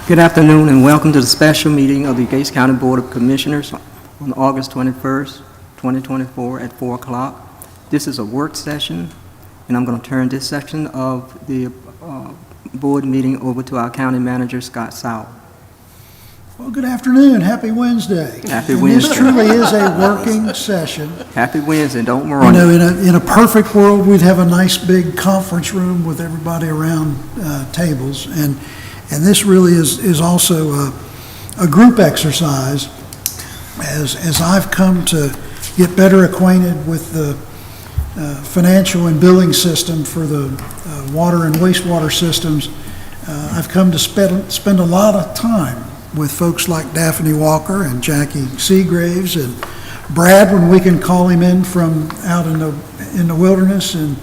Good afternoon and welcome to the special meeting of the Gates County Board of Commissioners on August 21st, 2024 at 4 o'clock. This is a work session, and I'm going to turn this section of the board meeting over to our county manager, Scott South. Well, good afternoon. Happy Wednesday. Happy Wednesday. This truly is a working session. Happy Wednesday. Don't run. You know, in a perfect world, we'd have a nice big conference room with everybody around tables, and this really is also a group exercise. As I've come to get better acquainted with the financial and billing system for the water and wastewater systems, I've come to spend a lot of time with folks like Daphne Walker and Jackie Seagraves and Brad when we can call him in from out in the wilderness, and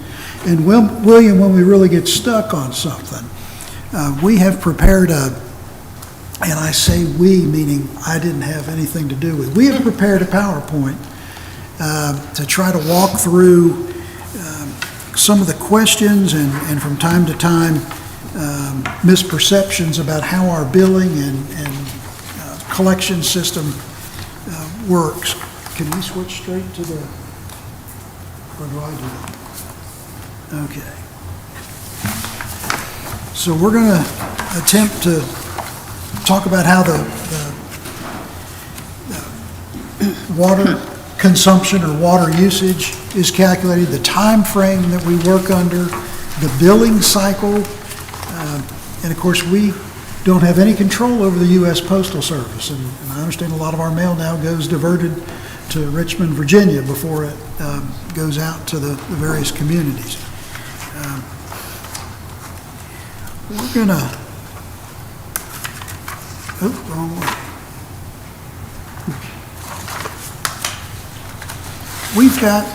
William when we really get stuck on something. We have prepared and I say we, meaning I didn't have anything to do with, we have prepared a PowerPoint to try to walk through some of the questions and from time to time misperceptions about how our billing and collection system works. Can we switch straight to the, or do I do it? Okay. So we're going to attempt to talk about how the water consumption or water usage is calculated, the time frame that we work under, the billing cycle, and of course we don't have any control over the U.S. Postal Service, and I understand a lot of our mail now goes diverted to Richmond, Virginia before it goes out to the various communities. We're gonna, wrong one. We've got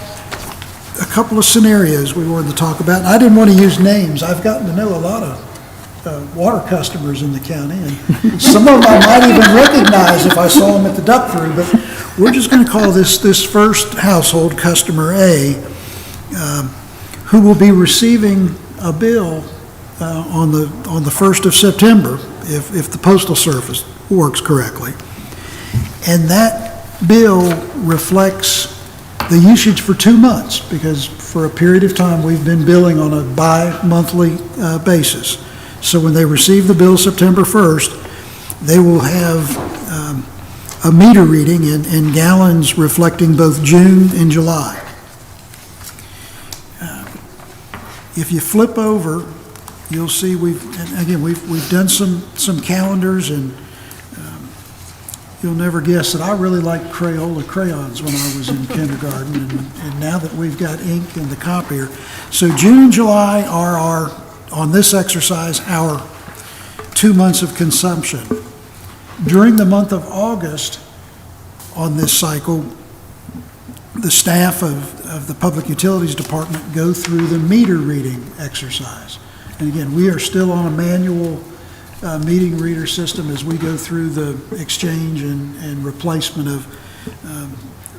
a couple of scenarios we wanted to talk about, and I didn't want to use names. I've gotten to know a lot of water customers in the county, and some of them I might even recognize if I saw them at the duck through, but we're just going to call this first household customer A, who will be receiving a bill on the 1st of September, if the Postal Service works correctly. And that bill reflects the usage for 2 months, because for a period of time we've been billing on a bi-monthly basis. So when they receive the bill September 1st, they will have a meter reading in gallons reflecting both June and July. If you flip over, you'll see we've done some calendars, and you'll never guess that I really liked Crayola crayons when I was in kindergarten, and now that we've got ink in the copier. So June and July are on this exercise, our 2 months of consumption. During the month of August on this cycle, the staff of the Public Utilities Department go through the meter reading exercise. And again, we are still on a manual meeting reader system as we go through the exchange and replacement of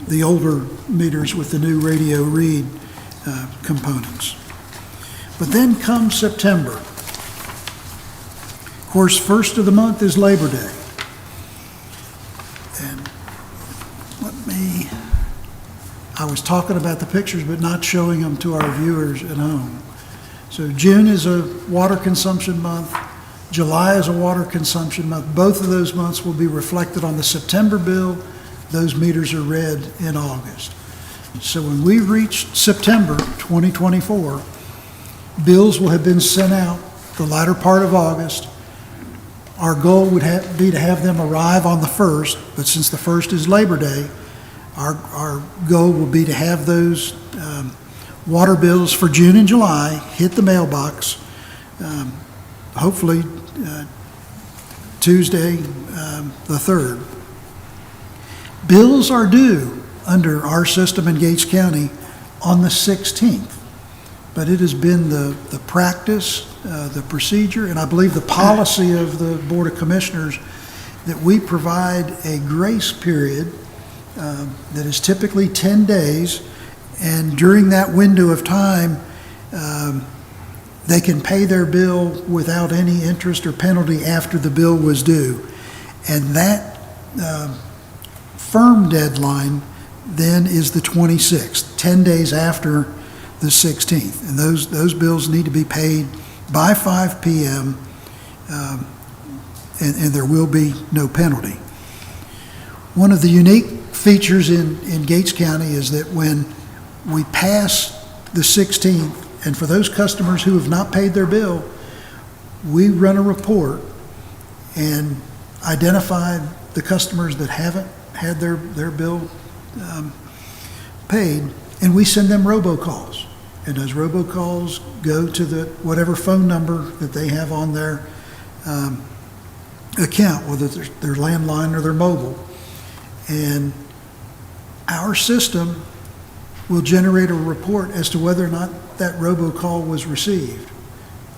the older meters with the new radio read components. But then comes September. Of course, first of the month is Labor Day. And I was talking about the pictures but not showing them to our viewers at home. So June is a water consumption month. July is a water consumption month. Both of those months will be reflected on the September bill. Those meters are read in August. So when we reach September 2024, bills will have been sent out the latter part of August. Our goal would be to have them arrive on the 1st, but since the 1st is Labor Day, our goal will be to have those water bills for June and July hit the mailbox, hopefully Tuesday the 3rd. Bills are due under our system in Gates County on the 16th. but it has been the practice, the procedure, and I believe the policy of the Board of Commissioners that we provide a grace period that is typically 10 days, and during that window of time, they can pay their bill without any interest or penalty after the bill was due. And that firm deadline then is the 26th, 10 days after the 16th. And those bills need to be paid by 5 p.m., and there will be no penalty. One of the unique features in Gates County is that when we pass the 16th, and for those customers who have not paid their bill, we run a report and identify the customers that haven't had their bill paid, and we send them robocalls. And those robocalls go to the whatever phone number that they have on their account, whether it's their landline or their mobile. And our system will generate a report as to whether or not that robocall was received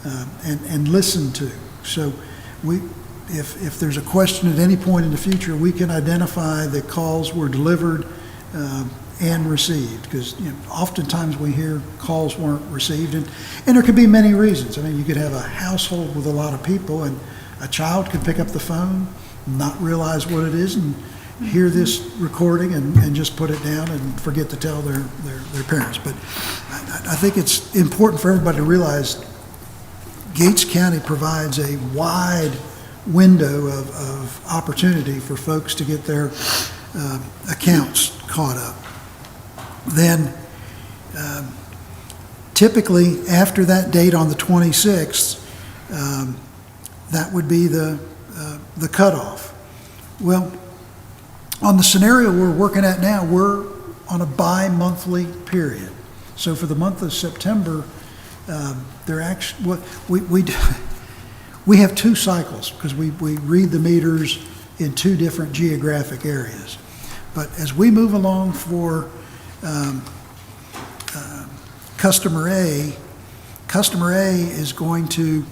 and listened to. So if there's a question at any point in the future, we can identify that calls were delivered and received, because oftentimes we hear calls weren't received, and there could be many reasons. I mean, you could have a household with a lot of people, and a child could pick up the phone, not realize what it is, and hear this recording and just put it down and forget to tell their parents. But I think it's important for everybody to realize Gates County provides a wide window of opportunity for folks to get their accounts caught up. Then typically after that date on the 26th, that would be the cutoff. Well, on the scenario we're working at now, we're on a bi-monthly period. So for the month of September, we have 2 cycles, because we read the meters in 2 different geographic areas. But as we move along for customer A is going to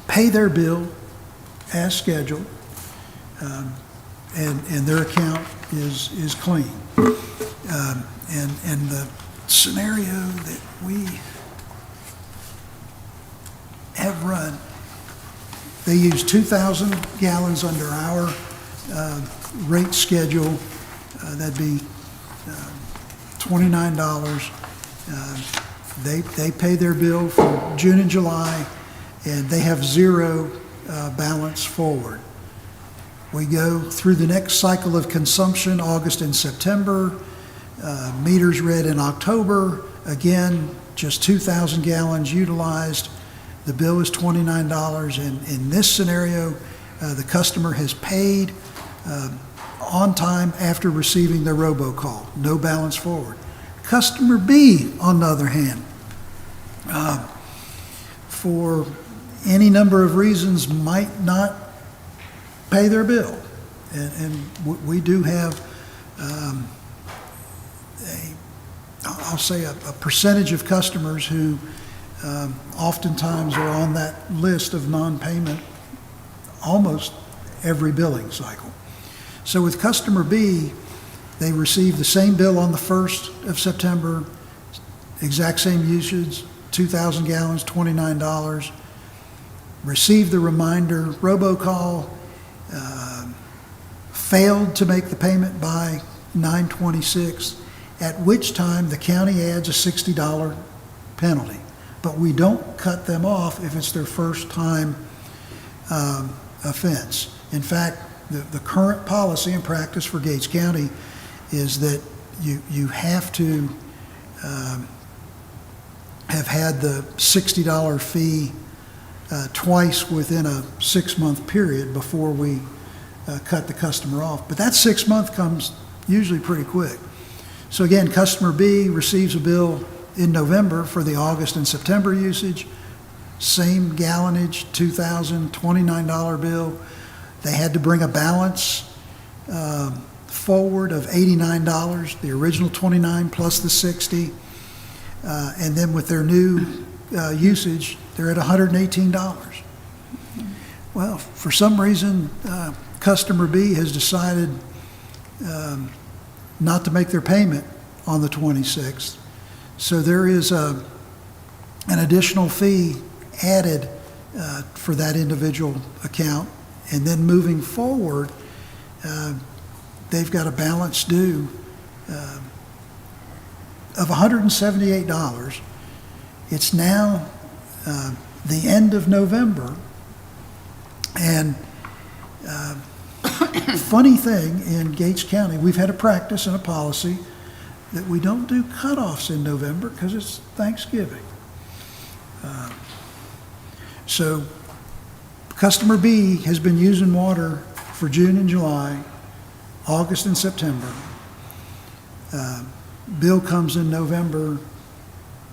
pay their bill as scheduled, and their account is clean. And the scenario that we have run, they use 2,000 gallons under our rate schedule. That'd be $29. They pay their bill for June and July, and they have 0 balance forward. We go through the next cycle of consumption, August and September. Meters read in October. Again, just 2,000 gallons utilized. The bill is $29. And in this scenario, the customer has paid on time after receiving their robocall. No balance forward. Customer B, on the other hand, for any number of reasons, might not pay their bill. And we do have, I'll say a percentage of customers who oftentimes are on that list of non-payment almost every billing cycle. So with customer B, they receive the same bill on the 1st of September, exact same usage, 2,000 gallons, $29. Receive the reminder robocall, failed to make the payment by 9/26, at which time the county adds a $60 penalty. But we don't cut them off if it's their first time offense. In fact, the current policy and practice for Gates County is that you have to have had the $60 fee twice within a 6-month period before we cut the customer off. But that 6 month comes usually pretty quick. So again, customer B receives a bill in November for the August and September usage, same gallonage, $2,029 bill. They had to bring a balance forward of $89, the original $29 plus the $60. And then with their new usage, they're at $118. Well, for some reason, customer B has decided not to make their payment on the 26th. So there is an additional fee added for that individual account. And then moving forward, they've got a balance due of $178. It's now the end of November. And funny thing, in Gates County, we've had a practice and a policy that we don't do cutoffs in November because it's Thanksgiving. So customer B has been using water for June and July, August and September. Bill comes in November,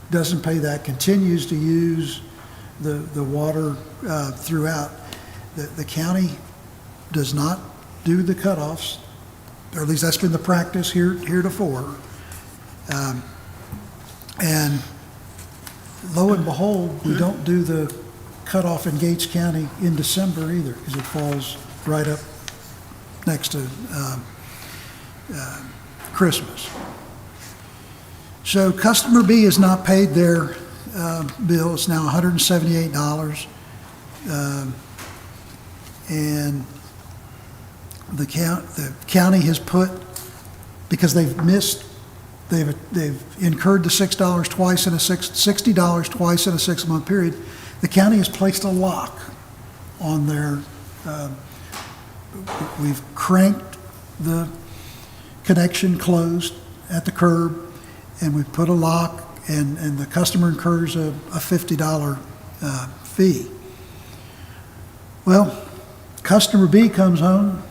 doesn't pay that, continues to use the water throughout. The county does not do the cutoffs, or at least that's been the practice heretofore. And lo and behold, we don't do the cutoff in Gates County in December either, because it falls right up next to Christmas. So customer B has not paid their bill. It's now $178. And the county has put, because they've incurred the $6 twice in $60 twice in a 6-month period. The county has placed a lock on their. We've cranked the connection closed at the curb, and we put a lock, and the customer incurs a $50 fee. Well, customer B comes home,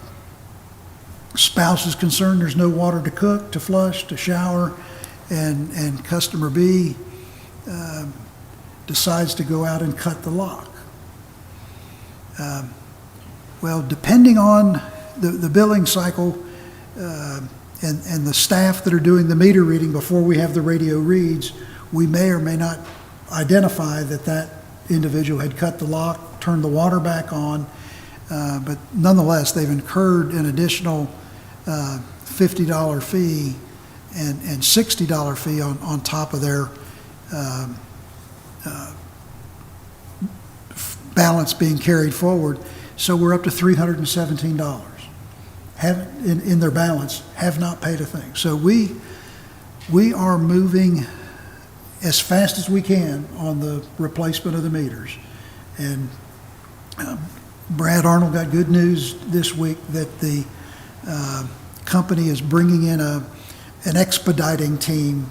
spouse is concerned there's no water to cook, to flush, to shower, and customer B decides to go out and cut the lock. Well, depending on the billing cycle and the staff that are doing the meter reading before we have the radio reads, we may or may not identify that individual had cut the lock, turned the water back on, but nonetheless, they've incurred an additional $50 fee and $60 fee on top of their balance being carried forward. So we're up to $317 in their balance, have not paid a thing. So we are moving as fast as we can on the replacement of the meters. And Brad Arnold got good news this week that the company is bringing in an expediting team.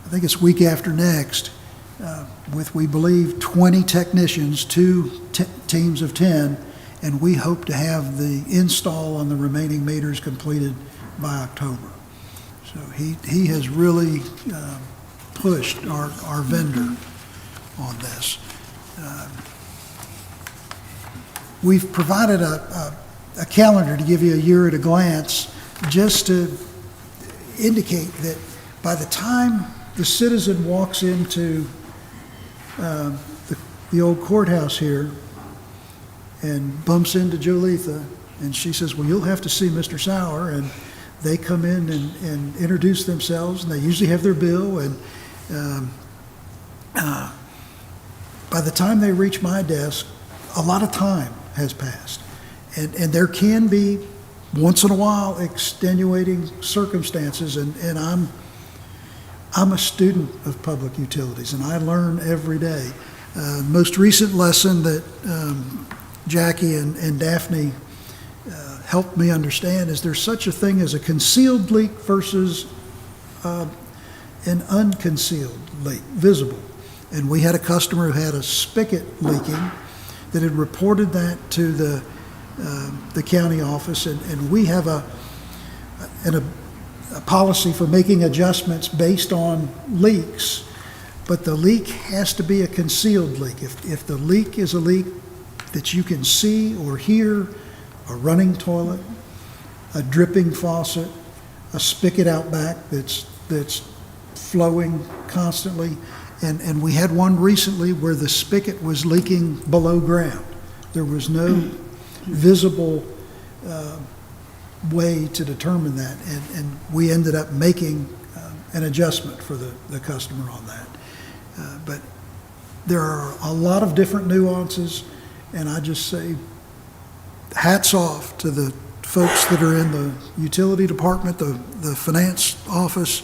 I think it's week after next, with, we believe, 20 technicians, 2 teams of 10, and we hope to have the install on the remaining meters completed by October. So he has really pushed our vendor on this. We've provided a calendar to give you a year at a glance, just to indicate that by the time the citizen walks into the old courthouse here and bumps into Jolitha, and she says, well, you'll have to see Mr. Sauer, and they come in and introduce themselves, and they usually have their bill, and by the time they reach my desk, a lot of time has passed. And there can be, once in a while, extenuating circumstances, and I'm a student of public utilities, and I learn every day. Most recent lesson that Jackie and Daphne helped me understand is there's such a thing as a concealed leak versus an unconcealed leak, visible. And we had a customer who had a spigot leaking that had reported that to the county office, and we have a policy for making adjustments based on leaks, but the leak has to be a concealed leak. If the leak is a leak that you can see or hear, a running toilet, a dripping faucet, a spigot out back that's flowing constantly. And we had one recently where the spigot was leaking below ground. There was no visible way to determine that, and we ended up making an adjustment for the customer on that. But there are a lot of different nuances, and I just say hats off to the folks that are in the utility department, the finance office,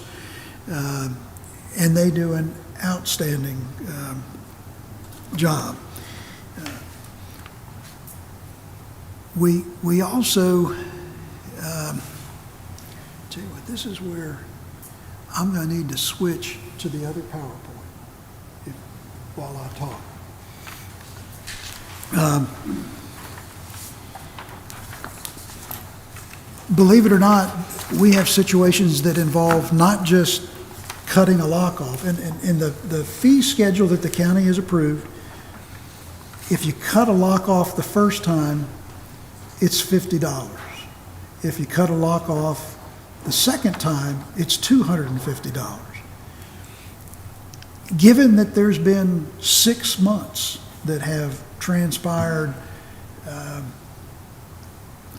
and they do an outstanding job. We also, tell you what, this is where I'm going to need to switch to the other PowerPoint while I talk. Believe it or not, we have situations that involve not just cutting a lock off. And in the fee schedule that the county has approved, if you cut a lock off the first time, it's $50. If you cut a lock off the second time, it's $250. Given that there's been 6 months that have transpired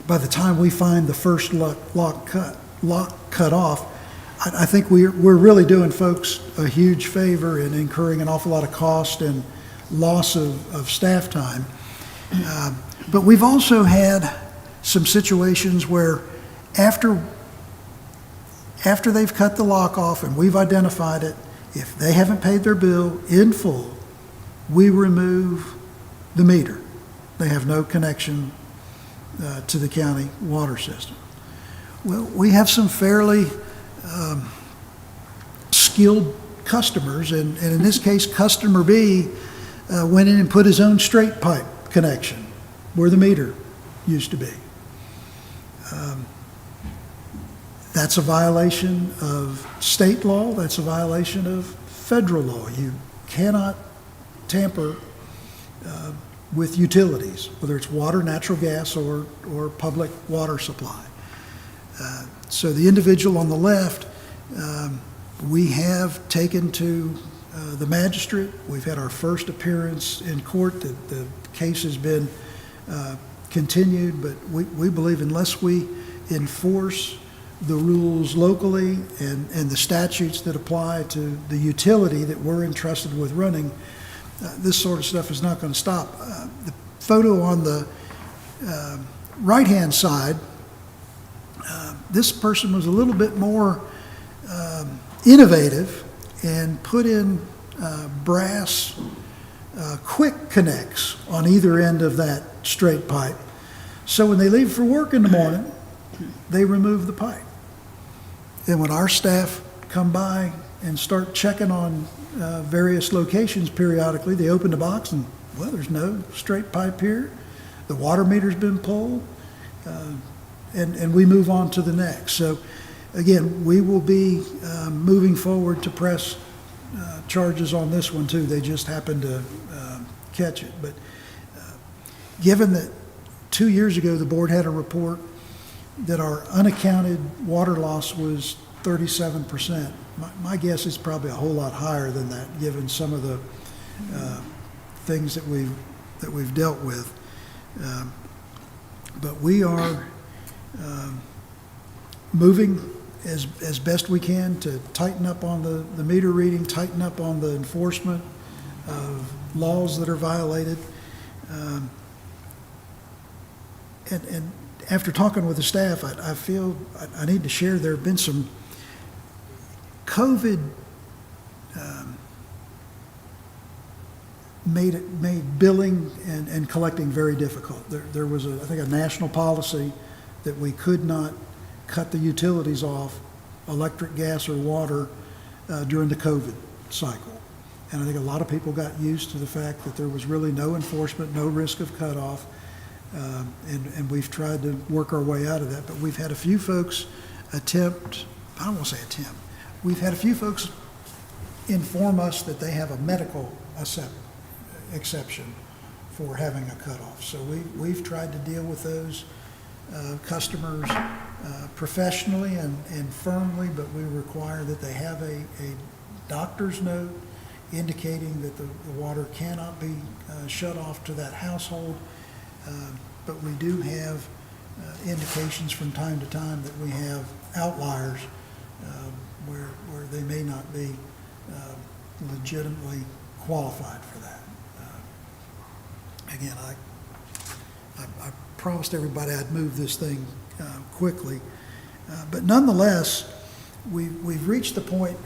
by the time we find the first lock cut off, I think we're really doing folks a huge favor in incurring an awful lot of cost and loss of staff time. But we've also had some situations where after they've cut the lock off and we've identified it, if they haven't paid their bill in full, we remove the meter. They have no connection to the county water system. Well, we have some fairly skilled customers, and in this case, customer B went in and put his own straight pipe connection where the meter used to be. That's a violation of state law. That's a violation of federal law. You cannot tamper with utilities, whether it's water, natural gas, or public water supply. So the individual on the left, we have taken to the magistrate. We've had our first appearance in court. The case has been continued, but we believe unless we enforce the rules locally and the statutes that apply to the utility that we're entrusted with running, this sort of stuff is not going to stop. The photo on the right-hand side, this person was a little bit more innovative and put in brass quick connects on either end of that straight pipe. So when they leave for work in the morning, they remove the pipe. And when our staff come by and start checking on various locations periodically, they open the box and, well, there's no straight pipe here. The water meter's been pulled, and we move on to the next. So again, we will be moving forward to press charges on this one too. They just happened to catch it. But given that 2 years ago the board had a report that our unaccounted water loss was 37%, my guess is probably a whole lot higher than that, given some of the things that we've dealt with. But we are moving as best we can to tighten up on the meter reading, tighten up on the enforcement of laws that are violated. And after talking with the staff, I feel I need to share there have been some COVID made billing and collecting very difficult. There was I think a national policy that we could not cut the utilities off, electric, gas, or water during the COVID cycle. And I think a lot of people got used to the fact that there was really no enforcement, no risk of cutoff. And we've tried to work our way out of that, but we've had a few folks I don't want to say attempt, we've had a few folks inform us that they have a medical exception for having a cutoff. So we've tried to deal with those customers professionally and firmly, but we require that they have a doctor's note indicating that the water cannot be shut off to that household. But we do have indications from time to time that we have outliers where they may not be legitimately qualified for that. Again, I promised everybody I'd move this thing quickly, but nonetheless, we've reached the point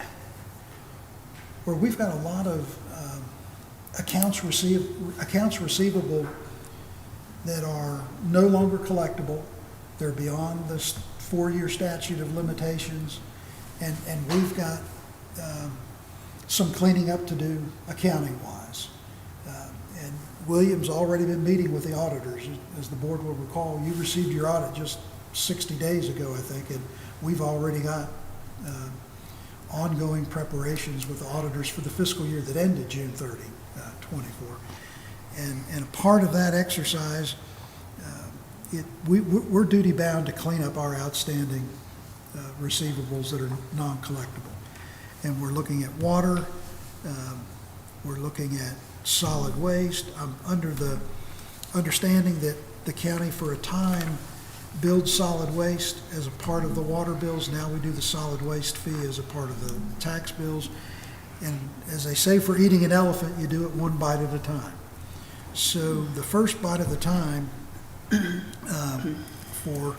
where we've got a lot of accounts receivable that are no longer collectible. They're beyond the 4-year statute of limitations, and we've got some cleaning up to do accounting-wise. And William's already been meeting with the auditors. As the board will recall, you received your audit just 60 days ago, I think, and we've already got ongoing preparations with the auditors for the fiscal year that ended June 30, 24. And a part of that exercise, we're duty-bound to clean up our outstanding receivables that are non-collectible. And we're looking at water, we're looking at solid waste. I'm under the understanding that the county for a time billed solid waste as a part of the water bills. Now we do the solid waste fee as a part of the tax bills. And as they say, for eating an elephant, you do it one bite at a time. So the first bite of the time for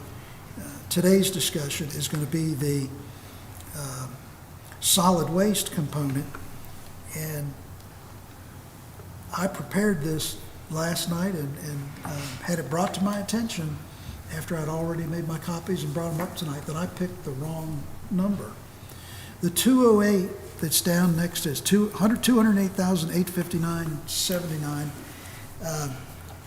today's discussion is going to be the solid waste component. And I prepared this last night and had it brought to my attention after I'd already made my copies and brought them up tonight that I picked the wrong number. The 208 that's down next to is 208,859.79.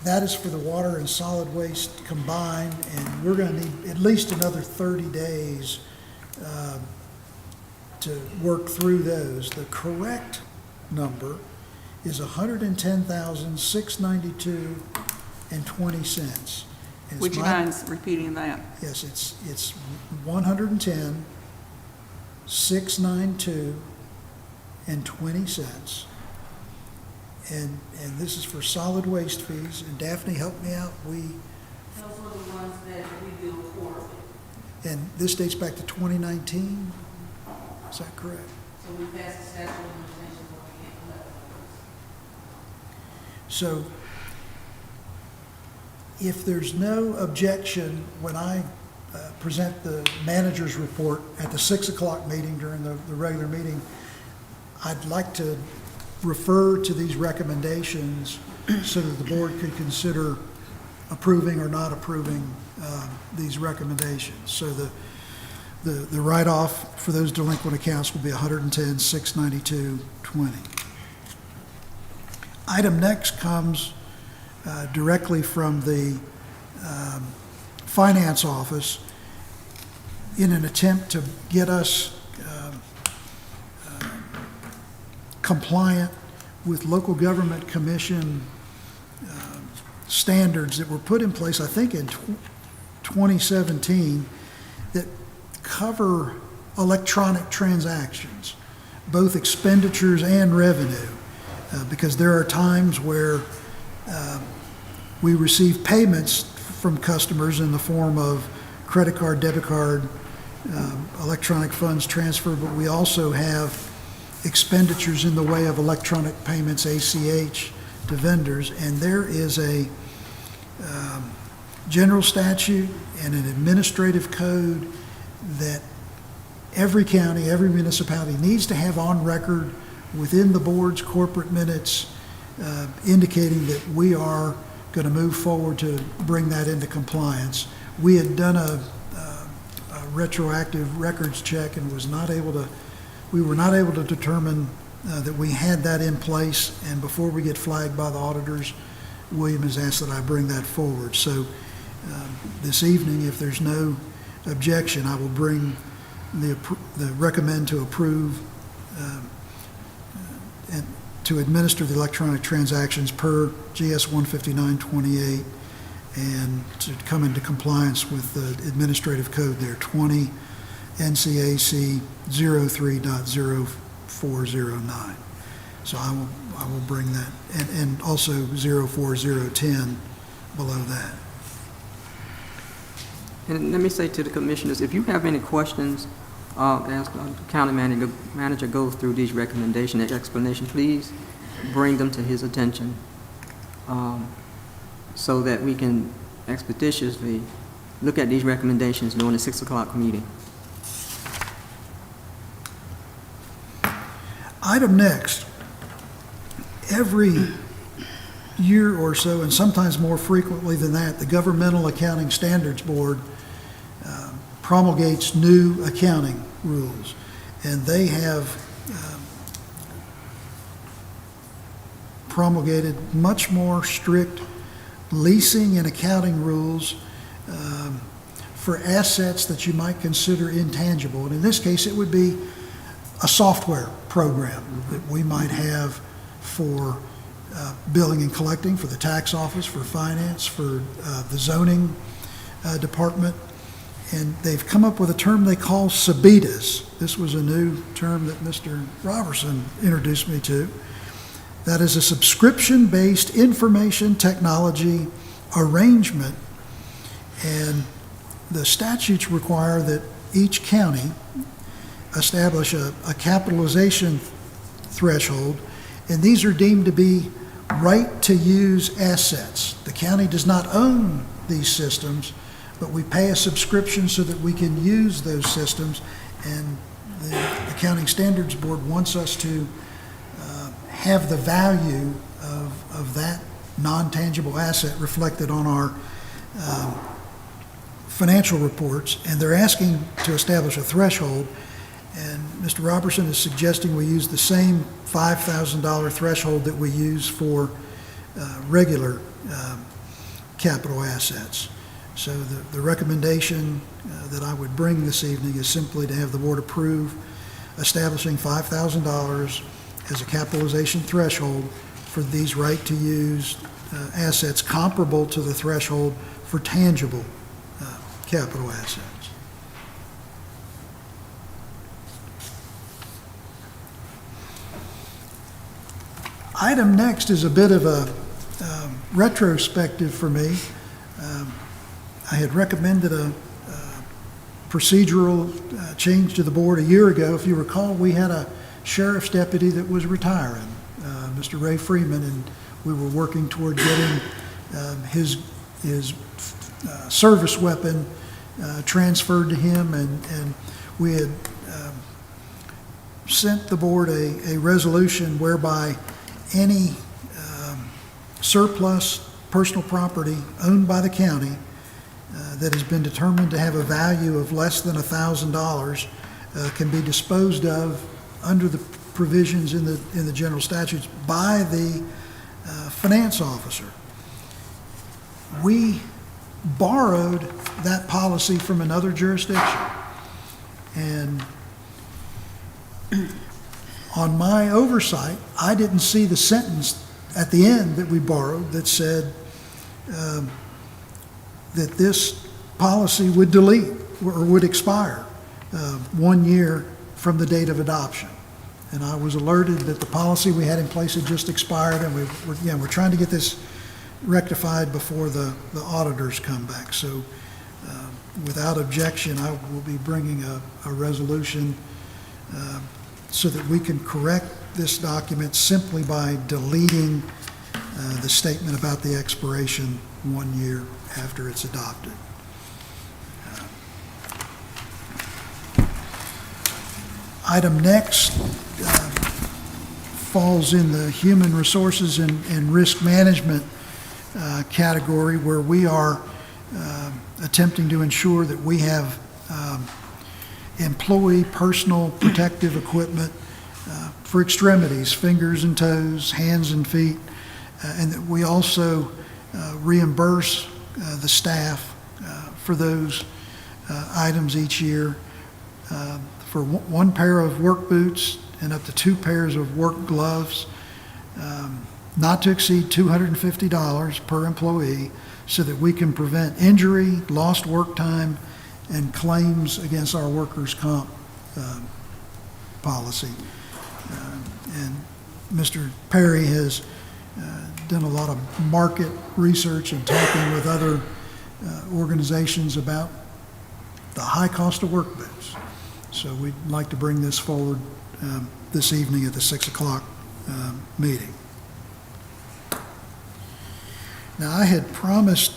That is for the water and solid waste combined, and we're going to need at least another 30 days to work through those. The correct number is $110,692.20. Would you mind repeating that? Yes, it's $110,692.20. And this is for solid waste fees. And Daphne, help me out. Those are the ones that we bill quarterly. And this dates back to 2019. Is that correct? So we passed the statute of limitations, but we can't collect those. So if there's no objection, when I present the manager's report at the 6 o'clock meeting during the regular meeting, I'd like to refer to these recommendations so that the board could consider approving or not approving these recommendations. So the write-off for those delinquent accounts will be $110,692.20. Item next comes directly from the finance office in an attempt to get us compliant with local government commission standards that were put in place, I think, in 2017 that cover electronic transactions, both expenditures and revenue, because there are times where we receive payments from customers in the form of credit card, debit card, electronic funds transfer, but we also have expenditures in the way of electronic payments, ACH, to vendors. And there is a general statute and an administrative code that every county, every municipality needs to have on record within the board's corporate minutes, indicating that we are going to move forward to bring that into compliance. We had done a retroactive records check and we were not able to determine that we had that in place, and before we get flagged by the auditors, William has asked that I bring that forward. So this evening, if there's no objection, I will bring the recommend to approve and to administer the electronic transactions per GS 15928 and to come into compliance with the administrative code there, 20 NCAC 03.0409. So I will bring that, and also 04010 below that. And let me say to the commissioners, if you have any questions, as the county manager goes through these recommendations and explanation, please bring them to his attention, so that we can expeditiously look at these recommendations during the 6 o'clock meeting. Item next, every year or so, and sometimes more frequently than that, the Governmental Accounting Standards Board promulgates new accounting rules, and they have promulgated much more strict leasing and accounting rules for assets that you might consider intangible. And in this case, it would be a software program that we might have for billing and collecting, for the tax office, for finance, for the zoning department. And they've come up with a term they call SABITAs. This was a new term that Mr. Robertson introduced me to. That is a subscription-based information technology arrangement. And the statutes require that each county establish a capitalization threshold, and these are deemed to be right-to-use assets. The county does not own these systems, but we pay a subscription so that we can use those systems, and the Accounting Standards Board wants us to have the value of that non-tangible asset reflected on our financial reports, and they're asking to establish a threshold. And Mr. Robertson is suggesting we use the same $5,000 threshold that we use for regular capital assets. So the recommendation that I would bring this evening is simply to have the board approve establishing $5,000 as a capitalization threshold for these right-to-use assets comparable to the threshold for tangible capital assets. Item next is a bit of a retrospective for me. I had recommended a procedural change to the board a year ago. If you recall, we had a sheriff's deputy that was retiring, Mr. Ray Freeman, and we were working toward getting his service weapon transferred to him, and we had sent the board a resolution whereby any surplus personal property owned by the county that has been determined to have a value of less than $1,000 can be disposed of under the provisions in the general statutes by the finance officer. We borrowed that policy from another jurisdiction, and on my oversight, I didn't see the sentence at the end that we borrowed that said that this policy would delete or would expire 1 year from the date of adoption. And I was alerted that the policy we had in place had just expired, and we're trying to get this rectified before the auditors come back. So without objection, I will be bringing a resolution so that we can correct this document simply by deleting the statement about the expiration 1 year after it's adopted. Item next falls in the human resources and risk management category, where we are attempting to ensure that we have employee personal protective equipment for extremities, fingers and toes, hands and feet, and that we also reimburse the staff for those items each year for one pair of work boots and up to 2 pairs of work gloves, not to exceed $250 per employee so that we can prevent injury, lost work time, and claims against our workers' comp policy. And Mr. Perry has done a lot of market research and talking with other organizations about the high cost of work boots. So we'd like to bring this forward this evening at the 6 o'clock meeting. Now, I had promised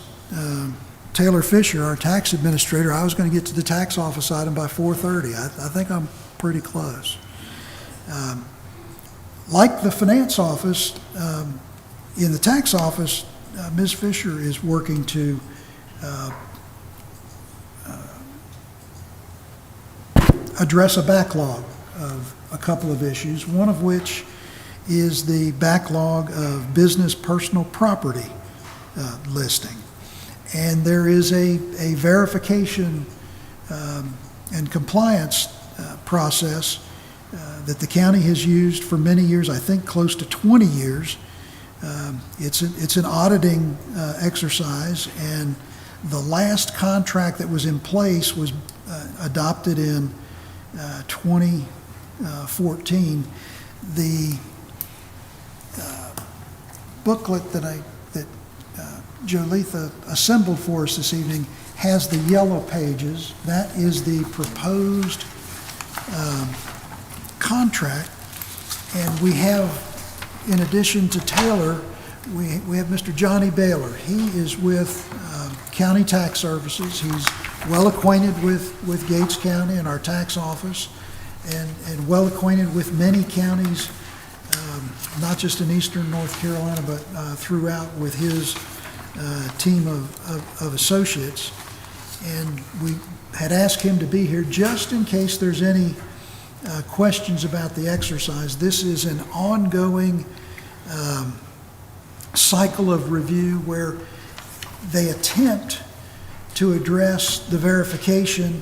Taylor Fisher, our tax administrator, I was going to get to the tax office item by 4:30. I think I'm pretty close. Like the finance office, in the tax office, Ms. Fisher is working to address a backlog of a couple of issues, one of which is the backlog of business personal property listing. And there is a verification and compliance process that the county has used for many years, I think close to 20 years. It's an auditing exercise, and the last contract that was in place was adopted in 2014. The booklet that Jolitha assembled for us this evening has the yellow pages. That is the proposed contract, and we have, in addition to Taylor, we have Mr. Johnny Baylor. He is with County Tax Services. He's well acquainted with Gates County and our tax office, and well acquainted with many counties, not just in eastern North Carolina, but throughout, with his team of associates. And we had asked him to be here just in case there's any questions about the exercise. This is an ongoing cycle of review where they attempt to address the verification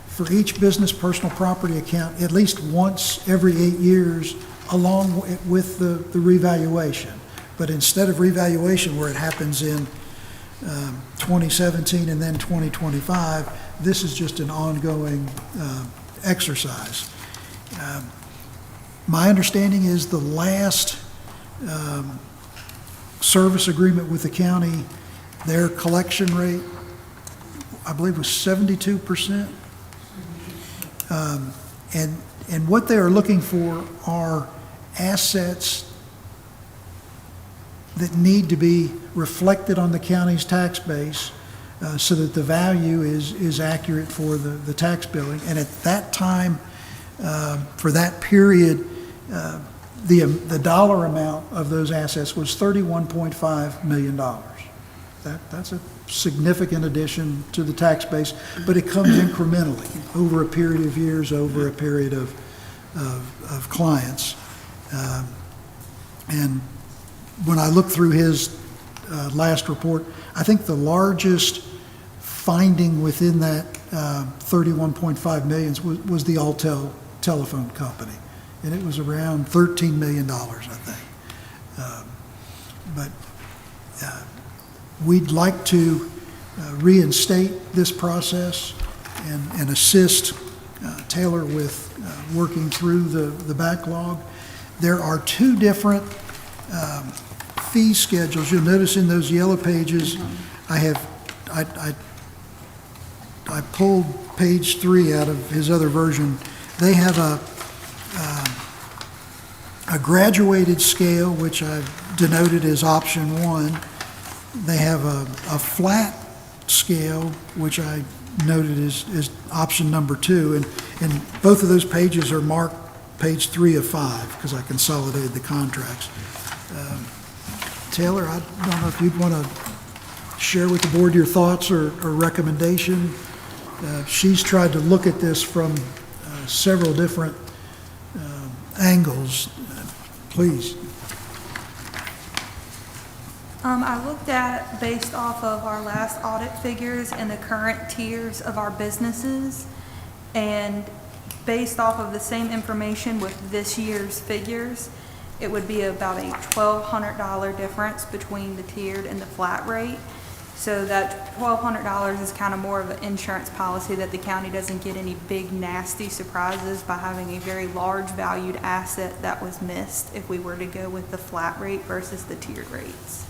for each business personal property account at least once every 8 years, along with the revaluation. But instead of revaluation where it happens in 2017 and then 2025, this is just an ongoing exercise. My understanding is the last service agreement with the county, their collection rate, I believe, was 72%. And what they are looking for are assets that need to be reflected on the county's tax base so that the value is accurate for the tax billing. And at that time, for that period, the dollar amount of those assets was $31.5 million. That's a significant addition to the tax base, but it comes incrementally over a period of years, over a period of clients. And when I looked through his last report, I think the largest finding within that 31.5 million was the Alltel telephone company, and it was around $13 million, I think. But we'd like to reinstate this process and assist Taylor with working through the backlog. There are two different fee schedules. You'll notice in those yellow pages, I pulled page 3 out of his other version. They have a graduated scale, which I've denoted as option 1. They have a flat scale, which I noted as option number 2, and both of those pages are marked page 3 of 5 because I consolidated the contracts. Taylor, I don't know if you'd want to share with the board your thoughts or recommendation. She's tried to look at this from several different angles. Please. I looked at, based off of our last audit figures and the current tiers of our businesses, and based off of the same information with this year's figures, it would be about a $1,200 difference between the tiered and the flat rate. So that $1,200 is kind of more of an insurance policy that the county doesn't get any big nasty surprises by having a very large valued asset that was missed if we were to go with the flat rate versus the tiered rates.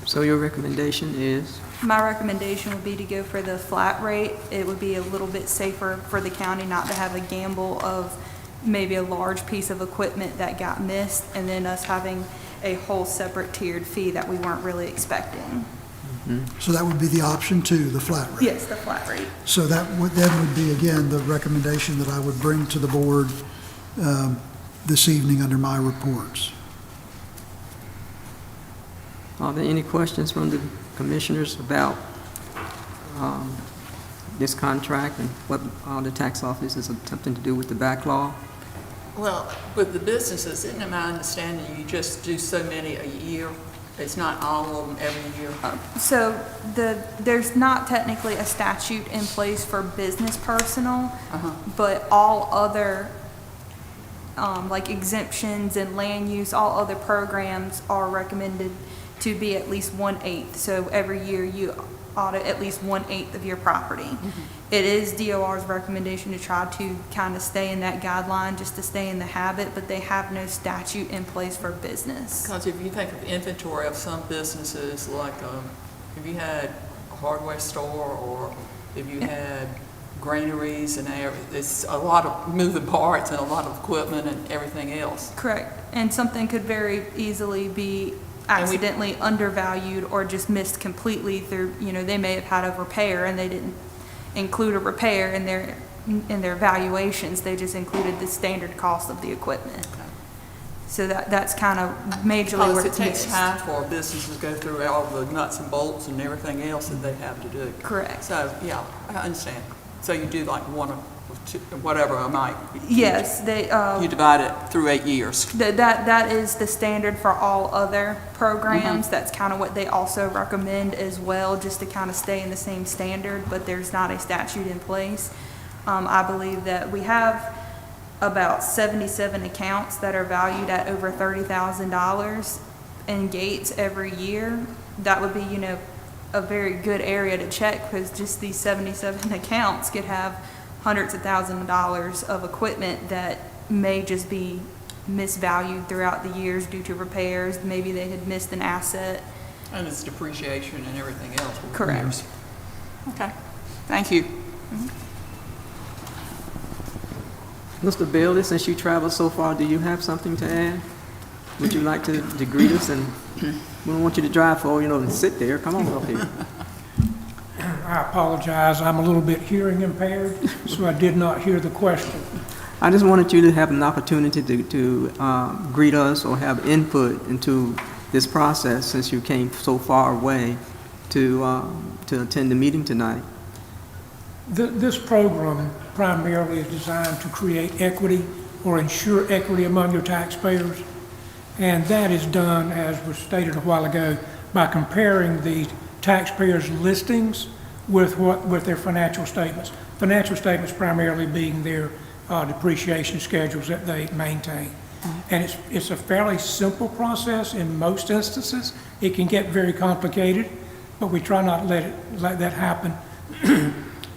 So your recommendation is? My recommendation would be to go for the flat rate. It would be a little bit safer for the county not to have a gamble of maybe a large piece of equipment that got missed and then us having a whole separate tiered fee that we weren't really expecting. So that would be the option two, the flat rate. Yes, the flat rate. So that would be, again, the recommendation that I would bring to the board this evening under my reports. Are there any questions from the commissioners about this contract and what the tax office is attempting to do with the backlog? Well, with the businesses, isn't it my understanding you just do so many a year? It's not all of them every year? So there's not technically a statute in place for business personal, but all other like exemptions and land use, all other programs are recommended to be at least 1/8. So every year you audit at least 1/8 of your property. It is DOR's recommendation to try to kind of stay in that guideline, just to stay in the habit, but they have no statute in place for business. Because if you think of inventory of some businesses, like if you had a hardware store or if you had granaries and it's a lot of moving parts and a lot of equipment and everything else. Correct. And something could very easily be accidentally undervalued or just missed completely through, they may have had a repair and they didn't include a repair in their valuations. They just included the standard cost of the equipment. Okay. So that's kind of majorly Because where it it's takes missed. time for a business to go through all the nuts and bolts and everything else that they have to do. Correct. So, yeah, I understand. So you do like one of two, whatever amount. Yes, You divide it through 8 years. that is the standard for all other programs. That's kind of what they also recommend as well, just to kind of stay in the same standard, but there's not a statute in place. I believe that we have about 77 accounts that are valued at over $30,000 in gates every year. That would be, a very good area to check, because just these 77 accounts could have hundreds of thousands of dollars of equipment that may just be misvalued throughout the years due to repairs. Maybe they had missed an asset. And it's depreciation and everything else. over the Correct. years. Okay, thank you. Mr. Bailey, since you traveled so far, do you have something to add? Would you like to greet us? And we don't want you to drive for, and sit there. Come on up here. I apologize, I'm a little bit hearing impaired, so I did not hear the question. I just wanted you to have an opportunity to greet us or have input into this process, since you came so far away to attend the meeting tonight. This program primarily is designed to create equity or ensure equity among your taxpayers, and that is done, as was stated a while ago, by comparing the taxpayers' listings with their financial statements. Financial statements primarily being their depreciation schedules that they maintain. And it's a fairly simple process in most instances. It can get very complicated, but we try not to let that happen.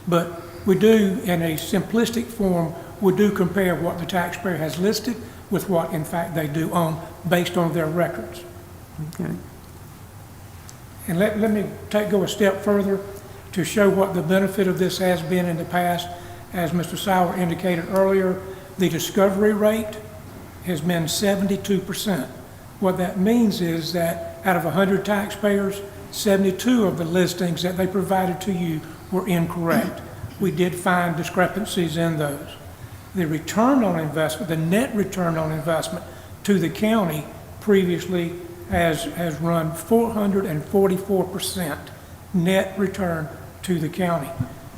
But we do, in a simplistic form, we do compare what the taxpayer has listed with what in fact they do own based on their records. Okay. And let me go a step further to show what the benefit of this has been in the past. As Mr. Sauer indicated earlier, the discovery rate has been 72%. What that means is that out of 100 taxpayers, 72 of the listings that they provided to you were incorrect. We did find discrepancies in those. The return on investment, the net return on investment to the county previously has run 444% net return to the county.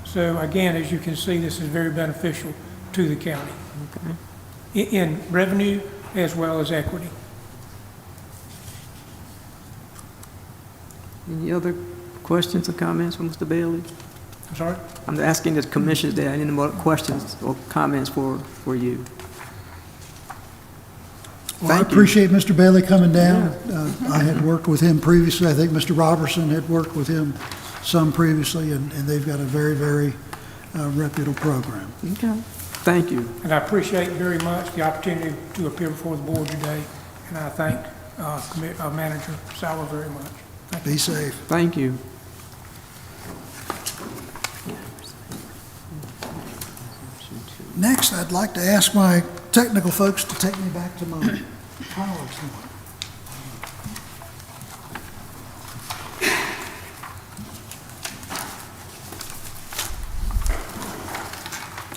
So again, as you can see, this is very beneficial to the county in revenue as well as equity. Any other questions or comments from Mr. Bailey? I'm sorry? I'm asking the commissioners there any more questions or comments for you. Well, I Thank you. appreciate Mr. Bailey coming down. I had worked with him previously. I think Mr. Robertson had worked with him some previously, and they've got a very, very reputable program. Okay. Thank you. And I appreciate very much the opportunity to appear before the board today, and I thank Manager Sauer very much. Thank you. Be safe. Thank you. Next, I'd like to ask my technical folks to take me back to my PowerPoint.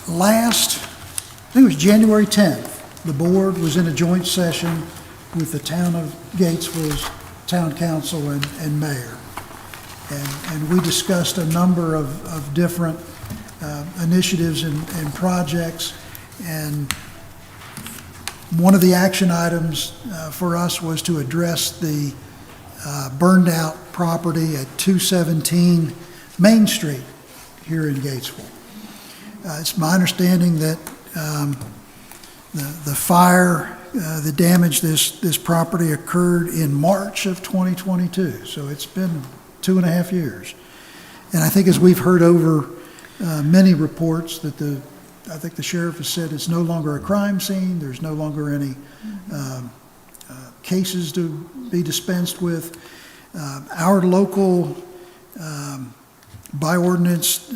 Last, I think it was January 10th, the board was in a joint session with the town of Gatesville's town council and mayor. And we discussed a number of different initiatives and projects. And one of the action items for us was to address the burned out property at 217 Main Street here in Gatesville. It's my understanding that the fire that damaged this property occurred in March of 2022, so it's been 2.5 years. And I think as we've heard over many reports that I think the sheriff has said it's no longer a crime scene, there's no longer any cases to be dispensed with. Our local by ordinance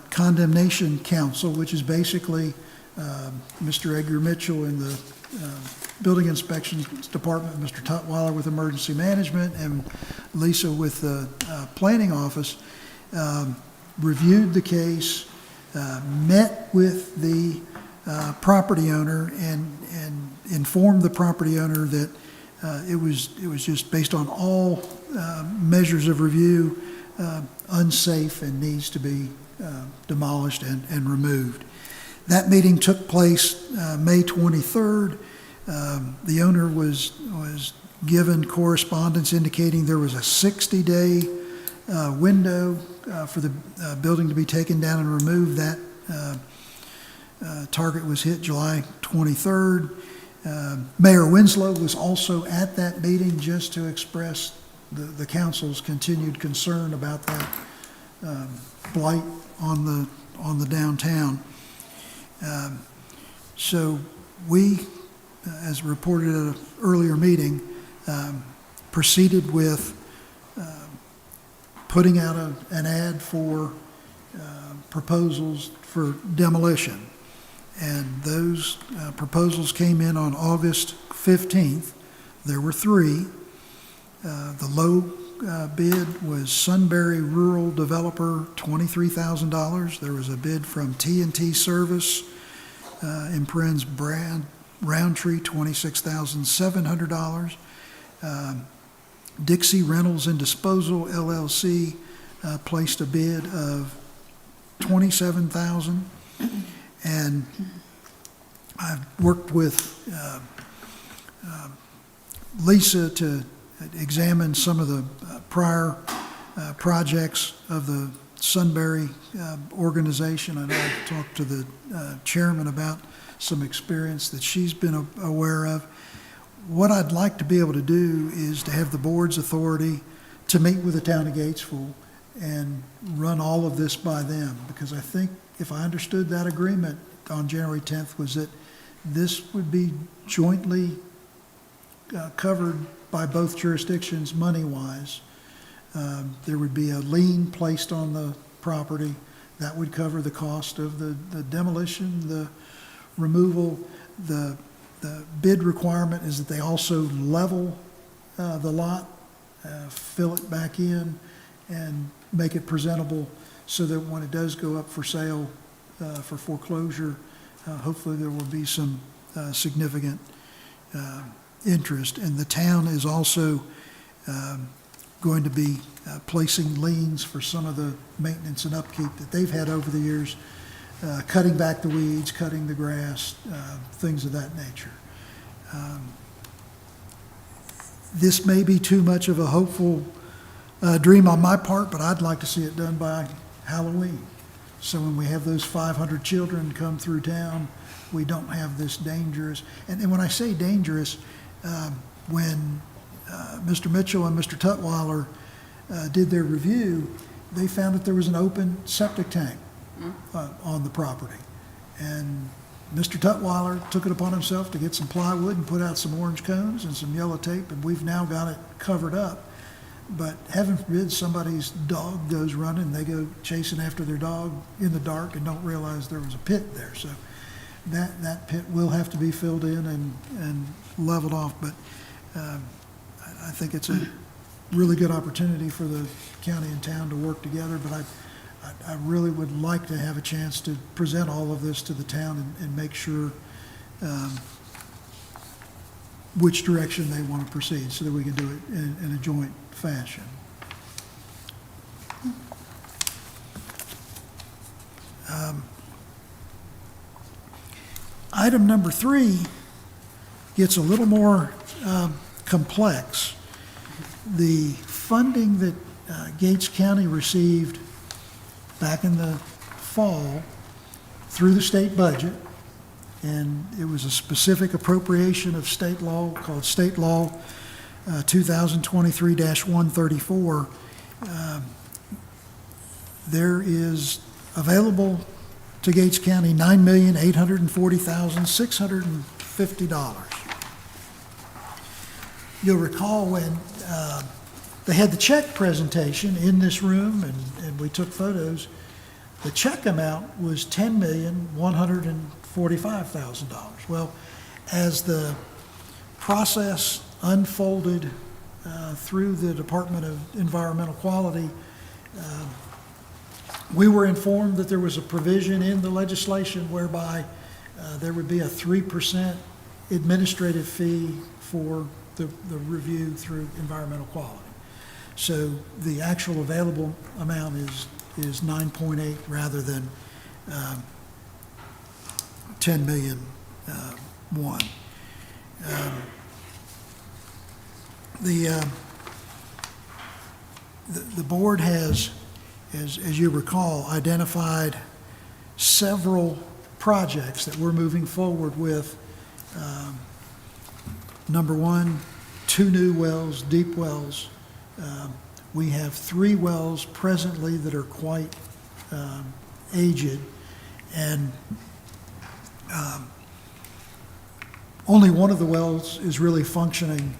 condemnation council, which is basically Mr. Edgar Mitchell in the building inspection department, Mr. Tutwiler with emergency management, and Lisa with the planning office, reviewed the case, met with the property owner and informed the property owner that it was just based on all measures of review, unsafe and needs to be demolished and removed. That meeting took place May 23rd. The owner was given correspondence indicating there was a 60-day window for the building to be taken down and removed. That target was hit July 23rd. Mayor Winslow was also at that meeting just to express the council's continued concern about that blight on the downtown. So we, as reported at an earlier meeting, proceeded with putting out an ad for proposals for demolition. And those proposals came in on August 15th. There were 3. The low bid was Sunbury Rural Developer, $23,000. There was a bid from T&T Service, in parens Roundtree, $26,700. Dixie Rentals and Disposal, LLC, placed a bid of $27,000. And I've worked with Lisa to examine some of the prior projects of the Sunbury organization. I know I've talked to the chairman about some experience that she's been aware of. What I'd like to be able to do is to have the board's authority to meet with the town of Gatesville and run all of this by them, because I think if I understood that agreement on January 10th was that this would be jointly covered by both jurisdictions money-wise. There would be a lien placed on the property that would cover the cost of the demolition, the removal. The bid requirement is that they also level the lot, fill it back in, and make it presentable so that when it does go up for sale for foreclosure, hopefully there will be some significant interest. And the town is also going to be placing liens for some of the maintenance and upkeep that they've had over the years, cutting back the weeds, cutting the grass, things of that nature. This may be too much of a hopeful dream on my part, but I'd like to see it done by Halloween. So when we have those 500 children come through town, we don't have this dangerous, and when I say dangerous, when Mr. Mitchell and Mr. Tutwiler did their review, they found that there was an open septic tank on the property. And Mr. Tutwiler took it upon himself to get some plywood and put out some orange cones and some yellow tape, and we've now got it covered up. But heaven forbid somebody's dog goes running, they go chasing after their dog in the dark and don't realize there was a pit there. So that pit will have to be filled in and leveled off. But I think it's a really good opportunity for the county and town to work together. But I really would like to have a chance to present all of this to the town and make sure which direction they want to proceed so that we can do it in a joint fashion. Item number 3 gets a little more complex. The funding that Gates County received back in the fall through the state budget, and it was a specific appropriation of state law called State Law 2023-134. There is available to Gates County $9,840,650. You'll recall when they had the check presentation in this room and we took photos, the check amount was $10,145,000. Well, as the process unfolded through the Department of Environmental Quality, we were informed that there was a provision in the legislation whereby there would be a 3% administrative fee for the review through environmental quality. So the actual available amount is 9.8 rather than 10 million one. The board has, as you recall, identified several projects that we're moving forward with. Number 1, 2 new wells, deep wells. We have 3 wells presently that are quite aged, and only one of the wells is really functioning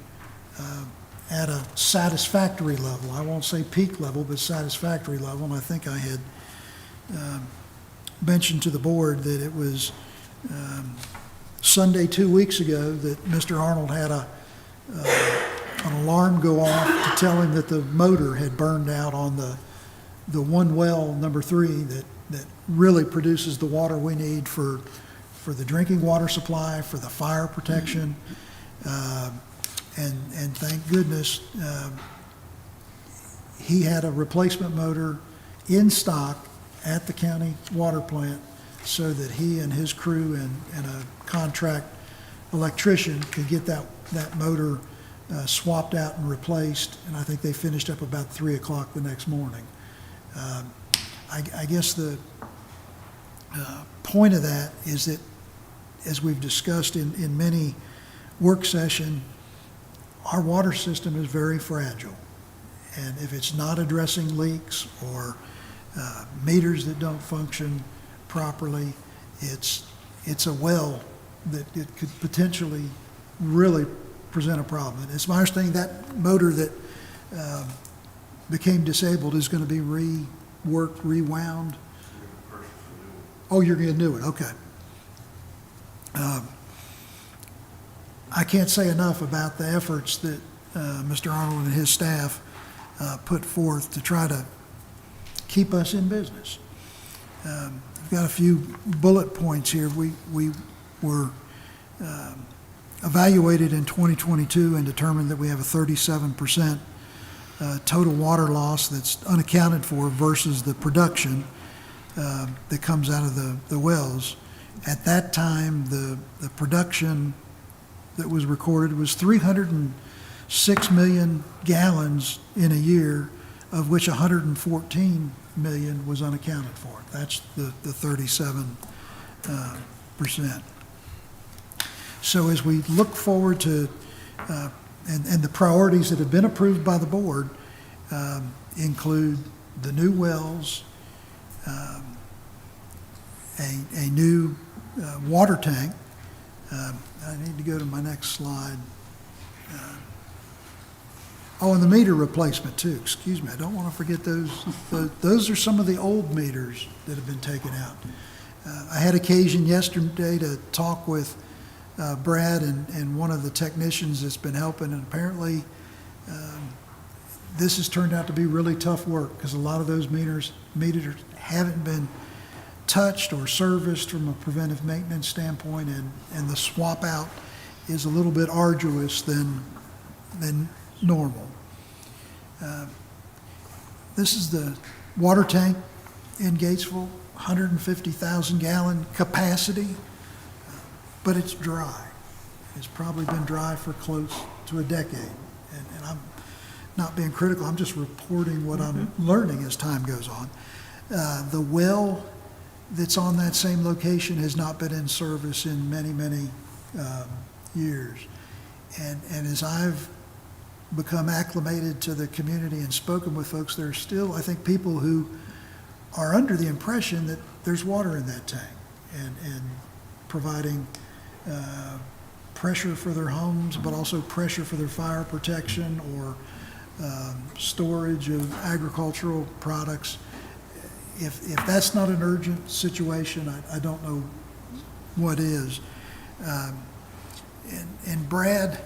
at a satisfactory level. I won't say peak level, but satisfactory level. And I think I had mentioned to the board that it was Sunday 2 weeks ago that Mr. Arnold had an alarm go off to tell him that the motor had burned out on the one well, number 3, that really produces the water we need for the drinking water supply, for the fire protection. And thank goodness he had a replacement motor in stock at the county water plant so that he and his crew and a contract electrician could get that motor swapped out and replaced, and I think they finished up about 3 o'clock the next morning. I guess the point of that is that, as we've discussed in many work sessions, our water system is very fragile, and if it's not addressing leaks or meters that don't function properly, it's a well that it could potentially really present a problem. And it's my understanding that motor that became disabled is going to be reworked, rewound. Oh, you're going to get a new one, okay. I can't say enough about the efforts that Mr. Arnold and his staff put forth to try to keep us in business. I've got a few bullet points here. We were evaluated in 2022 and determined that we have a 37% total water loss that's unaccounted for versus the production that comes out of the wells. At that time, the production that was recorded was 306 million gallons in a year, of which 114 million was unaccounted for. That's the 37%. So as we look forward to And the priorities that have been approved by the board include the new wells, a new water tank. I need to go to my next slide. Oh, and the meter replacement too, excuse me, I don't want to forget those. Those are some of the old meters that have been taken out. I had occasion yesterday to talk with Brad and one of the technicians that's been helping, and apparently this has turned out to be really tough work because a lot of those meters haven't been touched or serviced from a preventive maintenance standpoint, and the swap out is a little bit arduous than normal. This is the water tank in Gatesville, 150,000 gallon capacity, but it's dry. It's probably been dry for close to a decade. And I'm not being critical, I'm just reporting what I'm learning as time goes on. The well that's on that same location has not been in service in many, many years. And as I've become acclimated to the community and spoken with folks, there are still, I think, people who are under the impression that there's water in that tank and providing pressure for their homes, but also pressure for their fire protection or storage of agricultural products. If that's not an urgent situation, I don't know what is. And Brad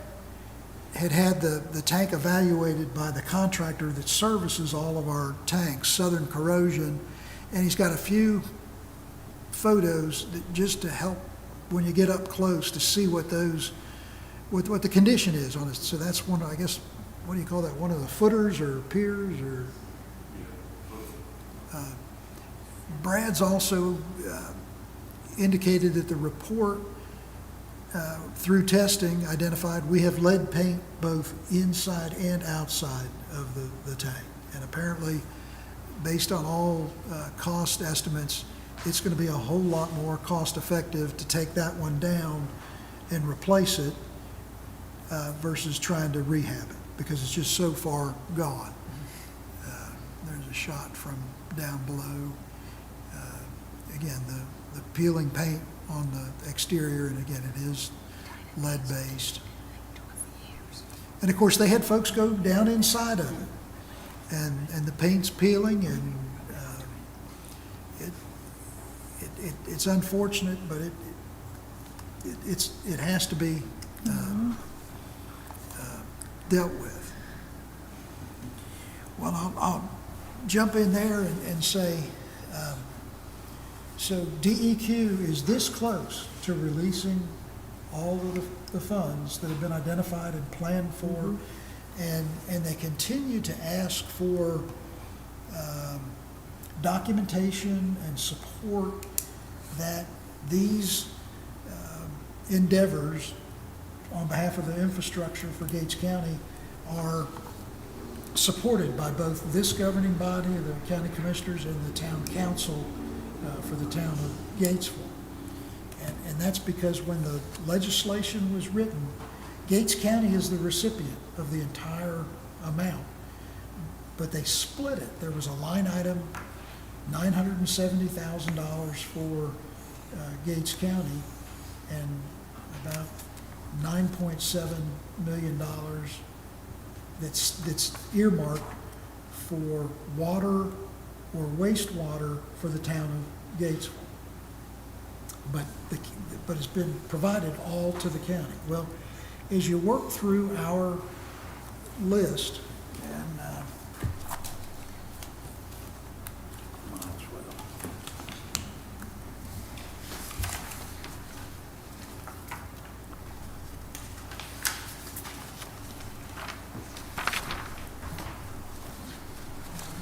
had the tank evaluated by the contractor that services all of our tanks, Southern Corrosion, and he's got a few photos that just to help when you get up close to see what the condition is on it. So that's one, I guess, what do you call that? One of the footers or piers or? Brad's also indicated that the report through testing identified we have lead paint both inside and outside of the tank. And apparently, based on all cost estimates, it's going to be a whole lot more cost effective to take that one down and replace it versus trying to rehab it because it's just so far gone. There's a shot from down below. Again, the peeling paint on the exterior, and again, it is lead-based. And of course, they had folks go down inside of it, and the paint's peeling, and it's unfortunate, but it has to be dealt with. Well, I'll jump in there and say, so DEQ is this close to releasing all of the funds that have been identified and planned for, and they continue to ask for documentation and support that these endeavors on behalf of the infrastructure for Gates County are supported by both this governing body, the county commissioners, and the town council for the town of Gatesville. And that's because when the legislation was written, Gates County is the recipient of the entire amount. But they split it. There was a line item, $970,000 for Gates County, and about $9.7 million that's earmarked for water or wastewater for the town of Gatesville. But it's been provided all to the county. Well, as you work through our list, and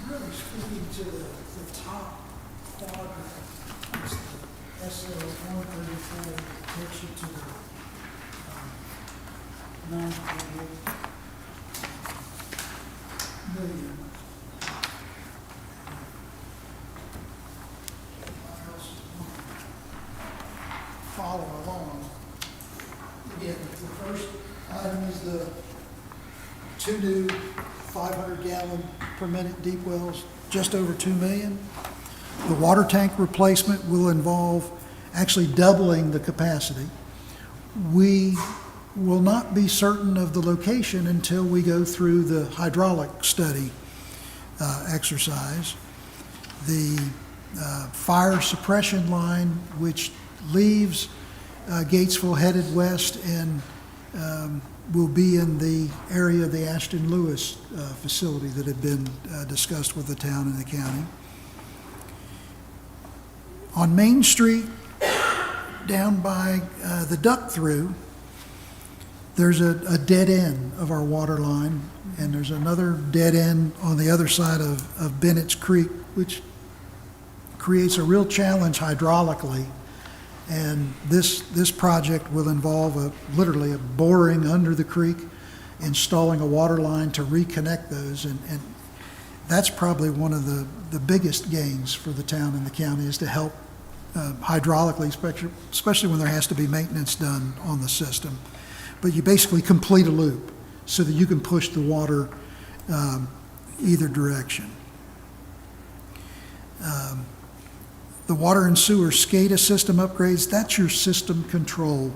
really speaking to the top quadrant, it's the SL 134 takes you to the 9.8 million. Follow along. Again, the first item is the 2 new 500-gallon per minute deep wells, just over 2 million. The water tank replacement will involve actually doubling the capacity. We will not be certain of the location until we go through the hydraulic study exercise. The fire suppression line, which leaves Gatesville headed west and will be in the area of the Ashton Lewis facility that had been discussed with the town and the county. On Main Street, down by the duck through, there's a dead end of our water line, and there's another dead end on the other side of Bennett's Creek, which creates a real challenge hydraulically. And this project will involve literally a boring under the creek, installing a water line to reconnect those. And that's probably one of the biggest gains for the town and the county, is to help hydraulically, especially when there has to be maintenance done on the system. But you basically complete a loop so that you can push the water either direction. The water and sewer SCADA system upgrades, that's your system control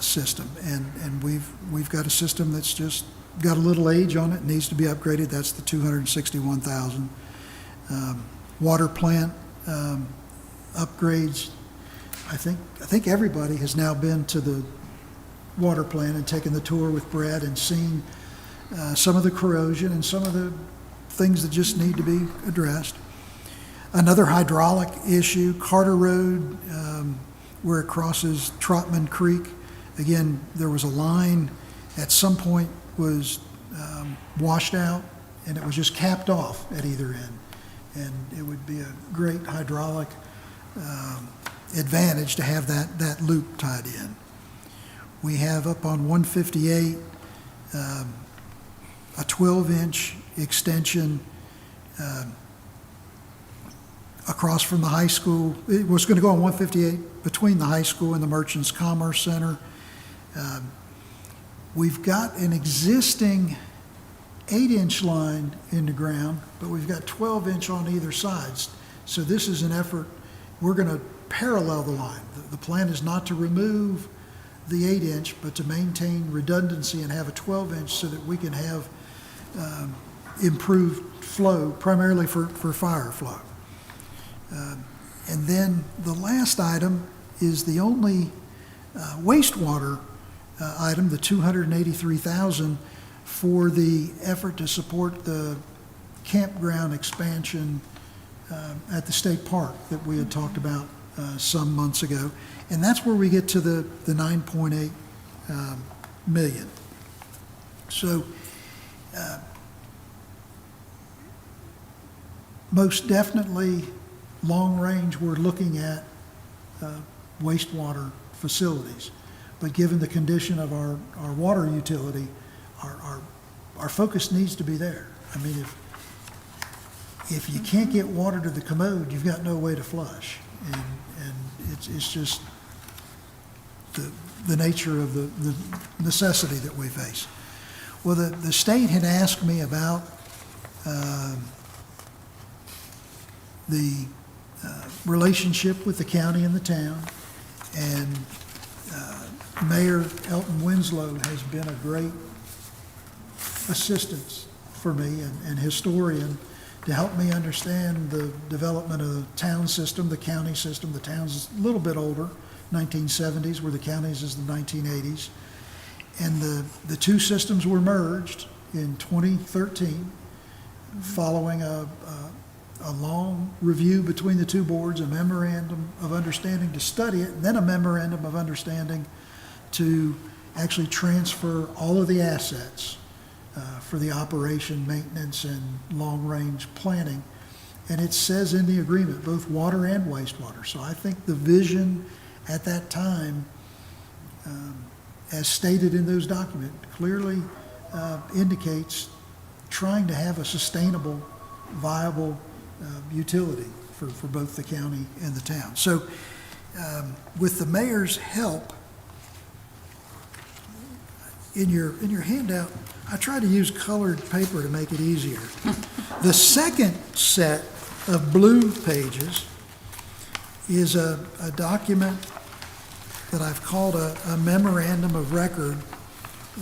system. And we've got a system that's just got a little age on it, needs to be upgraded. That's the $261,000. Water plant upgrades. I think everybody has now been to the water plant and taken the tour with Brad and seen some of the corrosion and some of the things that just need to be addressed. Another hydraulic issue, Carter Road, where it crosses Trotman Creek. Again, there was a line at some point was washed out, and it was just capped off at either end. And it would be a great hydraulic advantage to have that loop tied in. We have up on 158 a 12-inch extension across from the high school. It was going to go on 158 between the high school and the Merchants Commerce Center. We've got an existing 8-inch line in the ground, but we've got 12-inch on either side. So this is an effort, we're going to parallel the line. The plan is not to remove the 8-inch, but to maintain redundancy and have a 12-inch so that we can have improved flow, primarily for fire flow. And then the last item is the only wastewater item, the $283,000 for the effort to support the campground expansion at the state park that we had talked about some months ago. And that's where we get to the 9.8 million. So most definitely, long range, we're looking at wastewater facilities. But given the condition of our water utility, our focus needs to be there. I mean, if you can't get water to the commode, you've got no way to flush. And it's just the nature of the necessity that we face. Well, the state had asked me about the relationship with the county and the town, and Mayor Elton Winslow has been a great assistance for me and historian to help me understand the development of the town system, the county system. The town's a little bit older, 1970s, where the county's is the 1980s. And the two systems were merged in 2013 following a long review between the two boards, a memorandum of understanding to study it, and then a memorandum of understanding to actually transfer all of the assets for the operation, maintenance, and long-range planning. And it says in the agreement, both water and wastewater. So I think the vision at that time, as stated in those documents, clearly indicates trying to have a sustainable, viable utility for both the county and the town. So with the mayor's help, in your handout, I tried to use colored paper to make it easier. The second set of blue pages is a document that I've called a memorandum of record,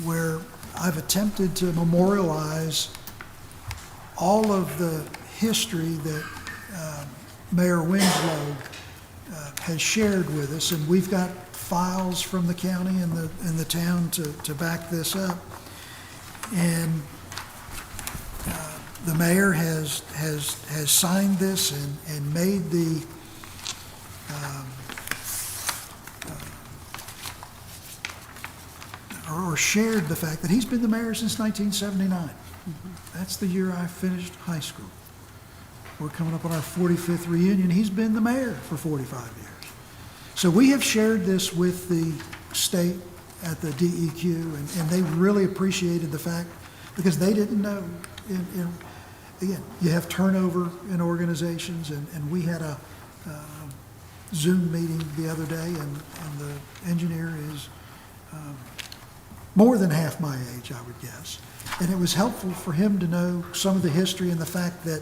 where I've attempted to memorialize all of the history that Mayor Winslow has shared with us, and we've got files from the county and the town to back this up. And the mayor has signed this and made the or shared the fact that he's been the mayor since 1979. That's the year I finished high school. We're coming up on our 45th reunion. He's been the mayor for 45 years. So we have shared this with the state at the DEQ, and they really appreciated the fact, because they didn't know. Again, you have turnover in organizations, and we had a Zoom meeting the other day, and the engineer is more than half my age, I would guess. And it was helpful for him to know some of the history and the fact that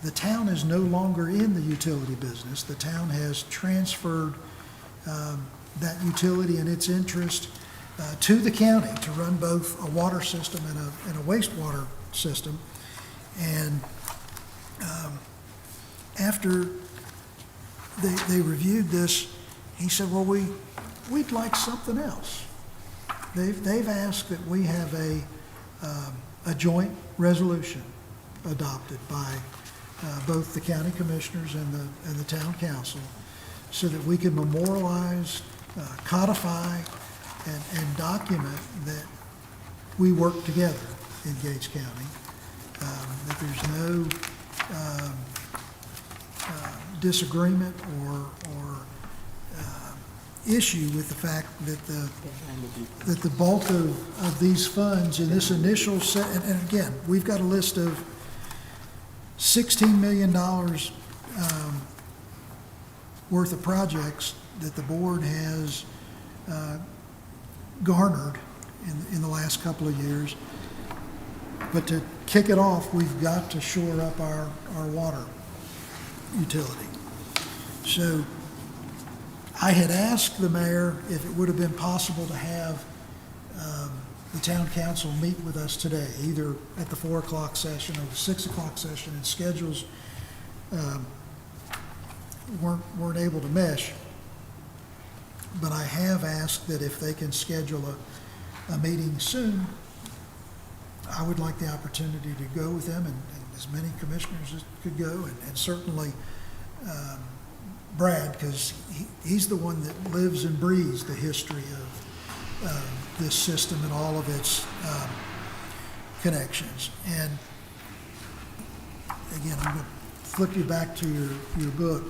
the town is no longer in the utility business. The town has transferred that utility and its interest to the county to run both a water system and a wastewater system. And after they reviewed this, he said, well, we'd like something else. They've asked that we have a joint resolution adopted by both the county commissioners and the town council, so that we can memorialize, codify, and document that we work together in Gates County, that there's no disagreement or issue with the fact that the bulk of these funds in this initial set, and again, we've got a list of $16 million worth of projects that the board has garnered in the last couple of years. But to kick it off, we've got to shore up our water utility. So I had asked the mayor if it would have been possible to have the town council meet with us today, either at the 4 o'clock session or the 6 o'clock session, and schedules weren't able to mesh. But I have asked that if they can schedule a meeting soon, I would like the opportunity to go with them, and as many commissioners as could go, and certainly Brad, because he's the one that lives and breathes the history of this system and all of its connections. And again, I'm going to flip you back to your book.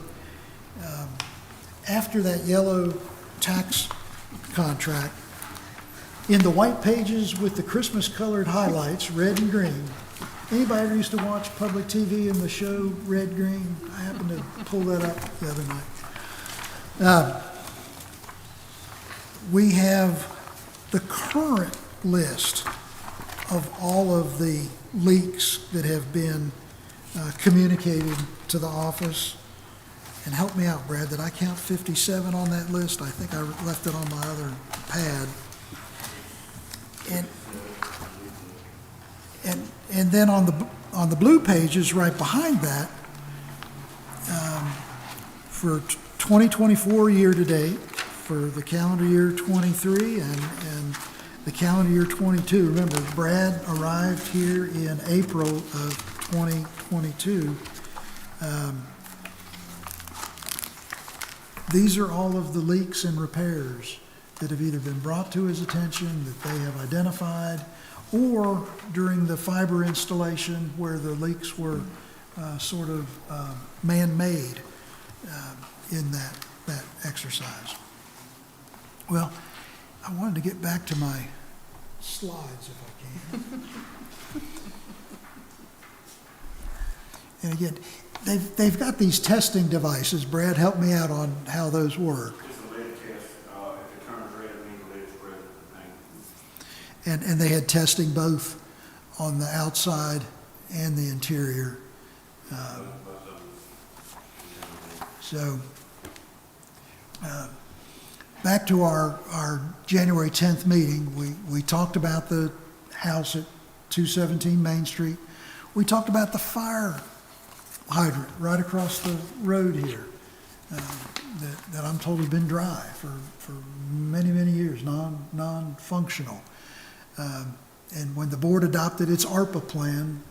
After that yellow tax contract, in the white pages with the Christmas colored highlights, red and green. Anybody ever used to watch public TV and the show Red Green? I happened to pull that up the other night. We have the current list of all of the leaks that have been communicated to the office. And help me out, Brad, did I count 57 on that list? I think I left it on my other pad. And then on the blue pages right behind that, for 2024 year to date, for the calendar year 23 and the calendar year 22. Remember, Brad arrived here in April of 2022. These are all of the leaks and repairs that have either been brought to his attention, that they have identified, or during the fiber installation where the leaks were sort of man-made in that exercise. Well, I wanted to get back to my slides if I can. And again, they've got these testing devices. Brad, help me out on how those work. It's a lead test. If it turns red, it means lead is present. and they had testing both on the outside and the interior. So, back to our January 10th meeting, we talked about the house at 217 Main Street. We talked about the fire hydrant right across the road here that I'm told has been dry for many, many years, non-functional. And when the board adopted its ARPA plan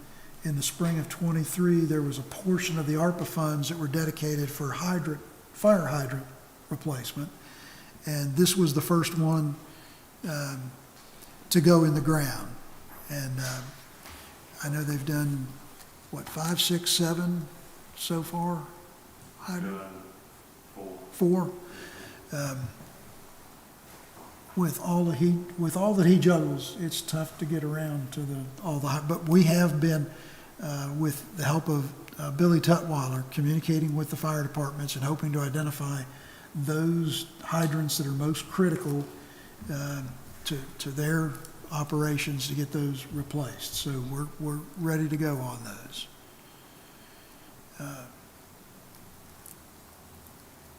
in the spring of '23, there was a portion of the ARPA funds that were dedicated for fire hydrant replacement. And this was the first one to go in the ground. And I know they've done, 5, 6, 7 so far? Hydrant? 4. With all that he juggles, it's tough to get around to but we have been, with the help of Billy Tutwiler, communicating with the fire departments and hoping to identify those hydrants that are most critical to their operations to get those replaced. So we're ready to go on those. Of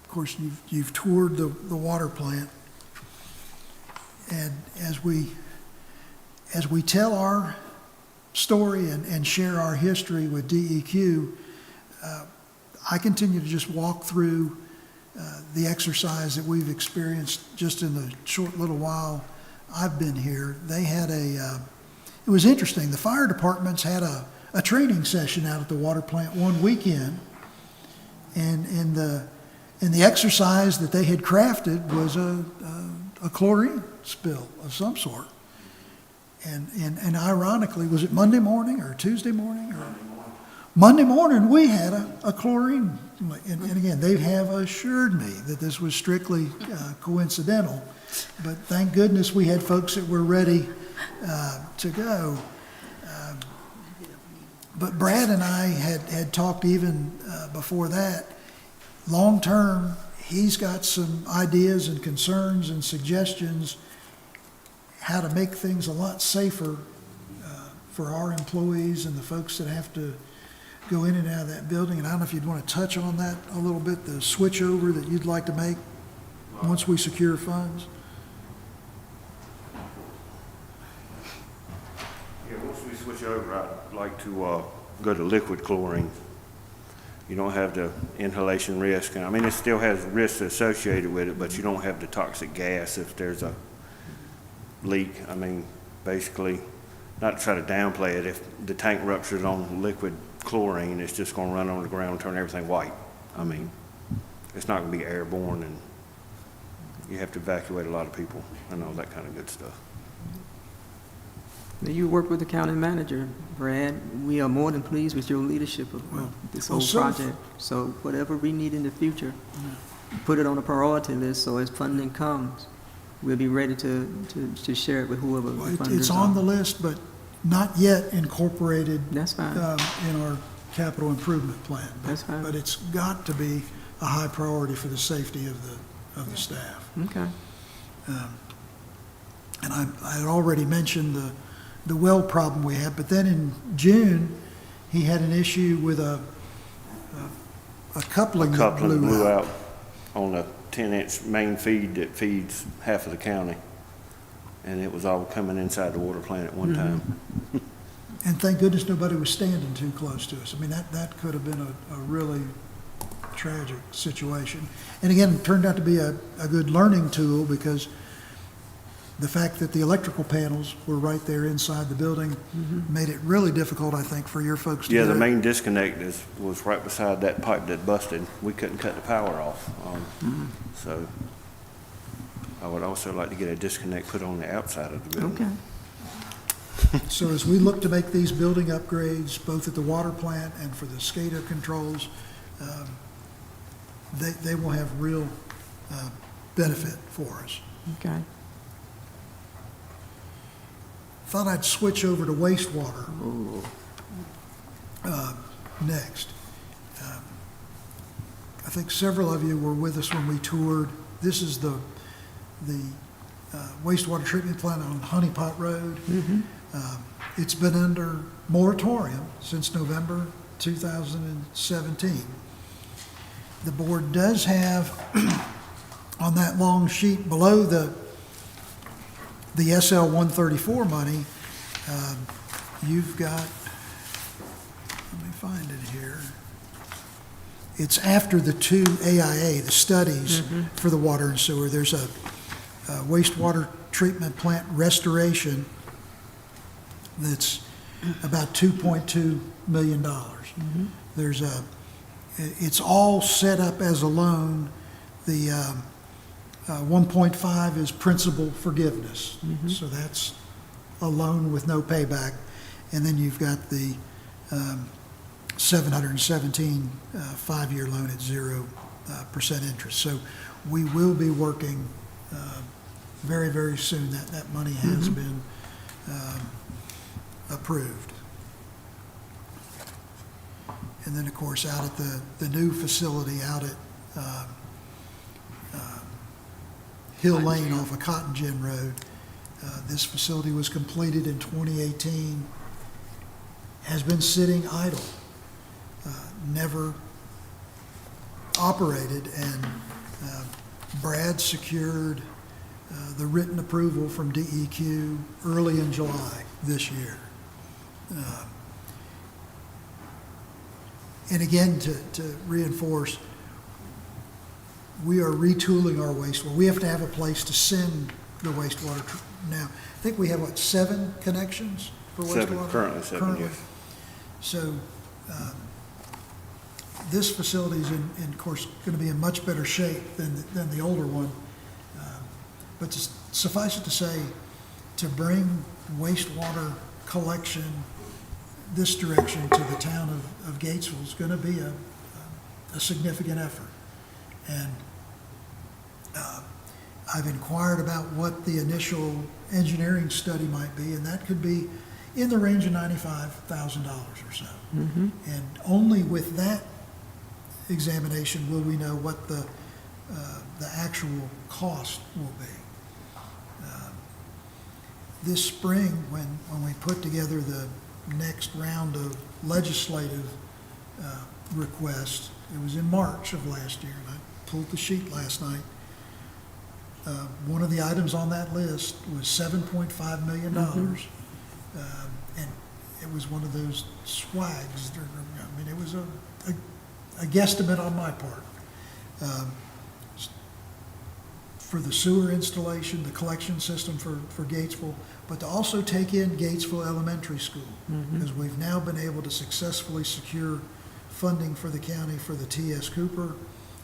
course, you've toured the water plant, and as we tell our story and share our history with DEQ, I continue to just walk through the exercise that we've experienced just in the short little while I've been here. They had it was interesting. The fire departments had a training session out at the water plant one weekend, and in the exercise that they had crafted was a chlorine spill of some sort. And ironically, was it Monday morning or Tuesday morning? Monday morning, we had a chlorine. And again, they have assured me that this was strictly coincidental. But thank goodness we had folks that were ready to go. But Brad and I had talked even before that. Long term, he's got some ideas and concerns and suggestions how to make things a lot safer for our employees and the folks that have to go in and out of that building. And I don't know if you'd want to touch on that a little bit, the switch over that you'd like to make once we secure funds. Yeah, once we switch over, I'd like to go to liquid chlorine. You don't have the inhalation risk. I mean, it still has risks associated with it, but you don't have the toxic gas if there's a leak. I mean, basically, not to try to downplay it, if the tank ruptures on liquid chlorine, it's just going to run on the ground and turn everything white. I mean, it's not going to be airborne, and you have to evacuate a lot of people and all that kind of good stuff. You work with the county manager, Brad. We are more than pleased with your leadership of this whole project. So whatever we need in the future, put it on a priority list so as funding comes, we'll be ready to share it with whoever the funders are. It's on the list, but not yet incorporated That's fine. In our capital improvement plan. That's fine. But it's got to be a high priority for the safety of the staff. Okay. And I had already mentioned the well problem we had, but then in June, he had an issue with a coupling that blew out. On a 10-inch main feed that feeds half of the county. And it was all coming inside the water plant at one time. And thank goodness nobody was standing too close to us. I mean, that could have been a really tragic situation. And again, it turned out to be a good learning tool, because the fact that the electrical panels were right there inside the building made it really difficult, I think, for your folks to Yeah, get the it. main disconnect was right beside that pipe that busted. We couldn't cut the power off. So I would also like to get a disconnect put on the outside of the building. Okay. So as we look to make these building upgrades, both at the water plant and for the SCADA controls, they will have real benefit for us. Okay. Thought I'd switch over to wastewater Ooh. next. I think several of you were with us when we toured. This is the wastewater treatment plant on Honey Pot Road. It's been under moratorium since November 2017. The board does have on that long sheet below the SL 134 money, you've got, let me find it here. It's after the two AIA, the studies for the water and sewer. There's a wastewater treatment plant restoration that's about $2.2 million. It's all set up as a loan. The 1.5 is principal forgiveness. So that's a loan with no payback. And then you've got the 717 5-year loan at 0% interest. So we will be working very, very soon. That money has been approved. And then, of course, out at the new facility out at Hill Lane off of Cotton Gin Road, this facility was completed in 2018, has been sitting idle, never operated, and Brad secured the written approval from DEQ early in July this year. And again, to reinforce, we are retooling our wastewater. We have to have a place to send the wastewater now. I think we have, 7 connections for wastewater? Currently 7, yes. So this facility is, of course, going to be in much better shape than the older one. But to suffice it to say, to bring wastewater collection this direction to the town of Gatesville is going to be a significant effort. And I've inquired about what the initial engineering study might be, and that could be in the range of $95,000 or so. And only with that examination will we know what the actual cost will be. This spring, when we put together the next round of legislative requests, it was in March of last year, and I pulled the sheet last night. One of the items on that list was $7.5 million. And it was one of those swags. I mean, it was a guesstimate on my part. For the sewer installation, the collection system for Gatesville, but to also take in Gatesville Elementary School, because we've now been able to successfully secure funding for the county for the T.S. Cooper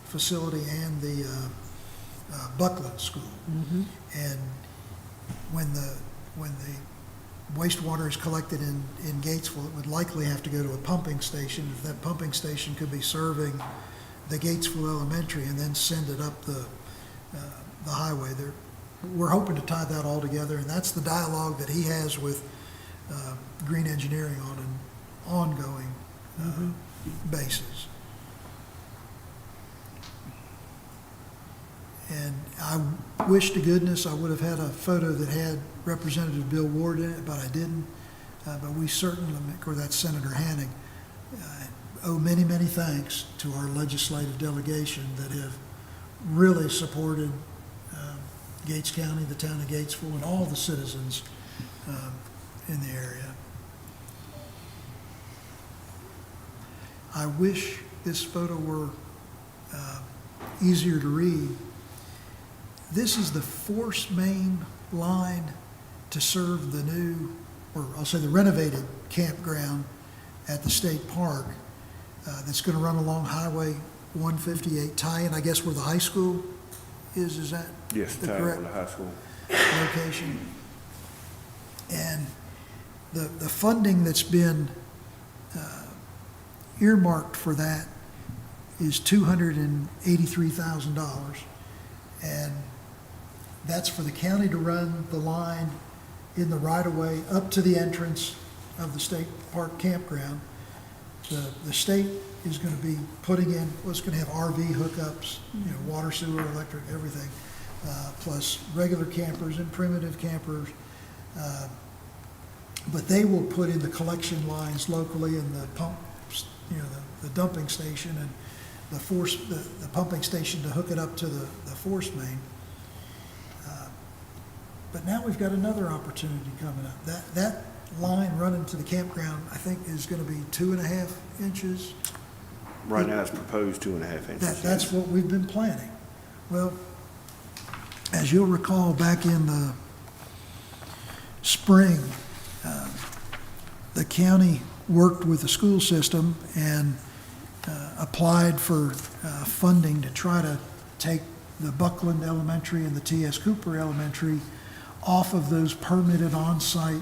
facility and the Buckland School. And when the wastewater is collected in Gatesville, it would likely have to go to a pumping station. If that pumping station could be serving the Gatesville Elementary and then send it up the highway there. We're hoping to tie that all together, and that's the dialogue that he has with Green Engineering on an ongoing basis. And I wish to goodness I would have had a photo that had Representative Bill Ward in it, but I didn't. But we certainly, of course, that's Senator Hanning, owe many, many thanks to our legislative delegation that have really supported Gates County, the town of Gatesville, and all the citizens in the area. I wish this photo were easier to read. This is the force main line to serve the new, or I'll say the renovated campground at the state park that's going to run along Highway 158, tie-in, I guess, where the high school is that Yes, the tie correct with the high school. location? And the funding that's been earmarked for that is $283,000. And that's for the county to run the line in the right-of-way up to the entrance of the state park campground. The state is going to be putting in, well, it's going to have RV hookups, water, sewer, electric, everything. plus regular campers and primitive campers. But they will put in the collection lines locally and the pumps, the dumping station and the pumping station to hook it up to the force main. But now we've got another opportunity coming up. That line running to the campground, I think, is going to be 2.5 inches. Right now, it's proposed 2.5 inches. That's what we've been planning. Well, as you'll recall, back in the spring, the county worked with the school system and applied for funding to try to take the Buckland Elementary and the T.S. Cooper Elementary off of those permitted on-site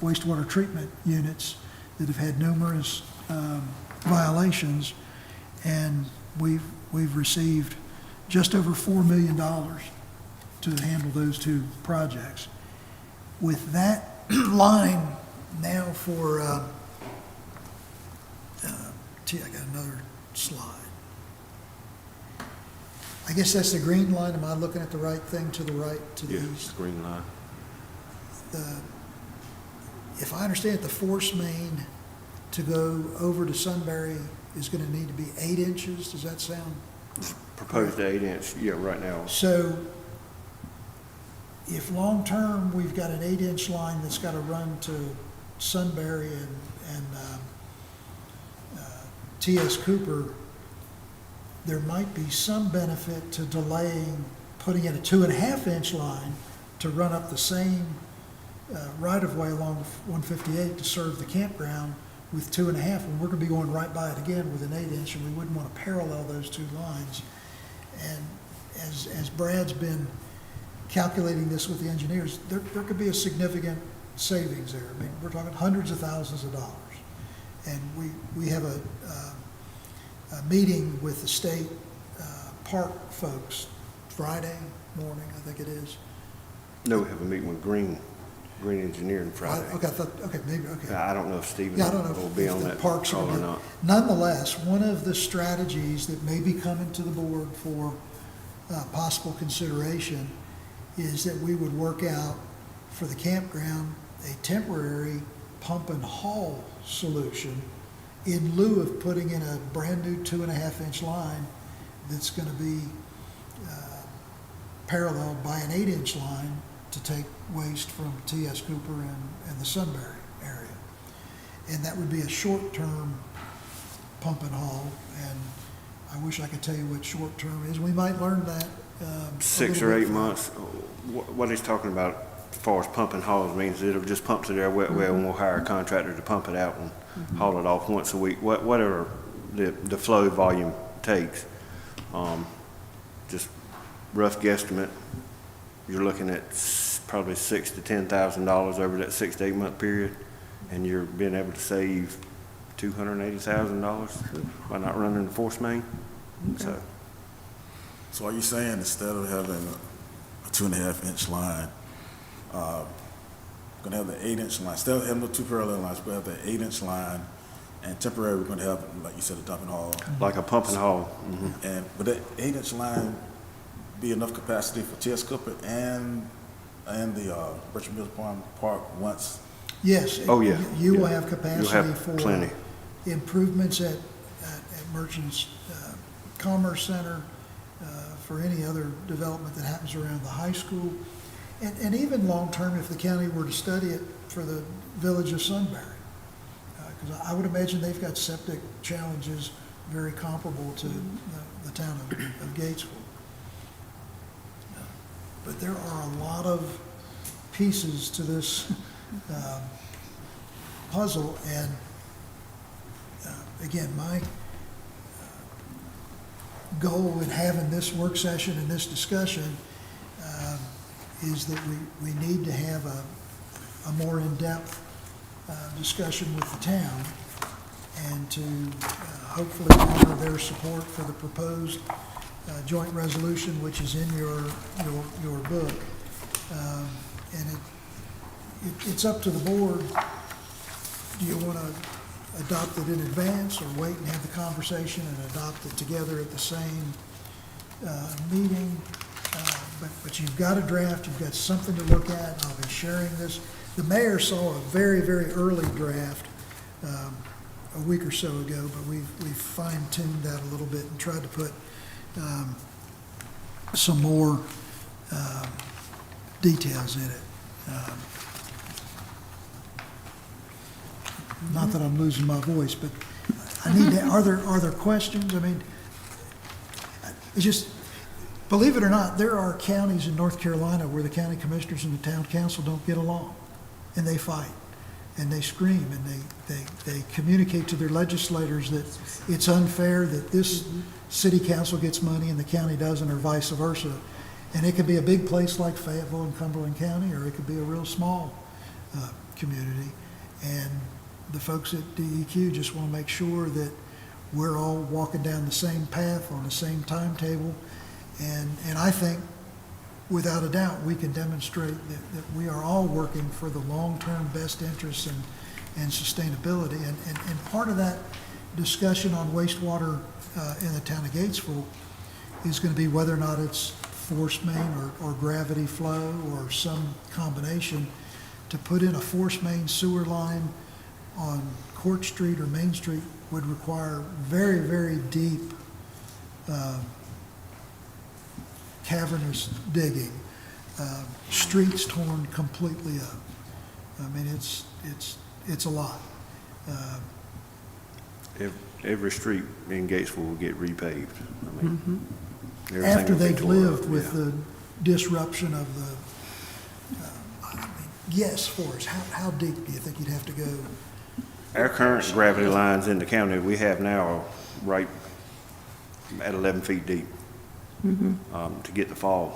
wastewater treatment units that have had numerous violations, and we've received just over $4 million to handle those two projects. With that line now for, I got another slide. I guess that's the green line. Am I looking at the right thing to the right, to the Yeah, east? green line. If I understand it, the force main to go over to Sunbury is going to need to be 8 inches. Does that sound? Proposed 8-inch, yeah, right now. So if long-term, we've got an 8-inch line that's got to run to Sunbury and T.S. Cooper, there might be some benefit to delaying putting in a 2.5-inch line to run up the same right-of-way along 158 to serve the campground with 2.5, and we're going to be going right by it again with an 8-inch, and we wouldn't want to parallel those two lines. And as Brad's been calculating this with the engineers, there could be a significant savings there. I mean, we're talking hundreds of thousands of dollars. And we have a meeting with the state park folks Friday morning, I think it is. No, we have a meeting with Green Engineering Friday. Okay. I don't know if Stephen Yeah, I don't know will if be if on the that parks call are or good. not. Nonetheless, one of the strategies that may be coming to the board for possible consideration is that we would work out for the campground a temporary pump and haul solution in lieu of putting in a brand new 2.5-inch line that's going to be paralleled by an 8-inch line to take waste from T.S. Cooper and the Sunbury area. And that would be a short-term pump and haul, and I wish I could tell you what short-term is. We might learn that. 6 or 8 months. What he's talking about as far as pumping hauls means it'll just pump to their wet well, and we'll hire a contractor to pump it out and haul it off once a week, whatever the flow volume takes. Just rough guesstimate, you're looking at probably $6,000 to $10,000 over that 6 to 8 month period, and you're being able to save $280,000 by not running the force main. So are you saying instead of having a 2.5-inch line, going to have the 8-inch line, instead of having the two parallel lines, we're going to have the 8-inch line, and temporary we're going to have, like you said, a dump and haul. Like a pump and haul. And would that 8-inch line be enough capacity for T.S. Cooper and the Bertram Mills Park once? Yes. Oh, yeah. You will Yeah. have capacity You'll have for plenty. improvements at Merchants Commerce Center, for any other development that happens around the high school, and even long-term if the county were to study it for the village of Sunbury. Because I would imagine they've got septic challenges very comparable to the town of Gatesville. But there are a lot of pieces to this puzzle, and again, my goal in having this work session and this discussion is that we need to have a more in-depth discussion with the town, and to hopefully honor their support for the proposed joint resolution, which is in your book. And it's up to the board. Do you want to adopt it in advance, or wait and have the conversation and adopt it together at the same meeting? But you've got a draft, you've got something to look at. I'll be sharing this. The mayor saw a very, very early draft a week or so ago, but we've fine-tuned that a little bit and tried to put some more details in it. Not that I'm losing my voice, but I need to, are there questions? I mean, it's just, believe it or not, there are counties in North Carolina where the county commissioners and the town council don't get along, and they fight, and they scream, and they communicate to their legislators that it's unfair that this city council gets money and the county doesn't, or vice versa. And it could be a big place like Fayetteville and Cumberland County, or it could be a real small community. And the folks at DEQ just want to make sure that we're all walking down the same path on the same timetable. And I think, without a doubt, we can demonstrate that we are all working for the long-term best interests and sustainability. And part of that discussion on wastewater in the town of Gatesville is going to be whether or not it's force main or gravity flow or some combination. To put in a force main sewer line on Court Street or Main Street would require very, very deep cavernous digging, streets torn completely up. I mean, it's a lot. Every street in Gatesville will get repaved. I mean, everything After will be they've tore lived up, with yeah. the disruption of the, I mean, yes, Forrest, how deep do you think you'd have to go? Our current gravity lines in the county we have now are right at 11 feet deep to get the flow.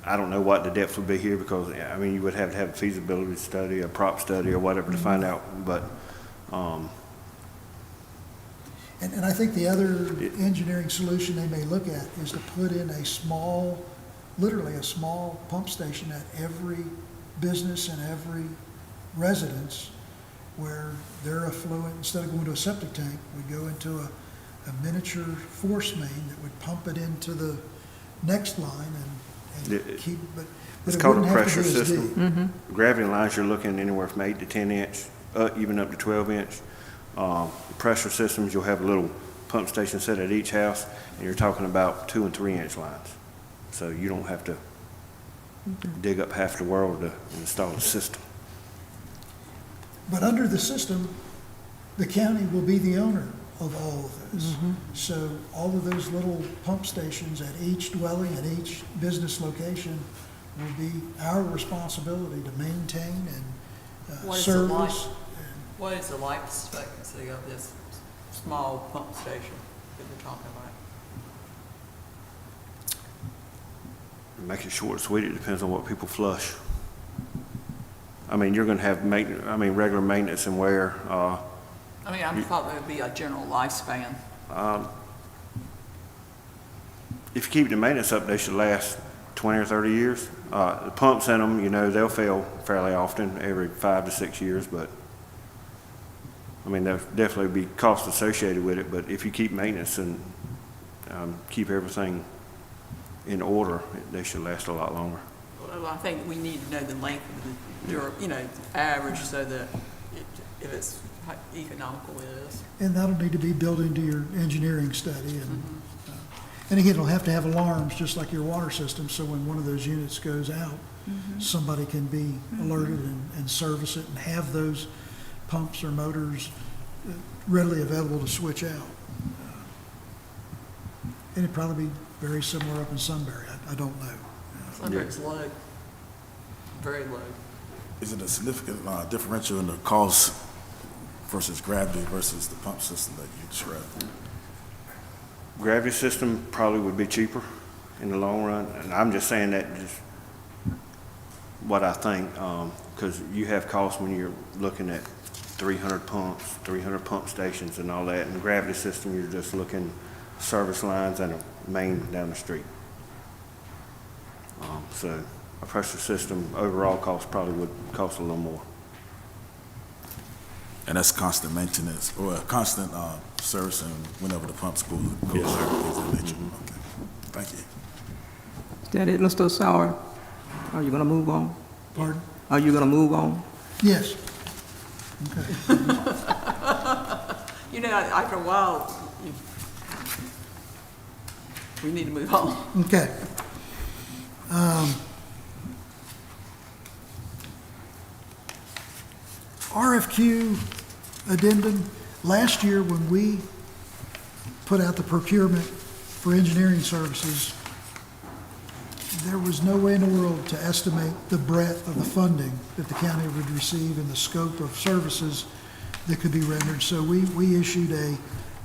I don't know what the depth would be here because, I mean, you would have to have a feasibility study, a prop study or whatever to find out, but And I think the other engineering solution they may look at is to put in a small, literally a small pump station at every business and every residence where their effluent, instead of going to a septic tank, would go into a miniature force main that would pump it into the next line and keep, but it's it called a wouldn't have to pressure be as deep. system. Gravity lines, you're looking anywhere from 8 to 10 inch, even up to 12 inch. Pressure systems, you'll have a little pump station set at each house, and you're talking about 2 and 3 inch lines. So you don't have to dig up half the world to install a system. But under the system, the county will be the owner of all of this. So all of those little pump stations at each dwelling, at each business location will be our responsibility to maintain and What is the life? service. What is the life expectancy of this small pump station that we're talking about? Make it short and sweet, it depends on what people flush. I mean, you're gonna have regular maintenance and wear. I mean, I thought there would be a general lifespan. If you keep the maintenance up, they should last 20 or 30 years. The pumps in them, you know, they'll fail fairly often, every 5 to 6 years, but I mean, there'll definitely be costs associated with it, but if you keep maintenance and keep everything in order, they should last a lot longer. Well, I think we need to know the length of the, average so that if it's how economical it is. And that'll need to be built into your engineering study. And again, it'll have to have alarms, just like your water system, so when one of those units goes out, somebody can be alerted and service it and have those pumps or motors readily available to switch out. And it'd probably be very similar up in Sunbury. I don't know. Sunbury's low, very low. Is it a significant differential in the cost versus gravity versus the pump system that you described? Gravity system probably would be cheaper in the long run, and I'm just saying that just what I think, because you have costs when you're looking at 300 pumps, 300 pump stations and all that, and the gravity system, you're just looking service lines and a main down the street. So a pressure system overall cost probably would cost a little more. And that's constant maintenance or constant servicing whenever the pumps go. Yes, sir. Things of that nature. Okay. Thank you. Is that it, Mr. Sauer? Are you gonna move on? Pardon? Are you gonna move on? Yes. You know, after a while, we need to move on. Okay. RFQ addendum. Last year, when we put out the procurement for engineering services, there was no way in the world to estimate the breadth of the funding that the county would receive and the scope of services that could be rendered. So we issued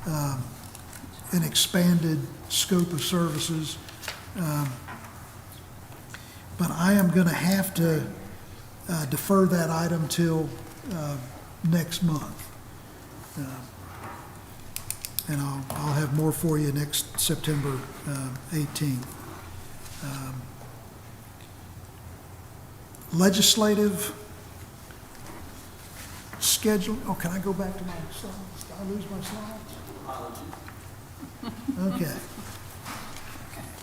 an expanded scope of services. But I am going to have to defer that item till next month. And I'll have more for you next September 18th. Legislative schedule, oh, can I go back to my slides? Did I lose my slides? Okay.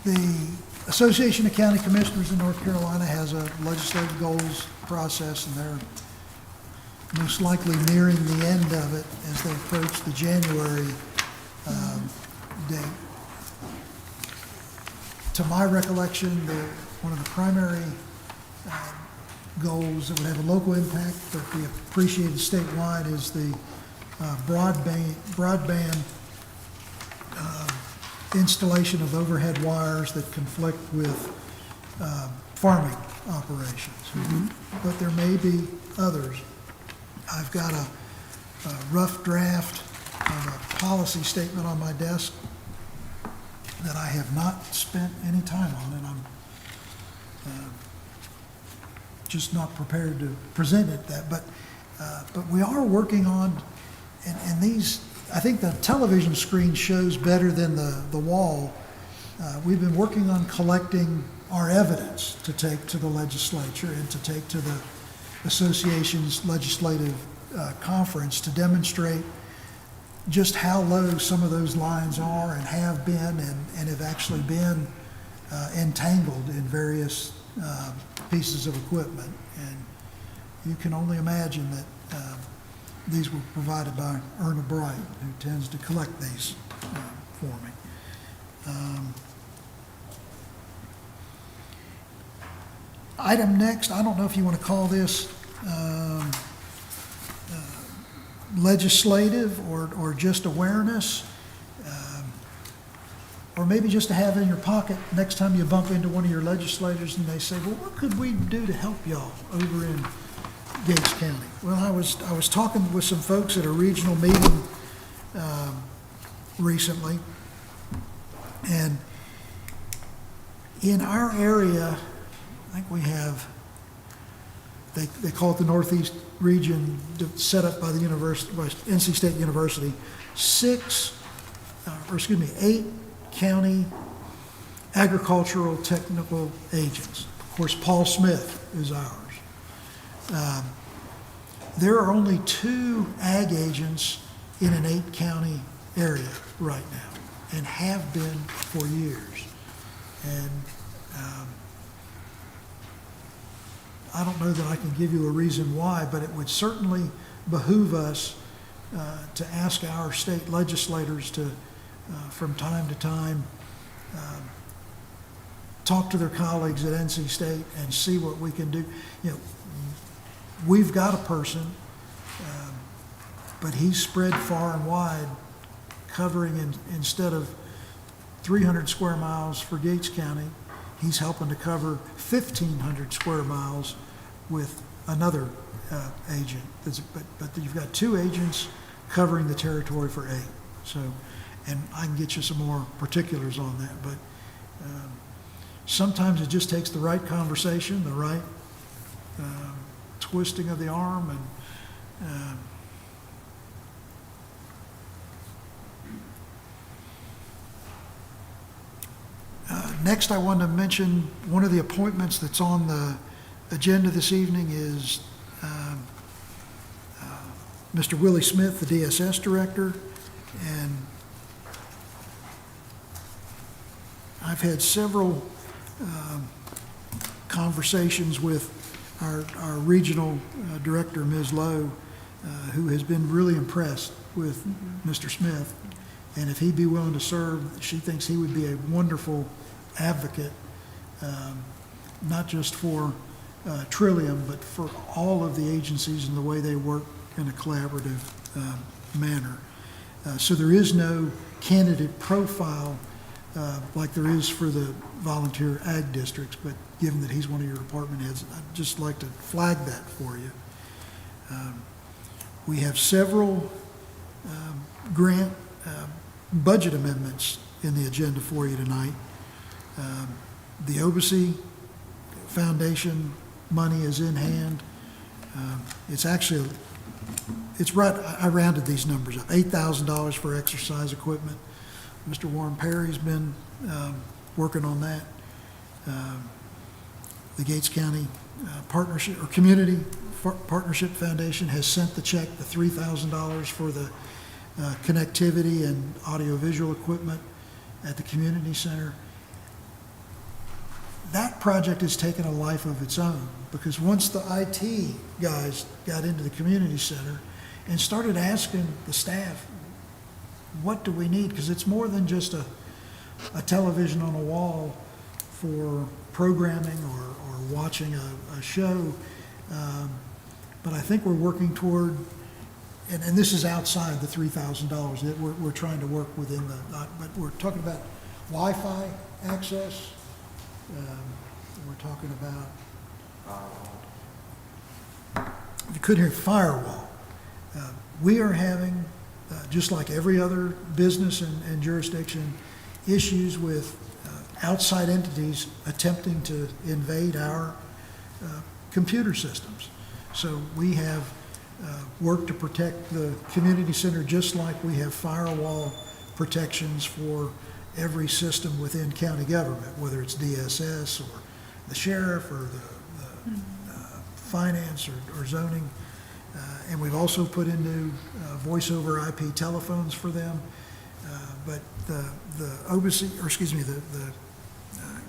The Association of County Commissioners in North Carolina has a legislative goals process, and they're most likely nearing the end of it as they approach the January date. To my recollection, one of the primary goals that would have a local impact but be appreciated statewide is the broadband installation of overhead wires that conflict with farming operations. But there may be others. I've got a rough draft of a policy statement on my desk that I have not spent any time on, and I'm just not prepared to present it that. But we are working on, and these, I think the television screen shows better than the wall. We've been working on collecting our evidence to take to the legislature and to take to the association's legislative conference to demonstrate just how low some of those lines are and have been and have actually been entangled in various pieces of equipment. And you can only imagine that these were provided by Erna Bright, who tends to collect these for me. Item next, I don't know if you want to call this legislative or just awareness, or maybe just to have in your pocket next time you bump into one of your legislators and they say, well, what could we do to help y'all over in Gates County? Well, I was talking with some folks at a regional meeting recently, and in our area, I think we have, they call it the Northeast region, set up by the university, by NC State University, 8 county agricultural technical agents. Of course, Paul Smith is ours. There are only 2 ag agents in an 8-county area right now, and have been for years. And I don't know that I can give you a reason why, but it would certainly behoove us to ask our state legislators to, from time to time, talk to their colleagues at NC State and see what we can do. You know, we've got a person, but he's spread far and wide, covering instead of 300 square miles for Gates County, he's helping to cover 1,500 square miles with another agent. But you've got 2 agents covering the territory for 8. So, and I can get you some more particulars on that. But sometimes it just takes the right conversation, the right twisting of the arm, and next, I want to mention one of the appointments that's on the agenda this evening is Mr. Willie Smith, the DSS director, and I I've had several conversations with our regional director, Ms. Lowe, who has been really impressed with Mr. Smith. And if he'd be willing to serve, she thinks he would be a wonderful advocate, not just for Trillium, but for all of the agencies and the way they work in a collaborative manner. So there is no candidate profile like there is for the volunteer ag districts, but given that he's one of your department heads, I'd just like to flag that for you. We have several grant budget amendments in the agenda for you tonight. The OBC Foundation money is in hand. It's actually, it's right, I rounded these numbers up, $8,000 for exercise equipment. Mr. Warren Perry's been working on that. The Gates County Partnership, or Community Partnership Foundation has sent the check, the $3,000 for the connectivity and audiovisual equipment at the community center. That project has taken a life of its own, because once the IT guys got into the community center and started asking the staff, what do we need? Because it's more than just a television on a wall for programming or watching a show. But I think we're working toward, and this is outside the $3,000 that we're trying to work within but we're talking about Wi-Fi access. We're talking about, you couldn't hear, firewall. We are having, just like every other business and jurisdiction, issues with outside entities attempting to invade our computer systems. So we have worked to protect the community center just like we have firewall protections for every system within county government, whether it's DSS or the sheriff or the finance or zoning. And we've also put in new voice over IP telephones for them. But the OBC, or excuse me, the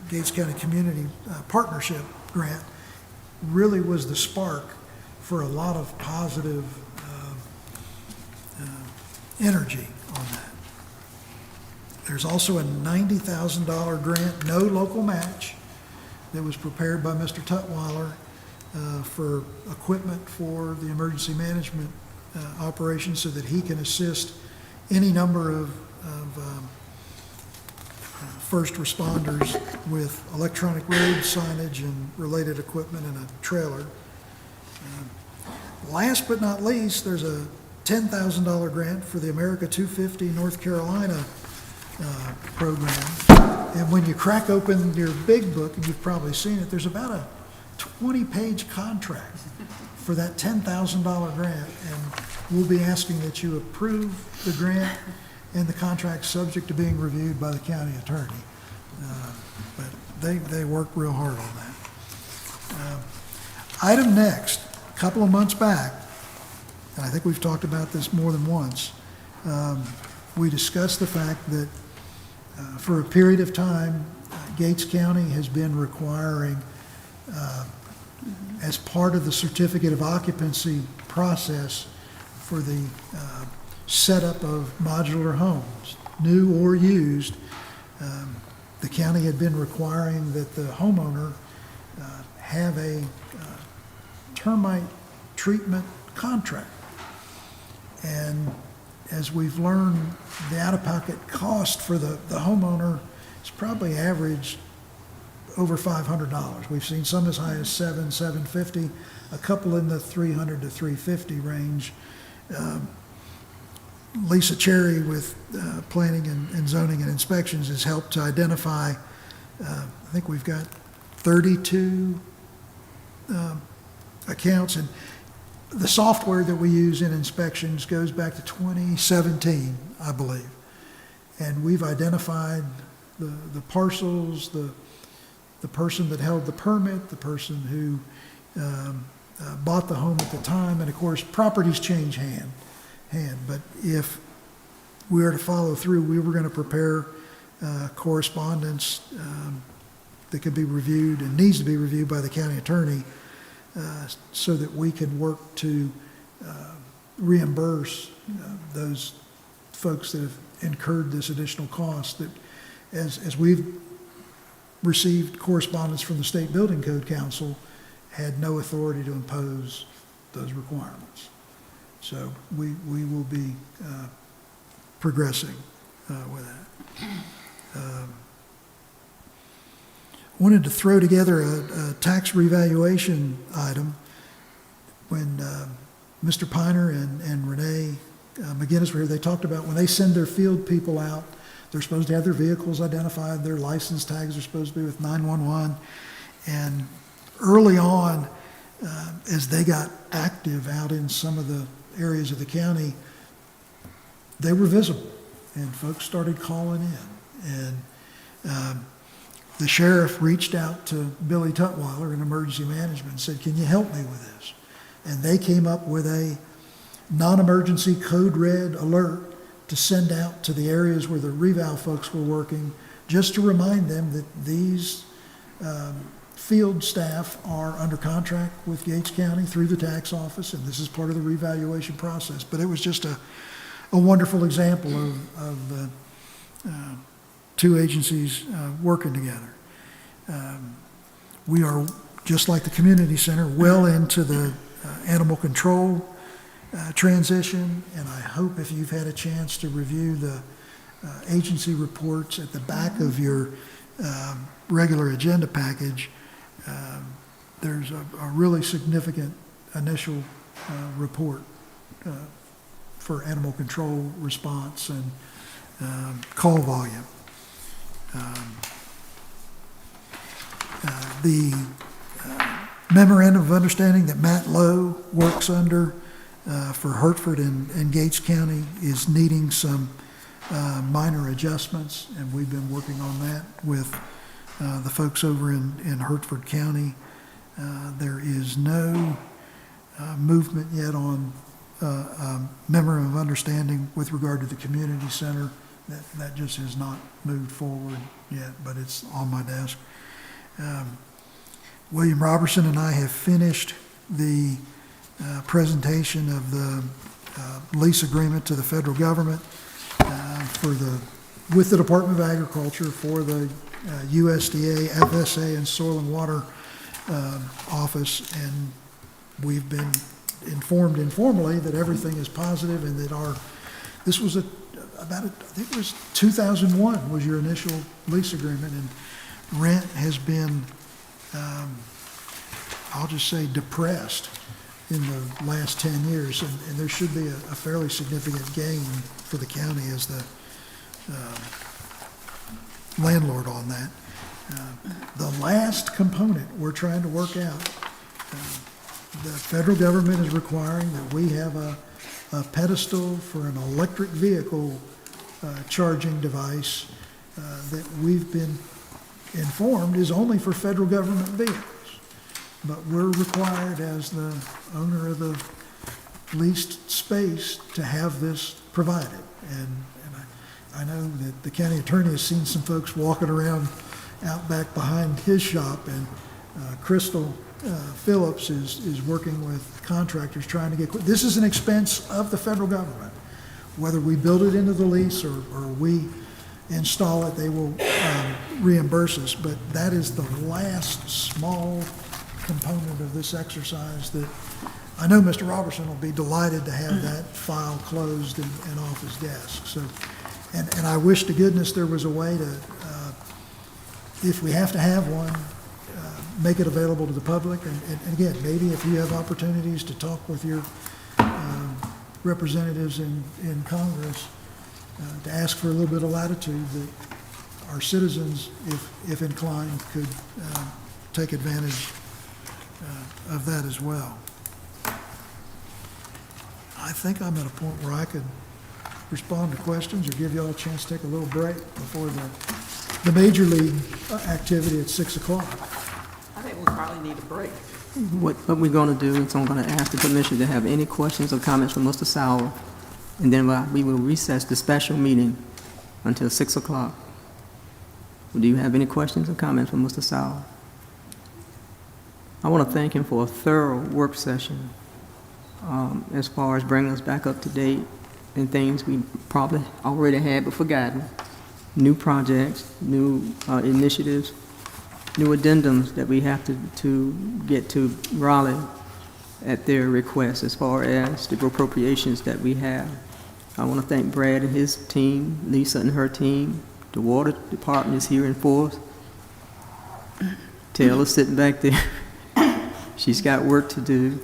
Gates County Community Partnership Grant really was the spark for a lot of positive energy on that. There's also a $90,000 grant, no local match, that was prepared by Mr. Tutwiler for equipment for the emergency management operation so that he can assist any number of first responders with electronic road signage and related equipment and a trailer. Last but not least, there's a $10,000 grant for the America 250 North Carolina program. And when you crack open your big book, and you've probably seen it, there's about a 20-page contract for that $10,000 grant. And we'll be asking that you approve the grant and the contract subject to being reviewed by the county attorney. But they work real hard on that. Item next, a couple of months back, and I think we've talked about this more than once, we discussed the fact that for a period of time, Gates County has been requiring, as part of the certificate of occupancy process for the setup of modular homes, new or used, the county had been requiring that the homeowner have a termite treatment contract. And as we've learned, the out-of-pocket cost for the homeowner is probably averaged over $500. We've seen some as high as $750, a couple in the $300 to $350 range. Lisa Cherry with Planning and Zoning and Inspections has helped to identify, I think we've got 32 accounts, and the software that we use in inspections goes back to 2017, I believe. And we've identified the parcels, the person that held the permit, the person who bought the home at the time, and of course, properties change hand. But if we are to follow through, we were going to prepare correspondence that could be reviewed and needs to be reviewed by the county attorney so that we can work to reimburse those folks that have incurred this additional cost. That as we've received correspondence from the State Building Code Council, had no authority to impose those requirements. So we will be progressing with that. Wanted to throw together a tax revaluation item. When Mr. Piner and Renee McGinnis were here, they talked about when they send their field people out, they're supposed to have their vehicles identified, their license tags are supposed to be with 911. And early on, as they got active out in some of the areas of the county, they were visible and folks started calling in. And the sheriff reached out to Billy Tutwiler in emergency management and said, "Can you help me with this?" And they came up with a non-emergency code red alert to send out to the areas where the reval folks were working, just to remind them that these field staff are under contract with Gates County through the tax office, and this is part of the revaluation process. But it was just a wonderful example of the two agencies working together. We are, just like the community center, well into the animal control transition, and I hope if you've had a chance to review the agency reports at the back of your regular agenda package, there's a really significant initial report for animal control response and call volume. The memorandum of understanding that Matt Lowe works under for Hertford and Gates County is needing some minor adjustments, and we've been working on that with the folks over in Hertford County. There is no movement yet on a memorandum of understanding with regard to the community center. That just has not moved forward yet, but it's on my desk. William Robertson and I have finished the presentation of the lease agreement to the federal government with the Department of Agriculture for the USDA, FSA, and Soil and Water Office, and we've been informed informally that everything is positive and that this was I think it was 2001 was your initial lease agreement, and rent has been, I'll just say, depressed in the last 10 years, and there should be a fairly significant gain for the county as the landlord on that. The last component we're trying to work out, the federal government is requiring that we have a pedestal for an electric vehicle charging device that we've been informed is only for federal government vehicles. But we're required as the owner of the leased space to have this provided. And I know that the county attorney has seen some folks walking around out back behind his shop, and Crystal Phillips is working with contractors trying to get, this is an expense of the federal government. Whether we build it into the lease or we install it, they will reimburse us. But that is the last small component of this exercise that I know Mr. Robertson will be delighted to have that file closed and off his desk. So, and I wish to goodness there was a way to, if we have to have one, make it available to the public. And again, maybe if you have opportunities to talk with your representatives in Congress, to ask for a little bit of latitude that our citizens, if inclined, could take advantage of that as well. I think I'm at a point where I could respond to questions or give you all a chance to take a little break before the major league activity at 6 o'clock. I think we probably need a break. What we're going to do is I'm going to ask the commissioner to have any questions or comments from Mr. Sauer, and then we will recess the special meeting until 6 o'clock. Do you have any questions or comments from Mr. Sauer? I want to thank him for a thorough work session as far as bringing us back up to date and things we probably already had but forgotten. New projects, new initiatives, new addendums that we have to get to Raleigh at their request as far as the appropriations that we have. I want to thank Brad and his team, Lisa and her team. The water department is here in force. Taylor's sitting back there. She's got work to do.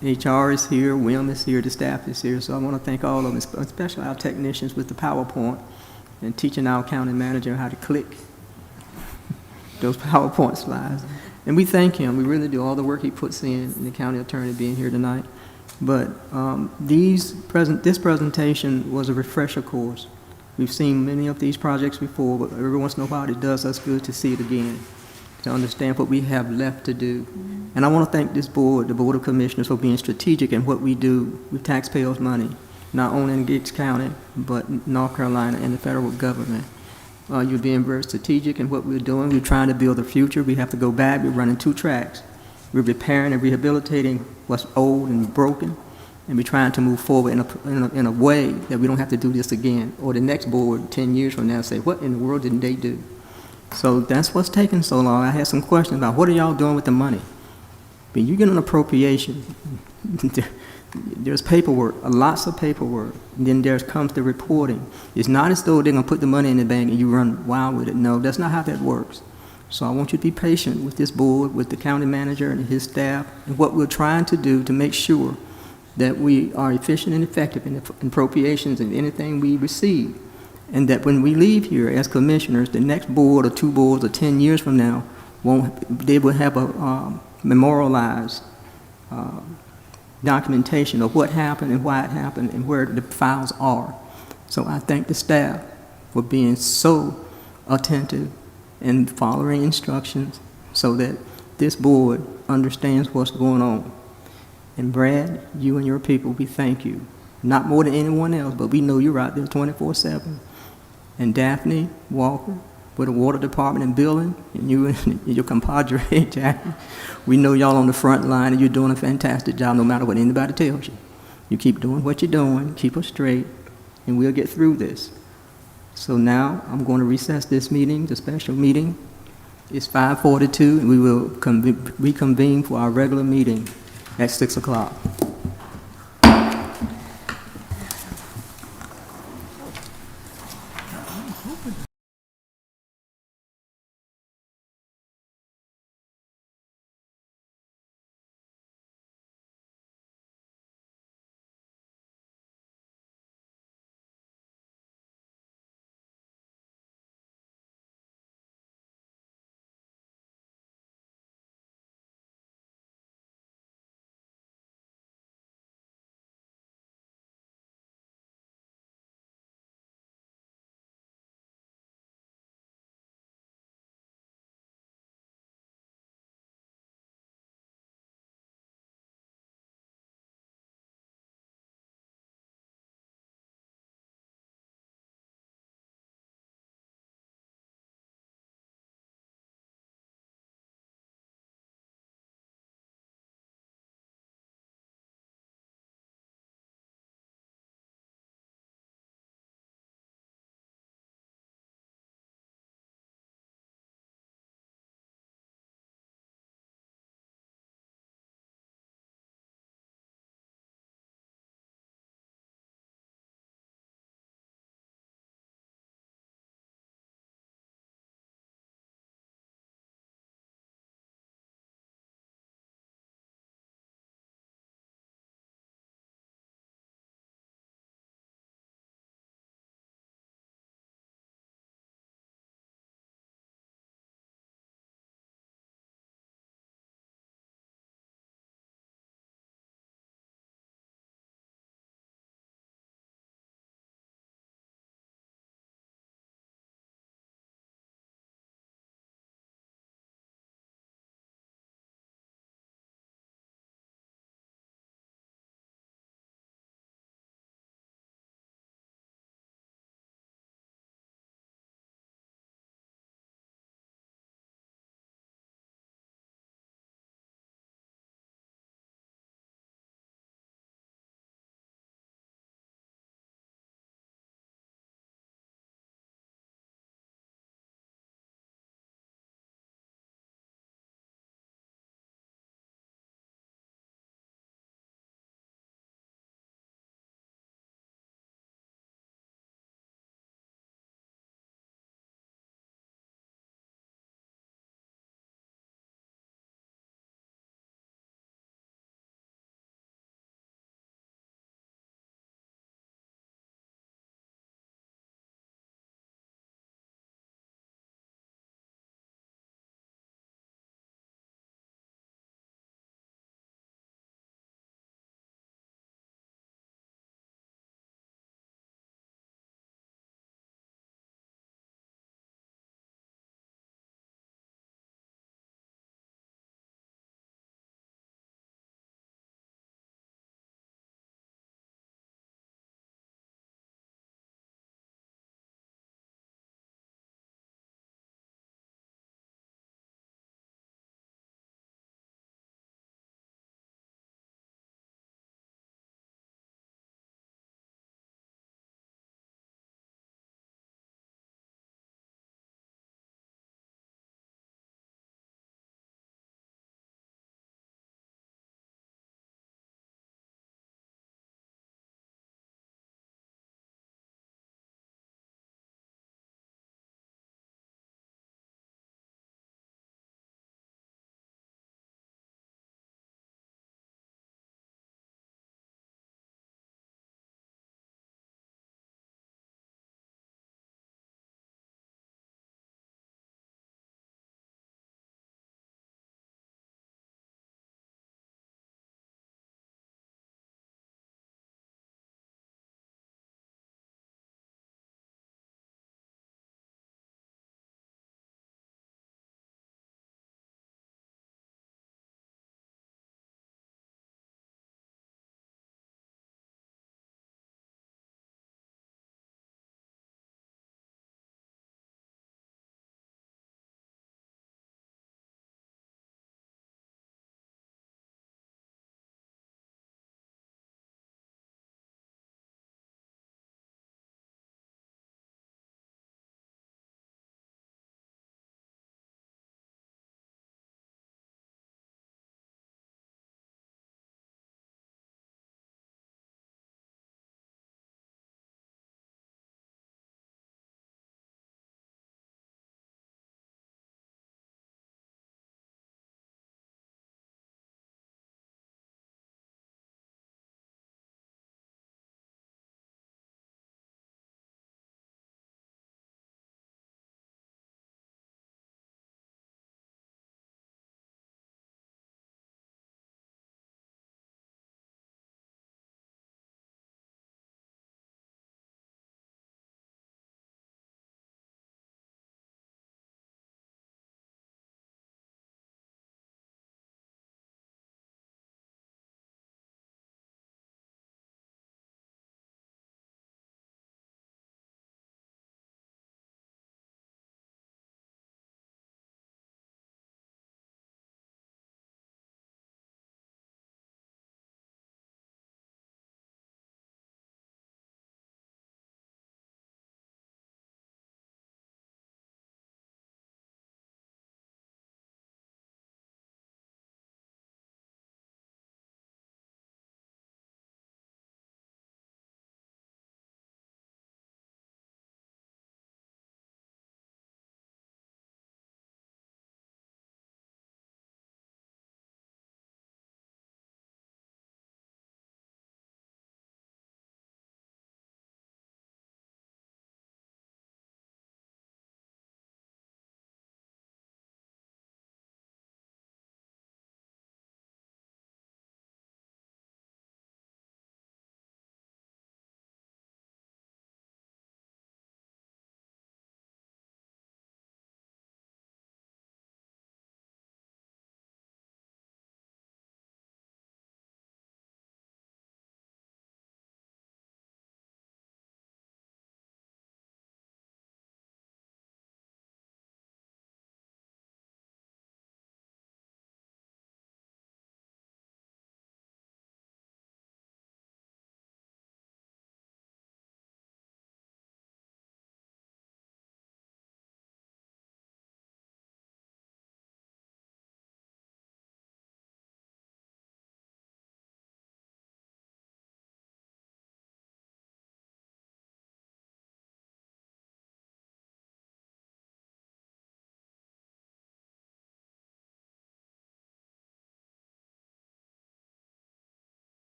HR is here, Wilm is here, the staff is here, so I want to thank all of them, especially our technicians with the PowerPoint and teaching our county manager how to click those PowerPoint slides. And we thank him. We really do all the work he puts in, and the county attorney being here tonight. But this presentation was a refresher course. We've seen many of these projects before, but every once in a while it does us good to see it again, to understand what we have left to do. And I want to thank this board, the Board of Commissioners, for being strategic in what we do with taxpayers' money, not only in Gates County, but North Carolina and the federal government. You're being very strategic in what we're doing. We're trying to build a future. We have to go back. We're running 2 tracks. We're repairing and rehabilitating what's old and broken, and we're trying to move forward in a way that we don't have to do this again, or the next board 10 years from now say, what in the world didn't they do? So that's what's taking so long. I had some questions about what are y'all doing with the money? When you get an appropriation, there's paperwork, lots of paperwork. And then there comes the reporting. It's not as though they're going to put the money in the bank and you run wild with it. No, that's not how that works. So I want you to be patient with this board, with the county manager and his staff, and what we're trying to do to make sure that we are efficient and effective in appropriations and anything we receive. And that when we leave here as commissioners, the next board or 2 boards or 10 years from now, they will have a memorialized documentation of what happened and why it happened and where the files are. So I thank the staff for being so attentive and following instructions so that this board understands what's going on. And Brad, you and your people, we thank you. Not more than anyone else, but we know you're out there 24/7. And Daphne Walker, with the water department and billing, and you and your compadre, Jackie, we know y'all on the front line and you're doing a fantastic job no matter what anybody tells you. You keep doing what you're doing, keep us straight, and we'll get through this. So now I'm going to recess this meeting, the special meeting. It's 5:42, and we will reconvene for our regular meeting at 6 o'clock.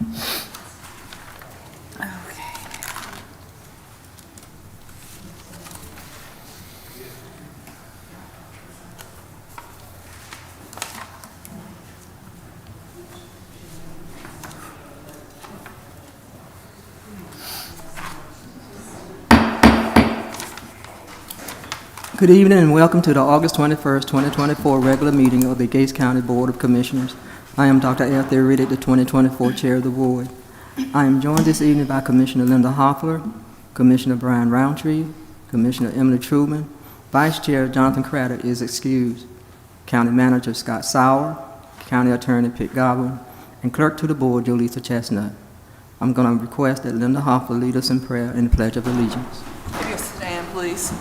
Good evening and welcome to the August 21st, 2024 regular meeting of the Gates County Board of Commissioners. I am Dr. Anthony Riddick, the 2024 Chair of the Board. I am joined this evening by Commissioner Linda Hoffler, Commissioner Brian Roundtree, Commissioner Emily Truman, Vice Chair Jonathan Craddock is excused, County Manager Scott Sauer, County Attorney Pitt Godwin, and Clerk to the Board Jolisa Chestnut. I'm going to request that Linda Hoffler lead us in prayer and the Pledge of Allegiance. If you'll stand, please.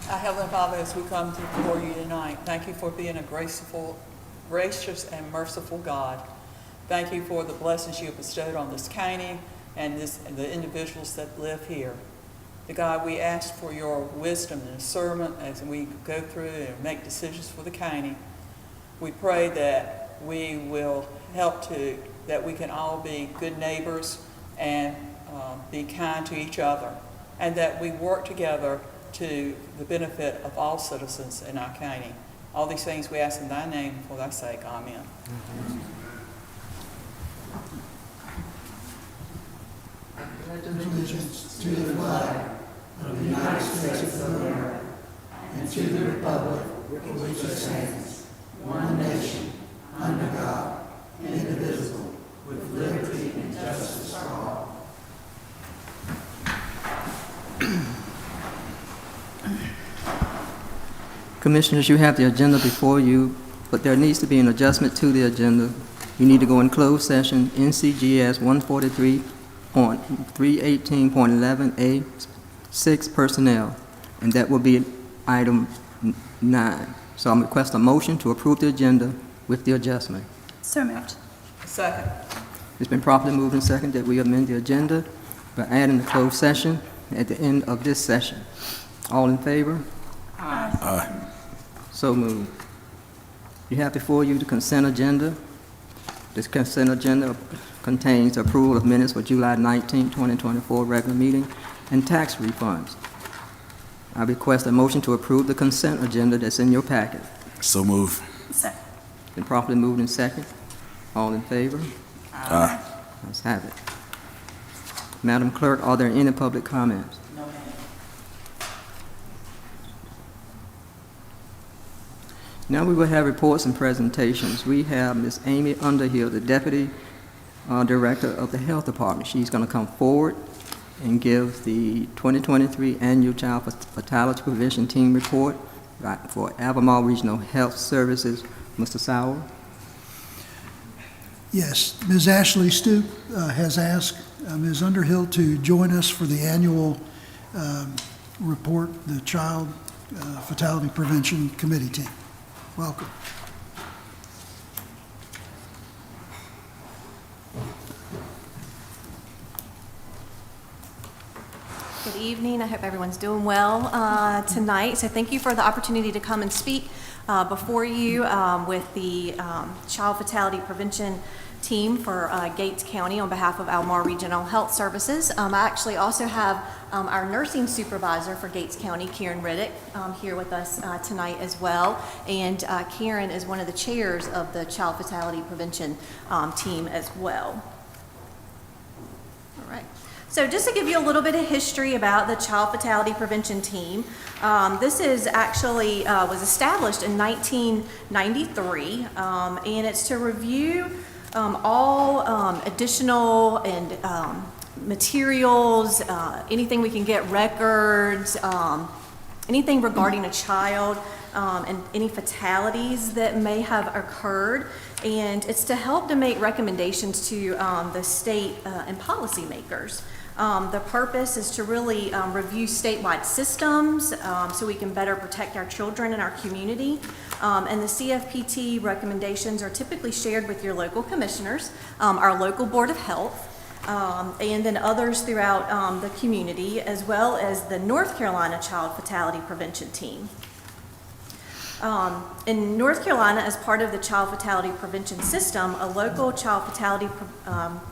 Our Heavenly Father, as we come before you tonight, thank you for being a gracious and merciful God. Thank you for the blessings you have bestowed on this county and the individuals that live here. The God, we ask for your wisdom and discernment as we go through and make decisions for the county. We pray that we will that we can all be good neighbors and be kind to each other, and that we work together to the benefit of all citizens in our county. All these things we ask in thy name for thy sake. Amen. Allegiance to the flag of the United States of America and to the republic for which it stands, one nation, under God, indivisible, with liberty and justice for all. Commissioners, you have the agenda before you, but there needs to be an adjustment to the agenda. You need to go in closed session, NCGS 143.318.11A, 6 personnel, and that will be item 9. So I'm requesting a motion to approve the agenda with the adjustment. So moved. Second. It's been properly moved and seconded that we amend the agenda by adding the closed session at the end of this session. All in favor? Aye. So moved. You have before you the consent agenda. This consent agenda contains approval of minutes for July 19, 2024 regular meeting and tax refunds. I request a motion to approve the consent agenda that's in your packet. So move. Second. Been properly moved and second. All in favor? Aye. Let's have it. Madam Clerk, are there any public comments? No. Now we will have reports and presentations. We have Ms. Amy Underhill, the Deputy Director of the Health Department. She's going to come forward and give the 2023 Annual Child Fatality Prevention Team Report for Albemarle Regional Health Services. Mr. Sauer? Yes, Ms. Ashley Stoop has asked Ms. Underhill to join us for the annual report, the Child Fatality Prevention Committee team. Welcome. Good evening. I hope everyone's doing well tonight. So thank you for the opportunity to come and speak before you with the Child Fatality Prevention team for Gates County on behalf of Albemarle Regional Health Services. I actually also have our nursing supervisor for Gates County, Karen Riddick, here with us tonight as well. And Karen is one of the chairs of the Child Fatality Prevention team as well. All right. So just to give you a little bit of history about the Child Fatality Prevention Team, this is actually was established in 1993, and it's to review all additional and materials, anything we can get, records, anything regarding a child, and any fatalities that may have occurred. And it's to help to make recommendations to the state and policymakers. The purpose is to really review statewide systems so we can better protect our children in our community. And the CFPT recommendations are typically shared with your local commissioners, our local Board of Health, and then others throughout the community, as well as the North Carolina Child Fatality Prevention Team. In North Carolina, as part of the child fatality prevention system, a local child fatality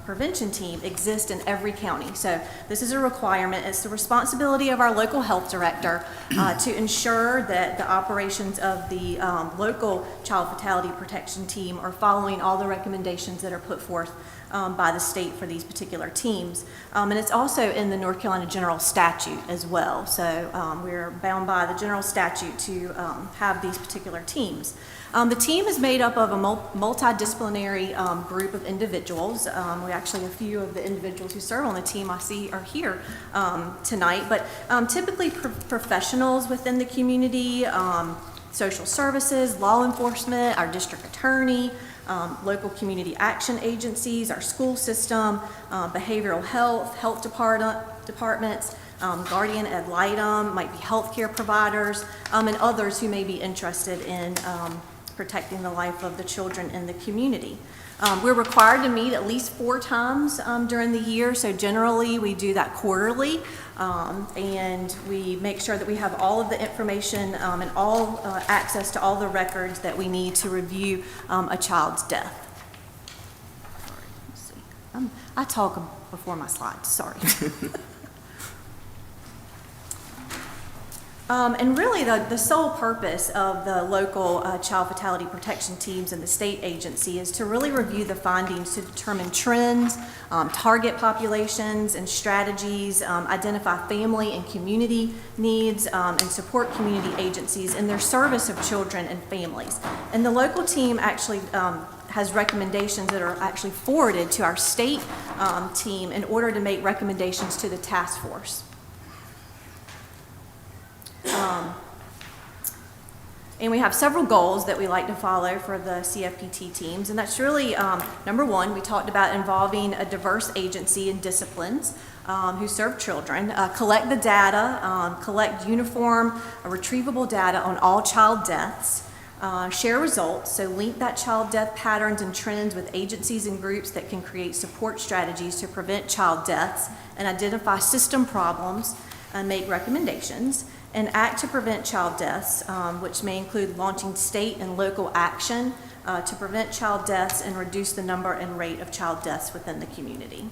prevention team exists in every county. So this is a requirement. It's the responsibility of our local health director to ensure that the operations of the local child fatality protection team are following all the recommendations that are put forth by the state for these particular teams. And it's also in the North Carolina General Statute as well. So we're bound by the general statute to have these particular teams. The team is made up of a multidisciplinary group of individuals. We actually, a few of the individuals who serve on the team I see are here tonight, but typically professionals within the community, social services, law enforcement, our district attorney, local community action agencies, our school system, behavioral health departments, guardian ad litem, might be healthcare providers, and others who may be interested in protecting the life of the children in the community. We're required to meet at least 4 times during the year, so generally we do that quarterly, and we make sure that we have all of the information and all access to all the records that we need to review a child's death. Let's see. I talk before my slides, sorry. And really the sole purpose of the local child fatality protection teams and the state agency is to really review the findings to determine trends, target populations and strategies, identify family and community needs, and support community agencies in their service of children and families. And the local team actually has recommendations that are actually forwarded to our state team in order to make recommendations to the task force. And we have several goals that we like to follow for the CFPT teams, and that's really, number one, we talked about involving a diverse agency and disciplines who serve children, collect the data, collect uniform, retrievable data on all child deaths, share results, so link that child death patterns and trends with agencies and groups that can create support strategies to prevent child deaths, and identify system problems and make recommendations, and act to prevent child deaths, which may include launching state and local action to prevent child deaths and reduce the number and rate of child deaths within the community.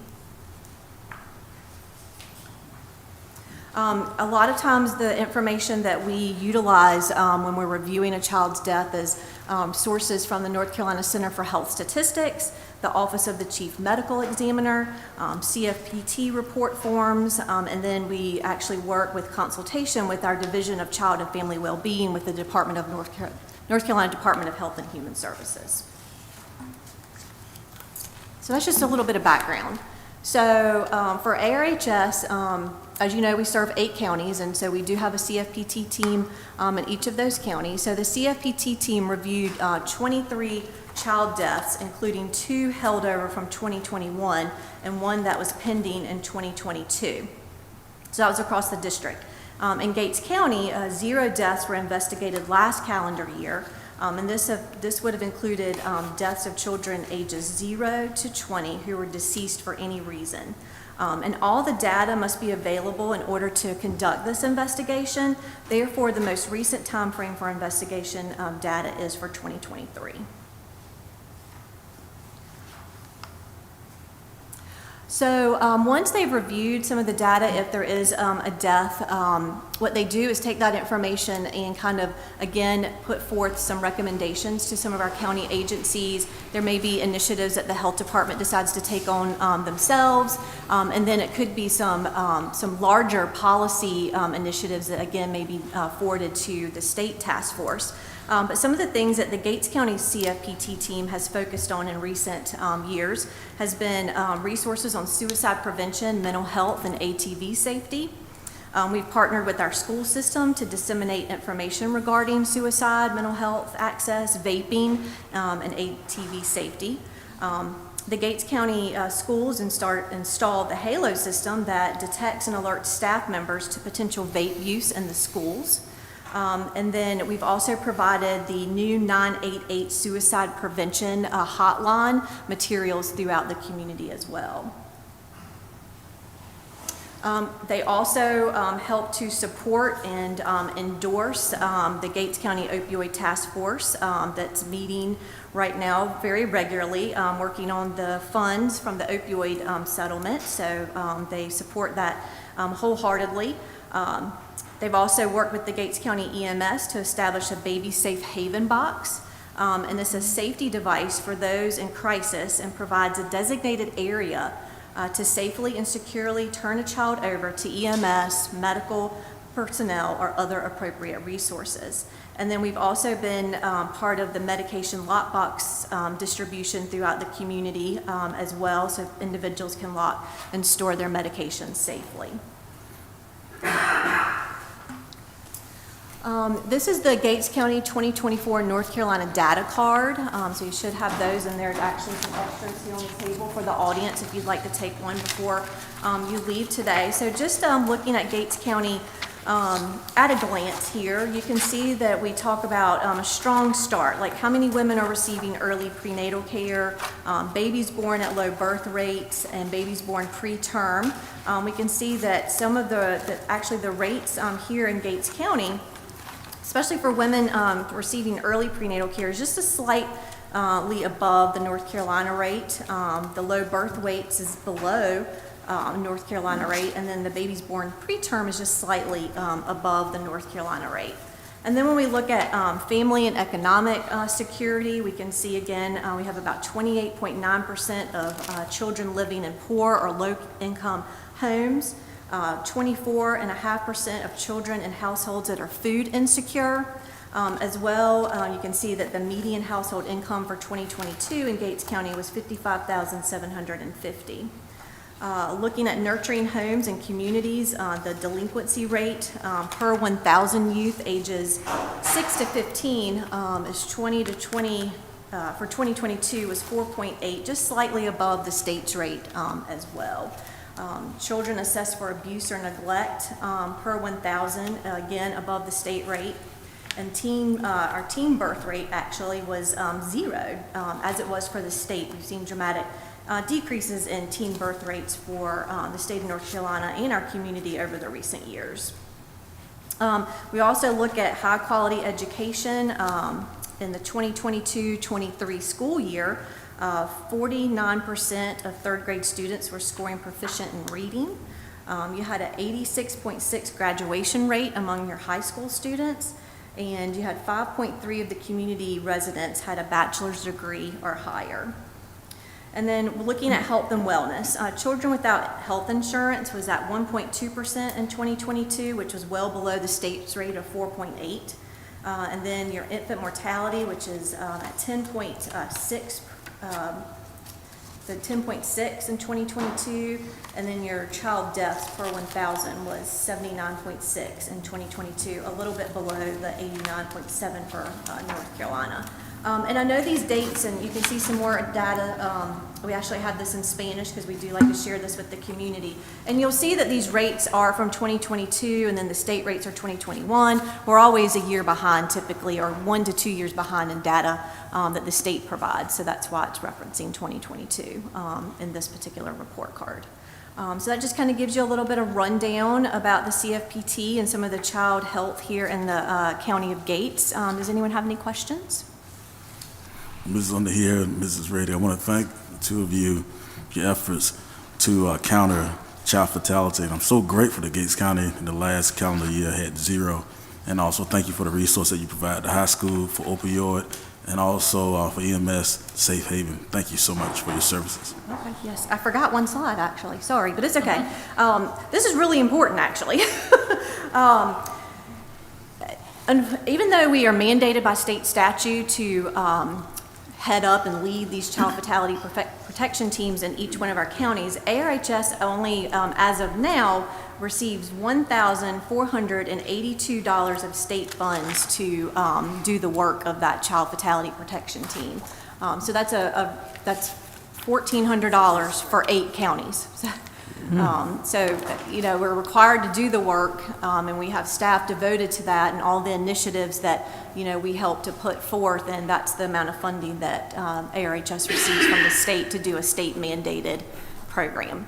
A lot of times the information that we utilize when we're reviewing a child's death is sources from the North Carolina Center for Health Statistics, the Office of the Chief Medical Examiner, CFPT report forms, and then we actually work with consultation with our Division of Child and Family Wellbeing with the Department of North Carolina Department of Health and Human Services. So that's just a little bit of background. So for ARHS, as you know, we serve 8 counties, and so we do have a CFPT team in each of those counties. So the CFPT team reviewed 23 child deaths, including 2 held over from 2021 and 1 that was pending in 2022. So that was across the district. In Gates County, 0 deaths were investigated last calendar year, and this would have included deaths of children ages 0 to 20 who were deceased for any reason. And all the data must be available in order to conduct this investigation. Therefore, the most recent time frame for investigation data is for 2023. So once they've reviewed some of the data, if there is a death, what they do is take that information and kind of, again, put forth some recommendations to some of our county agencies. There may be initiatives that the health department decides to take on themselves, and then it could be some larger policy initiatives that, again, may be forwarded to the state task force. But some of the things that the Gates County CFPT team has focused on in recent years has been resources on suicide prevention, mental health, and ATV safety. We've partnered with our school system to disseminate information regarding suicide, mental health access, vaping, and ATV safety. The Gates County schools installed the HALO system that detects and alerts staff members to potential vape use in the schools. And then we've also provided the new 988 suicide prevention hotline materials throughout the community as well. They also help to support and endorse the Gates County Opioid Task Force that's meeting right now very regularly, working on the funds from the opioid settlement. So they support that wholeheartedly. They've also worked with the Gates County EMS to establish a baby safe haven box. And this is a safety device for those in crisis and provides a designated area to safely and securely turn a child over to EMS, medical personnel, or other appropriate resources. And then we've also been part of the medication lockbox distribution throughout the community as well, so individuals can lock and store their medications safely. This is the Gates County 2024 North Carolina data card. So you should have those, and there's actually some extras here on the table for the audience if you'd like to take one before you leave today. So just looking at Gates County at a glance here, you can see that we talk about a strong start, like how many women are receiving early prenatal care, babies born at low birth rates, and babies born preterm. We can see that some of the rates here in Gates County, especially for women receiving early prenatal care, is just a slightly above the North Carolina rate. The low birth weights is below North Carolina rate, and then the babies born preterm is just slightly above the North Carolina rate. And then when we look at family and economic security, we can see again we have about 28.9% of children living in poor or low-income homes. 24.5% of children in households that are food insecure. As well, you can see that the median household income for 2022 in Gates County was $55,750. Looking at nurturing homes and communities, the delinquency rate per 1,000 youth ages 6 to 15 is 20 to 20. For 2022 was 4.8, just slightly above the state's rate as well. Children assessed for abuse or neglect per 1,000, again above the state rate. And our teen birth rate actually was 0, as it was for the state. We've seen dramatic decreases in teen birth rates for the state of North Carolina and our community over the recent years. We also look at high quality education in the 2022-23 school year. 49% of third grade students were scoring proficient in reading. You had an 86.6 graduation rate among your high school students, and you had 5.3 of the community residents had a bachelor's degree or higher. And then looking at health and wellness, children without health insurance was at 1.2% in 2022, which was well below the state's rate of 4.8. And then your infant mortality, which is at 10.6%. The 10.6 in 2022, and then your child deaths per 1,000 was 79.6 in 2022, a little bit below the 89.7 for North Carolina. And I know these dates, and you can see some more data. We actually have this in Spanish because we do like to share this with the community. And you'll see that these rates are from 2022, and then the state rates are 2021. We're always a year behind typically, or 1 to 2 years behind in data that the state provides. So that's why it's referencing 2022 in this particular report card. So that just kind of gives you a little bit of rundown about the CFPT and some of the child health here in the County of Gates. Does anyone have any questions? Mrs. Underhill and Mrs. Rady, I want to thank the two of you for your efforts to counter child fatality. And I'm so grateful that Gates County in the last calendar year had 0. And also thank you for the resource that you provide the high school for opioid and also for EMS Safe Haven. Thank you so much for your services. Okay, yes, I forgot one slide actually, sorry, but it's okay. This is really important actually. And even though we are mandated by state statute to head up and lead these child fatality protection teams in each one of our counties, ARHS only, as of now, receives $1,482 of state funds to do the work of that child fatality protection team. So that's that's $1,400 for 8 counties. So, you know, we're required to do the work, and we have staff devoted to that and all the initiatives that, you know, we help to put forth, and that's the amount of funding that ARHS receives from the state to do a state-mandated program.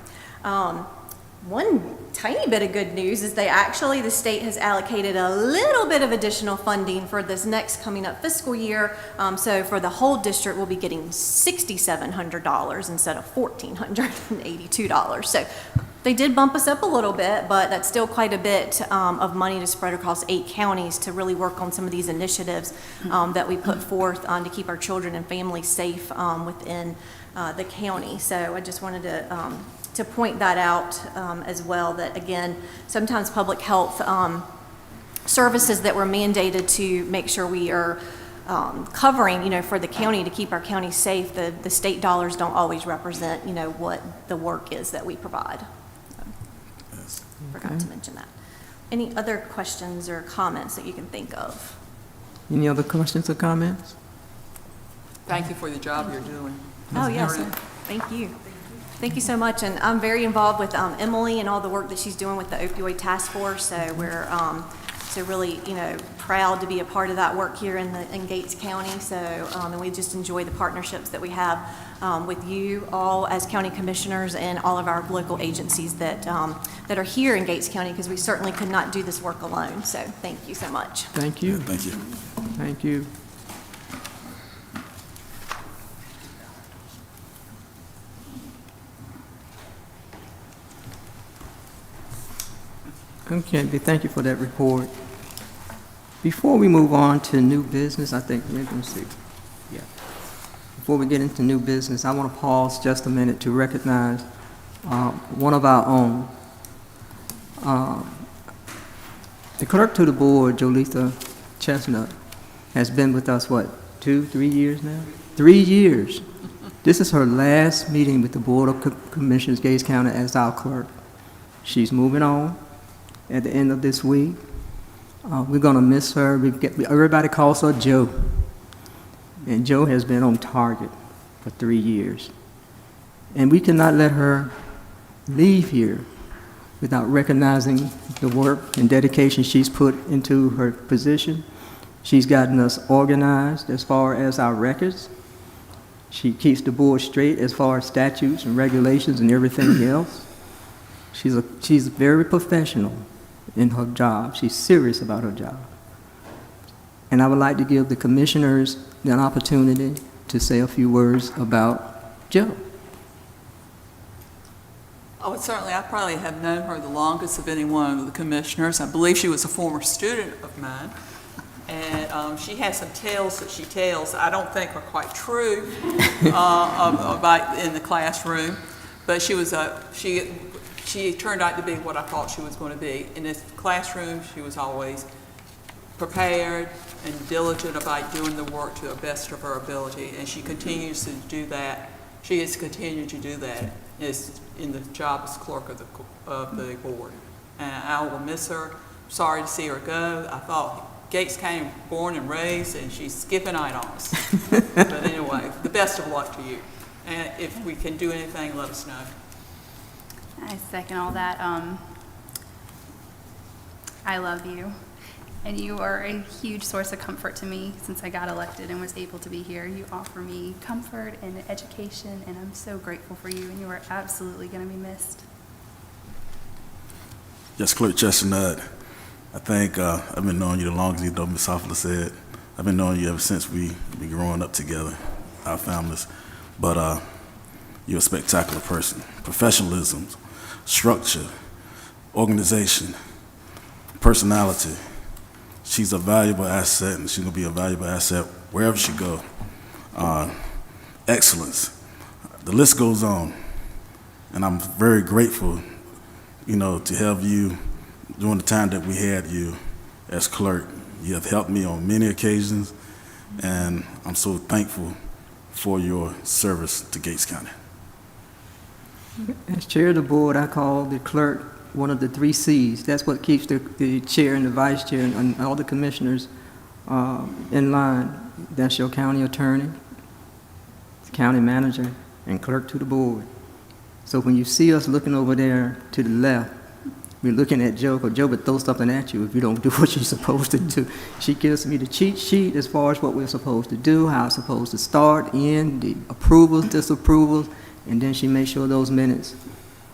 One tiny bit of good news is the state has allocated a little bit of additional funding for this next coming up fiscal year. So for the whole district, we'll be getting $6,700 instead of $1,482. So they did bump us up a little bit, but that's still quite a bit of money to spread across 8 counties to really work on some of these initiatives that we put forth to keep our children and families safe within the county. So I just wanted to point that out as well, that again, sometimes public health services that were mandated to make sure we are covering, for the county to keep our county safe, the state dollars don't always represent, what the work is that we provide. So, forgot to mention that. Any other questions or comments that you can think of? Any other questions or comments? Thank you for the job you're doing. Oh, yes, thank you. Thank you so much, and I'm very involved with Emily and all the work that she's doing with the opioid task force, so we're really, proud to be a part of that work here in Gates County, so, and we just enjoy the partnerships that we have with you all as county commissioners and all of our local agencies that are here in Gates County, because we certainly could not do this work alone, so thank you so much. Thank you. Thank you. Thank you. Okay, thank you for that report. Before we move on to new business, I think, let me see. Yeah. Before we get into new business, I want to pause just a minute to recognize one of our own. The clerk to the board, Jolitha Chestnut, has been with us, 2, 3 years now? 3 years. This is her last meeting with the Board of Commissioners, Gates County, as our clerk. She's moving on at the end of this week. We're going to miss her. Everybody calls her Joe. And Joe has been on target for 3 years. And we cannot let her leave here without recognizing the work and dedication she's put into her position. She's gotten us organized as far as our records. She keeps the board straight as far as statutes and regulations and everything else. She's very professional in her job. She's serious about her job. And I would like to give the commissioners an opportunity to say a few words about Joe. Oh, certainly, I probably have known her the longest of any one of the commissioners. I believe she was a former student of mine. And she has some tales that she tells I don't think are quite true about in the classroom. But she turned out to be what I thought she was going to be. In this classroom, she was always prepared and diligent about doing the work to the best of her ability, and she continues to do that. She has continued to do that in the job as clerk of the board. And I will miss her. Sorry to see her go. I thought Gates County born and raised, and she's skipping out on us. But anyway, the best of luck to you. And if we can do anything, let us know. I second all that. I love you, and you are a huge source of comfort to me since I got elected and was able to be here. You offer me comfort and education, and I'm so grateful for you, and you are absolutely going to be missed. Yes, Clerk Chestnut, I think I've been knowing you the longest, though Ms. Hoffler said. I've been knowing you ever since we've been growing up together, our families. But you're a spectacular person. Professionalism, structure, organization, personality. She's a valuable asset, and she's going to be a valuable asset wherever she goes. Excellence. The list goes on. And I'm very grateful, to have you during the time that we had you as clerk. You have helped me on many occasions, and I'm so thankful for your service to Gates County. As chair of the board, I call the clerk one of the 3 C's. That's what keeps the chair and the vice chair and all the commissioners in line. That's your county attorney, county manager, and clerk to the board. So when you see us looking over there to the left, we're looking at Joe, because Joe would throw something at you if you don't do what you're supposed to do. She gives me the cheat sheet as far as what we're supposed to do, how it's supposed to start, end, the approvals, disapprovals, and then she makes sure those minutes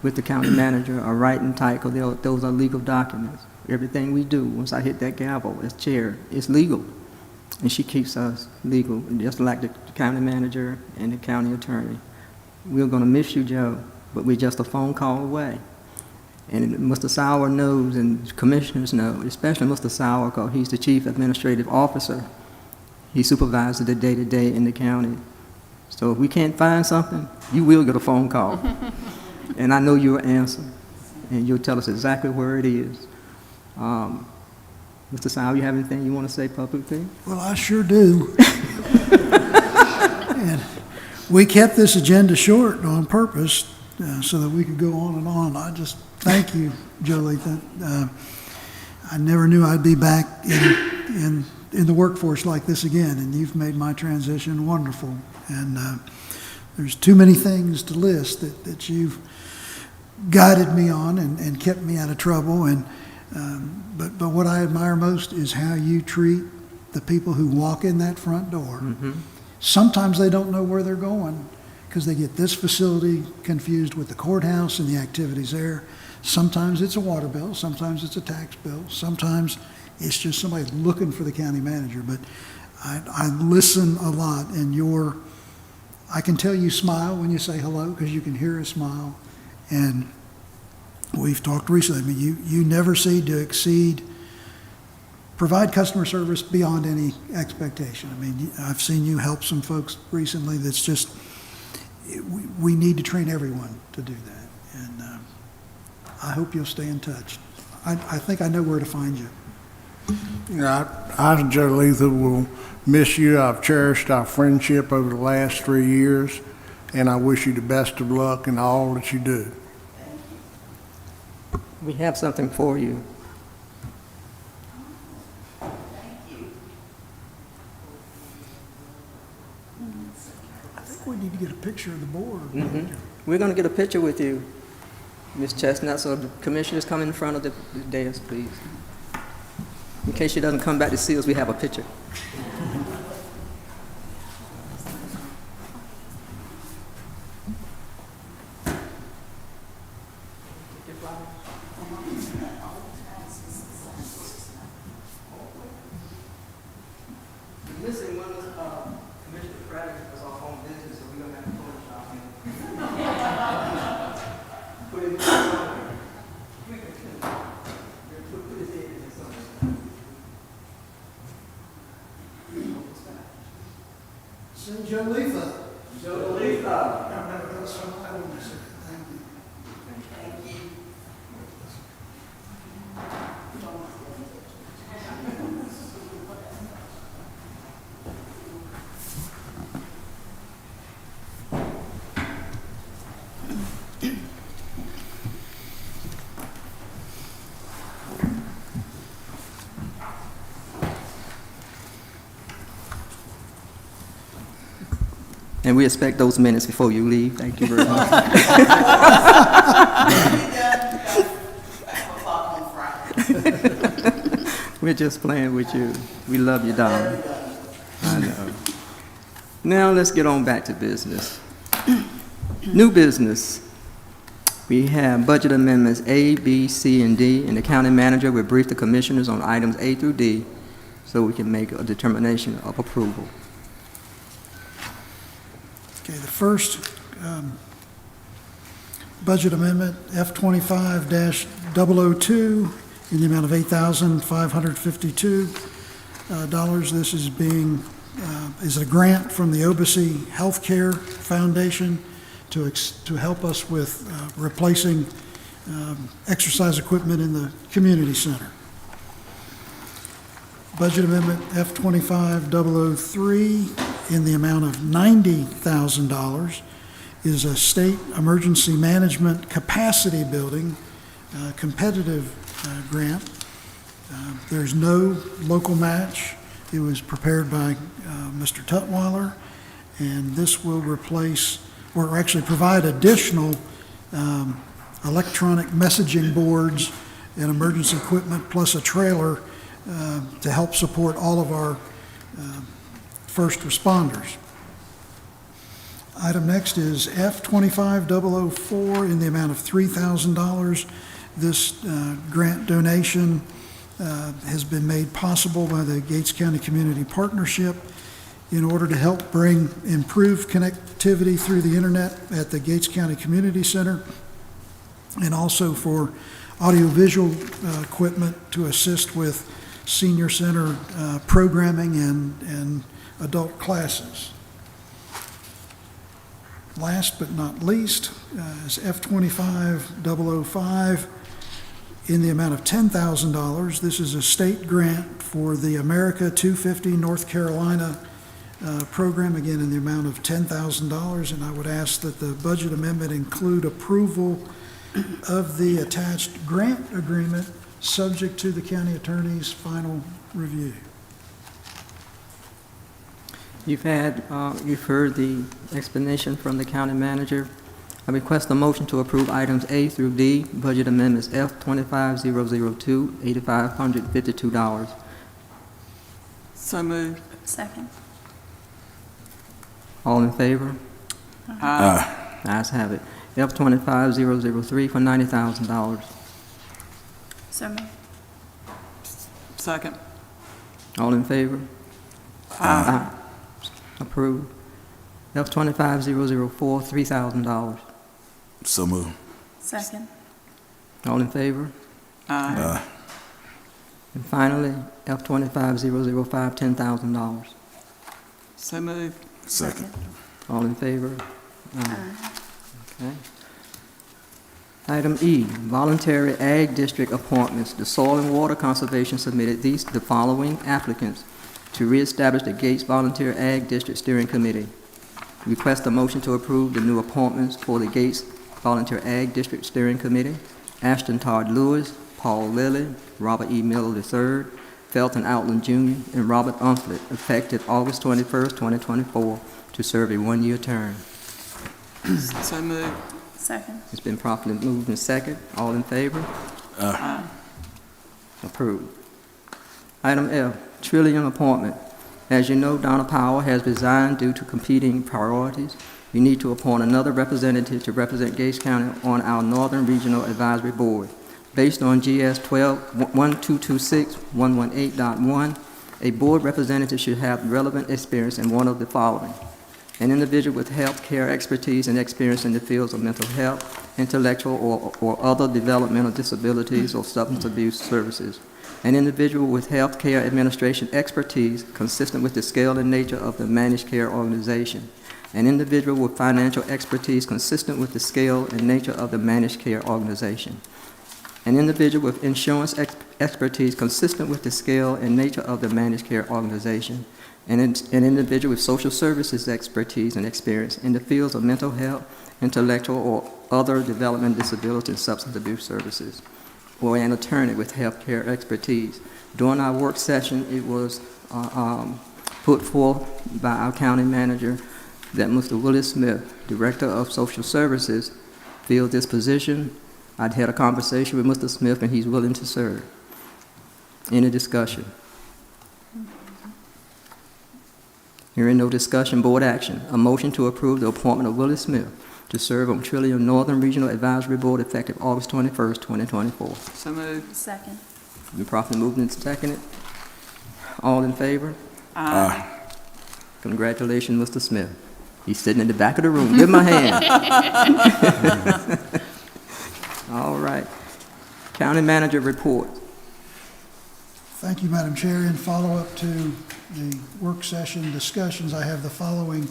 with the county manager are writing tight, because those are legal documents. Everything we do, once I hit that gavel as chair, it's legal. And she keeps us legal, just like the county manager and the county attorney. We're going to miss you, Joe, but we're just a phone call away. And Mr. Sauer knows, and commissioners know, especially Mr. Sauer, because he's the chief administrative officer. He supervises the day-to-day in the county. So if we can't find something, you will get a phone call. And I know you'll answer, and you'll tell us exactly where it is. Mr. Sauer, you have anything you want to say publicly? Well, I sure do. And we kept this agenda short on purpose so that we could go on and on. I just thank you, Jolie. I never knew I'd be back in the workforce like this again, and you've made my transition wonderful. And there's too many things to list that you've guided me on and kept me out of trouble. And but what I admire most is how you treat the people who walk in that front door. Mm-hmm. Sometimes they don't know where they're going because they get this facility confused with the courthouse and the activities there. Sometimes it's a water bill, sometimes it's a tax bill, sometimes it's just somebody looking for the county manager. But I listen a lot, and I can tell you smile when you say hello because you can hear a smile. And we've talked recently. I mean, you never provide customer service beyond any expectation. I mean, I've seen you help some folks recently that's just, we need to train everyone to do that. And I hope you'll stay in touch. I think I know where to find you. I, Joe Letha, will miss you. I've cherished our friendship over the last 3 years, and I wish you the best of luck in all that you do. We have something for you. I think we need to get a picture of the board. Mm-hmm. We're going to get a picture with you, Ms. Chestnut, so the commissioners come in front of the dais, please. In case she doesn't come back to see us, we have a picture. Missing one was Commissioner Craddock was off on business, so we're going to have to Photoshop him. Put him in somewhere. Put his head in somewhere. Sing Joe Letha. Joe Letha. Thank you. Thank you. And we expect those minutes before you leave. Thank you very much. We're just playing with you. We love you, darling. I know. Now let's get on back to business. New business. We have budget amendments A, B, C, and D, and the county manager will brief the commissioners on items A through D so we can make a determination of approval. Okay, the first budget amendment, F25-002, in the amount of $8,552. This is a grant from the OBC Healthcare Foundation to help us with replacing exercise equipment in the community center. Budget amendment F25-003 in the amount of $90,000 is a state emergency management capacity building competitive grant. There's no local match. It was prepared by Mr. Tutwiler, and this will replace, or actually provide additional electronic messaging boards and emergency equipment, plus a trailer to help support all of our first responders. Item next is F25004 in the amount of $3,000. This grant donation has been made possible by the Gates County Community Partnership in order to help bring improved connectivity through the internet at the Gates County Community Center, and also for audiovisual equipment to assist with senior center programming and adult classes. Last but not least is F25005 in the amount of $10,000. This is a state grant for the America 250 North Carolina program, again in the amount of $10,000, and I would ask that the budget amendment include approval of the attached grant agreement, subject to the county attorney's final review. You've heard the explanation from the county manager. I request a motion to approve items A through D, budget amendments F25002, $8,552. So moved. Second. All in favor? Aye. Ayes have it. F25003 for $90,000. So moved. Second. All in favor? Aye. Approved. F25004, $3,000. So moved. Second. All in favor? Aye. And finally, F25005, $10,000. So moved. Second. All in favor? Okay. Item E, voluntary ag district appointments. The Soil and Water Conservation submitted the following applicants to reestablish the Gates Volunteer Ag District Steering Committee. Request a motion to approve the new appointments for the Gates Volunteer Ag District Steering Committee: Ashton Todd Lewis, Paul Lilly, Robert E. Miller III, Felton Outland Jr., and Robert Umflett, effective August 21st, 2024, to serve a one-year term. So moved. Second. It's been properly moved and second. All in favor? Aye. Approved. Item F, Trillium appointment. As you know, Donna Powell has resigned due to competing priorities. We need to appoint another representative to represent Gates County on our Northern Regional Advisory Board. Based on GS 12-1226-118.1, a board representative should have relevant experience in one of the following: an individual with health care expertise and experience in the fields of mental health, intellectual or other developmental disabilities or substance abuse services; an individual with health care administration expertise consistent with the scale and nature of the managed care organization; an individual with financial expertise consistent with the scale and nature of the managed care organization; an individual with insurance expertise consistent with the scale and nature of the managed care organization; and an individual with social services expertise and experience in the fields of mental health, intellectual or other development disability and substance abuse services; or an attorney with health care expertise. During our work session, it was put forth by our county manager that Mr. Willis Smith, Director of Social Services, fills this position. I'd had a conversation with Mr. Smith, and he's willing to serve. Any discussion? Hearing no discussion, board action. A motion to approve the appointment of Willis Smith to serve on Trillium Northern Regional Advisory Board effective August 21st, 2024. So moved. Second. Been properly moved and seconded. All in favor? Aye. Congratulations, Mr. Smith. He's sitting in the back of the room. Give him a hand. All right. County manager report. Thank you, Madam Chair. In follow-up to the work session discussions, I have the following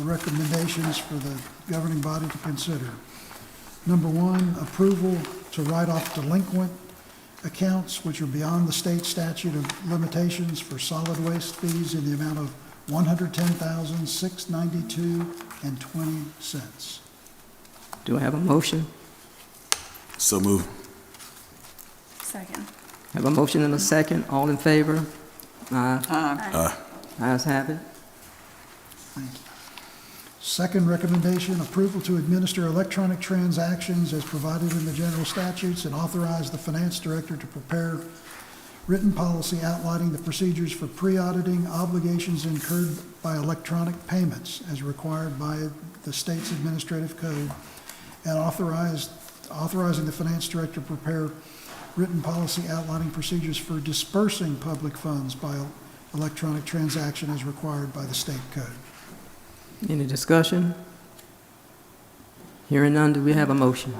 recommendations for the governing body to consider. Number one, approval to write off delinquent accounts which are beyond the state statute of limitations for solid waste fees in the amount of $110,692.20. Do I have a motion? So moved. Second. Have a motion and a second. All in favor? Aye. Aye. Ayes have it. Thank you. Second recommendation, approval to administer electronic transactions as provided in the general statutes and authorize the finance director to prepare written policy outlining the procedures for pre-auditing obligations incurred by electronic payments as required by the state's administrative code, and authorizing the finance director to prepare written policy outlining procedures for dispersing public funds by electronic transaction as required by the state code. Any discussion? Hearing none, do we have a motion?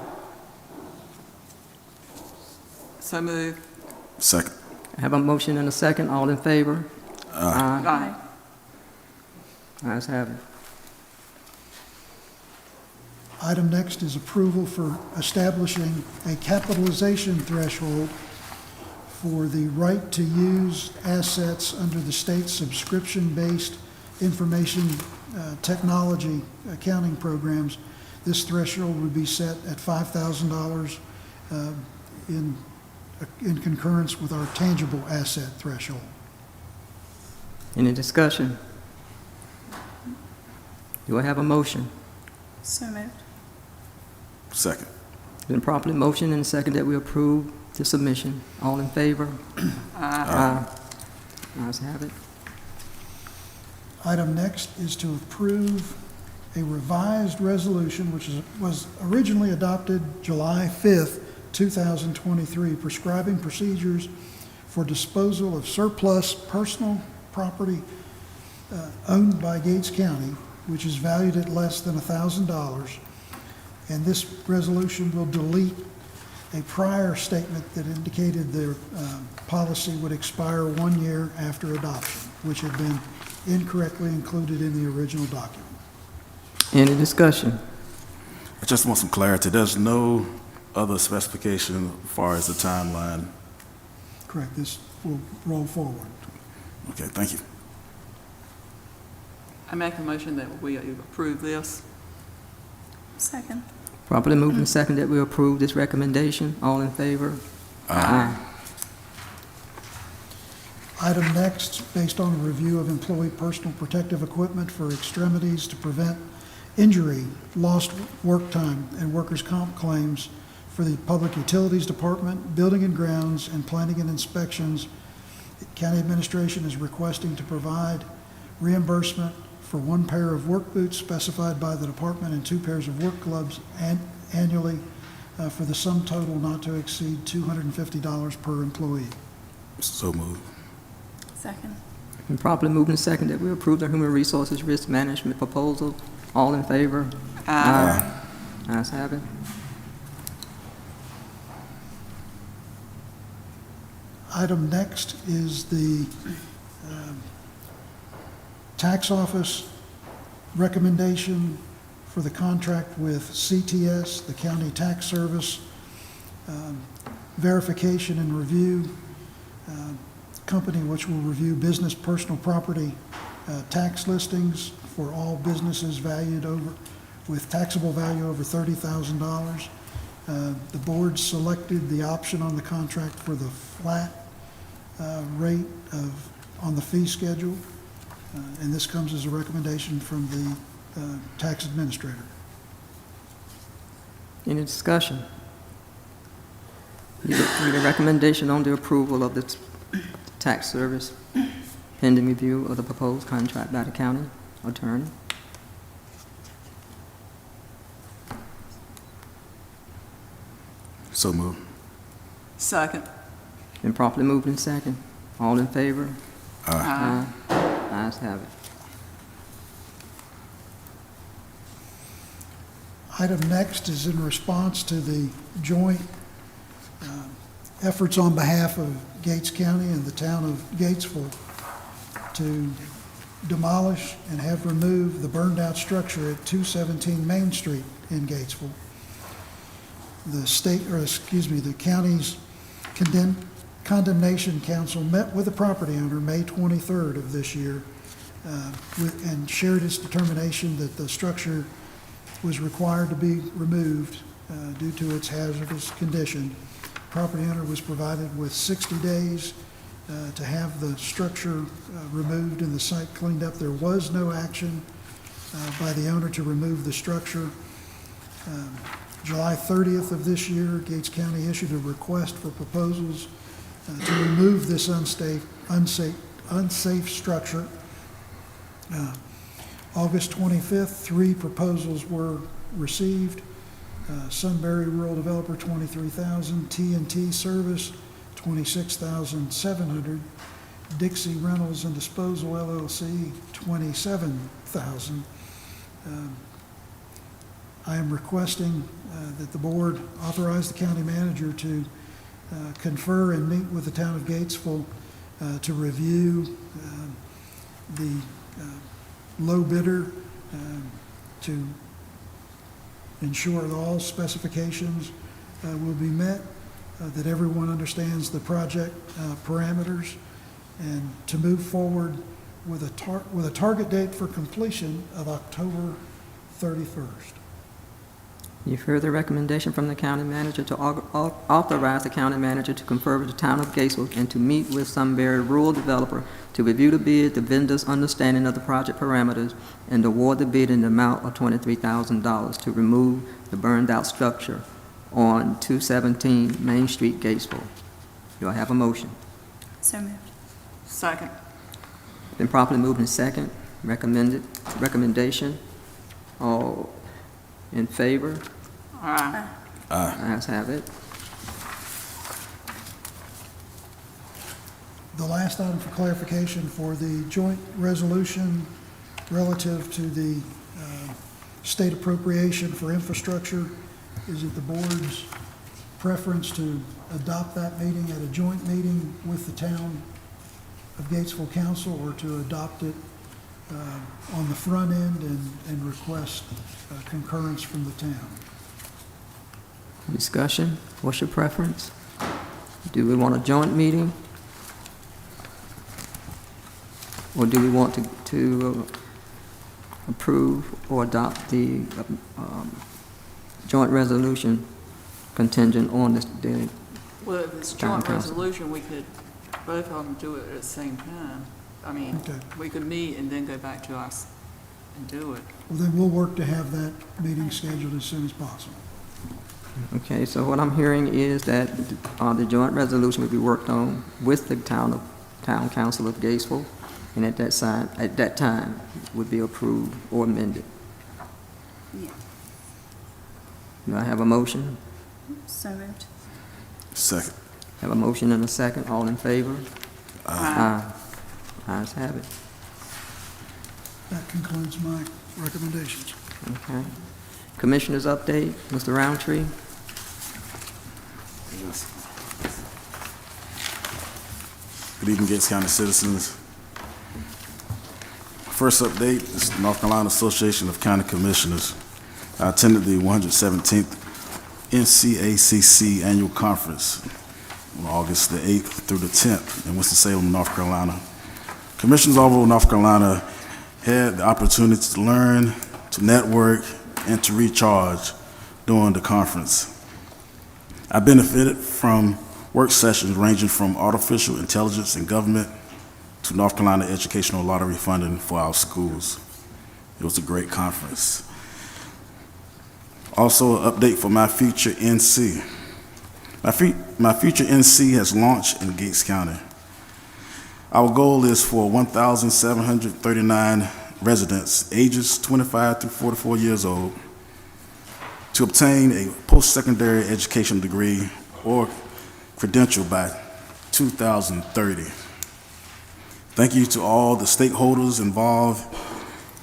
So moved. Second. I have a motion and a second. All in favor? Aye. Ayes have it. Item next is approval for establishing a capitalization threshold for the right to use assets under the state's subscription-based information technology accounting programs. This threshold would be set at $5,000 in concurrence with our tangible asset threshold. Any discussion? Do I have a motion? So moved. Second. Been properly motioned and second that we approve the submission. All in favor? Aye. Ayes have it. Item next is to approve a revised resolution, which was originally adopted July 5th, 2023, prescribing procedures for disposal of surplus personal property owned by Gates County, which is valued at less than $1,000. And this resolution will delete a prior statement that indicated their policy would expire 1 year after adoption, which had been incorrectly included in the original document. Any discussion? I just want some clarity. There's no other specification as far as the timeline. Correct, this will roll forward. Okay, thank you. I make a motion that we approve this. Second. Properly moved and second that we approve this recommendation. All in favor? Aye. Item next, based on a review of employee personal protective equipment for extremities to prevent injury, lost work time, and workers' comp claims for the Public Utilities Department, Building and Grounds, and Planning and Inspections, the County Administration is requesting to provide reimbursement for 1 pair of work boots specified by the department and 2 pairs of work gloves annually for the sum total not to exceed $250 per employee. So moved. Second. Been properly moved and second that we approve the Human Resources Risk Management proposal. All in favor? Aye. Ayes have it. Item next is the tax office recommendation for the contract with CTS, the County Tax Service, verification and review company which will review business personal property tax listings for all businesses valued with taxable value over $30,000. The board selected the option on the contract for the flat rate on the fee schedule, and this comes as a recommendation from the tax administrator. Any discussion? Need a recommendation on the approval of the tax service pending review of the proposed contract by the county attorney. So moved. Second. Been properly moved in second. All in favor? Aye. Ayes have it. Item next is in response to the joint efforts on behalf of Gates County and the town of Gatesville to demolish and have removed the burned-out structure at 217 Main Street in Gatesville. The county's condemnation council met with the property owner May 23rd of this year and shared its determination that the structure was required to be removed due to its hazardous condition. Property owner was provided with 60 days to have the structure removed and the site cleaned up. There was no action by the owner to remove the structure. July 30th of this year, Gates County issued a request for proposals to remove this unsafe structure. August 25th, 3 proposals were received. Sunbury Rural Developer, $23,000. T&T Service, $26,700. Dixie Rentals and Disposal LLC, $27,000. I am requesting that the board authorize the county manager to confer and meet with the town of Gatesville to review the low bidder to ensure that all specifications will be met, that everyone understands the project parameters, and to move forward with a target date for completion of October 31st. You've heard the recommendation from the county manager to authorize the county manager to confer with the town of Gatesville and to meet with Sunbury Rural Developer to review the bid, the vendor's understanding of the project parameters, and award the bid in the amount of $23,000 to remove the burned-out structure on 217 Main Street, Gatesville. Do I have a motion? So moved. Second. Been properly moved in second. Recommendation. All in favor? Aye. Ayes have it. The last item for clarification for the joint resolution relative to the state appropriation for infrastructure, is it the board's preference to adopt that meeting at a joint meeting with the town of Gatesville Council, or to adopt it on the front end and request concurrence from the town? Discussion. What's your preference? Do we want a joint meeting? Or do we want to approve or adopt the joint resolution contingent on the Well, if it's Town joint council. resolution, we could, both of them do it at the same time. I mean, Okay. we could meet and then go back to us and do it. Well, then we'll work to have that meeting scheduled as soon as possible. Okay, so what I'm hearing is that the joint resolution will be worked on with the town council of Gatesville, and at that time would be approved or amended. Yeah. Do I have a motion? So moved. Second. Have a motion and a second. All in favor? Aye. Ayes have it. That concludes my recommendations. Okay. Commissioners update, Mr. Roundtree. Yes. Good evening, Gates County citizens. First update is the North Carolina Association of County Commissioners. I attended the 117th NCACC Annual Conference on August the 8th through the 10th in Winston-Salem, North Carolina. Commissioners all over North Carolina had the opportunity to learn, to network, and to recharge during the conference. I benefited from work sessions ranging from artificial intelligence in government to North Carolina educational lottery funding for our schools. It was a great conference. Also, an update for My Future NC. My Future NC has launched in Gates County. Our goal is for 1,739 residents ages 25 through 44 years old to obtain a post-secondary education degree or credential by 2030. Thank you to all the stakeholders involved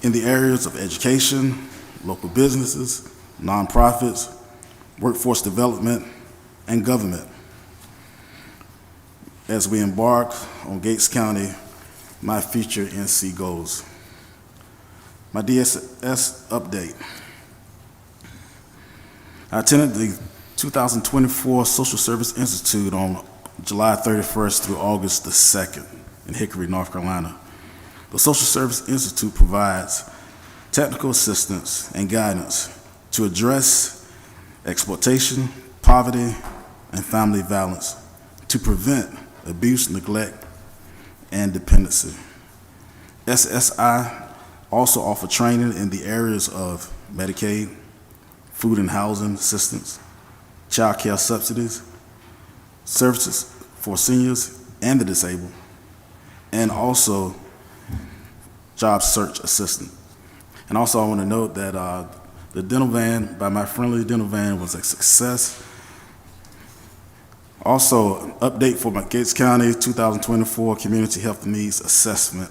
in the areas of education, local businesses, nonprofits, workforce development, and government as we embark on Gates County My Future NC goals. My DSS update. I attended the 2024 Social Service Institute on July 31st through August the 2nd in Hickory, North Carolina. The Social Service Institute provides technical assistance and guidance to address exploitation, poverty, and family violence, to prevent abuse, neglect, and dependency. SSI also offer training in the areas of Medicaid, food and housing assistance, child care subsidies, services for seniors and the disabled, and also job search assistant. And also I want to note that the dental van, by my friendly dental van, was a success. Also, an update for my Gates County 2024 Community Health Needs Assessment.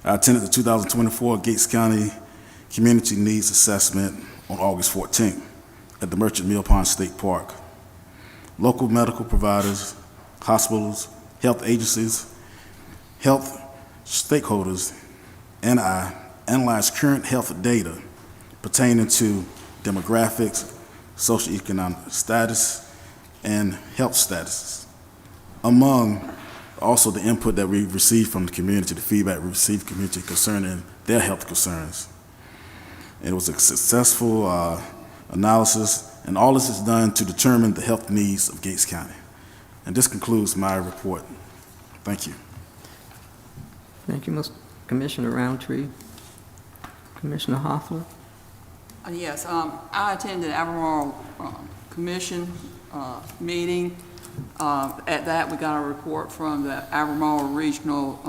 I attended the 2024 Gates County Community Needs Assessment on August 14th at the Merchant Mill Pond State Park. Local medical providers, hospitals, health agencies, health stakeholders, and I analyzed current health data pertaining to demographics, socioeconomic status, and health status, among also the input that we received from the community, the feedback we received from the community concerning their health concerns. It was a successful analysis, and all this is done to determine the health needs of Gates County. And this concludes my report. Thank you. Thank you, Mr. Commissioner Roundtree. Commissioner Hoffler? Yes, I attended Albemarle Commission meeting. At that, we got a report from the Albemarle Regional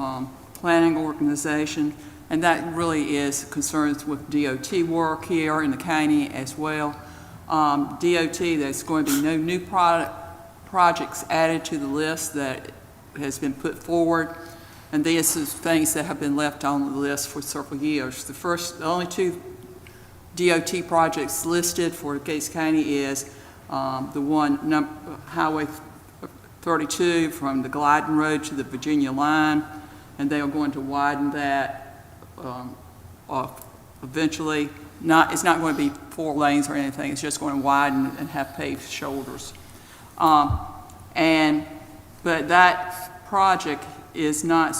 Planning Organization, and that really is concerns with DOT work here in the county as well. DOT, there's going to be no new projects added to the list that has been put forward, and these are things that have been left on the list for several years. The only two DOT projects listed for Gates County is the one, Highway 32 from the Glyden Road to the Virginia line, and they are going to widen that eventually. It's not going to be 4 lanes or anything. It's just going to widen and have paved shoulders. But that project is not,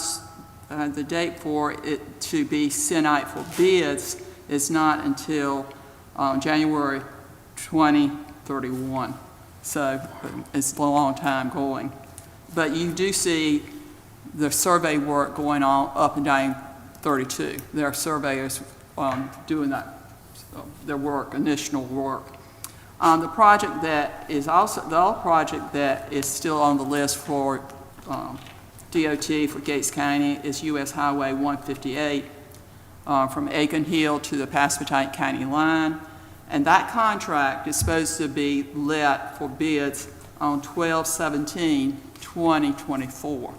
the date for it to be sent out for bids is not until January 2031. So it's a long time going. But you do see the survey work going on up and down 32. There are surveyors doing that, their work, initial work. The project that is also, the other project that is still on the list for DOT for Gates County is US Highway 158 from Aiken Hill to the Pasquotank County line. And that contract is supposed to be let for bids on 12/17/2024.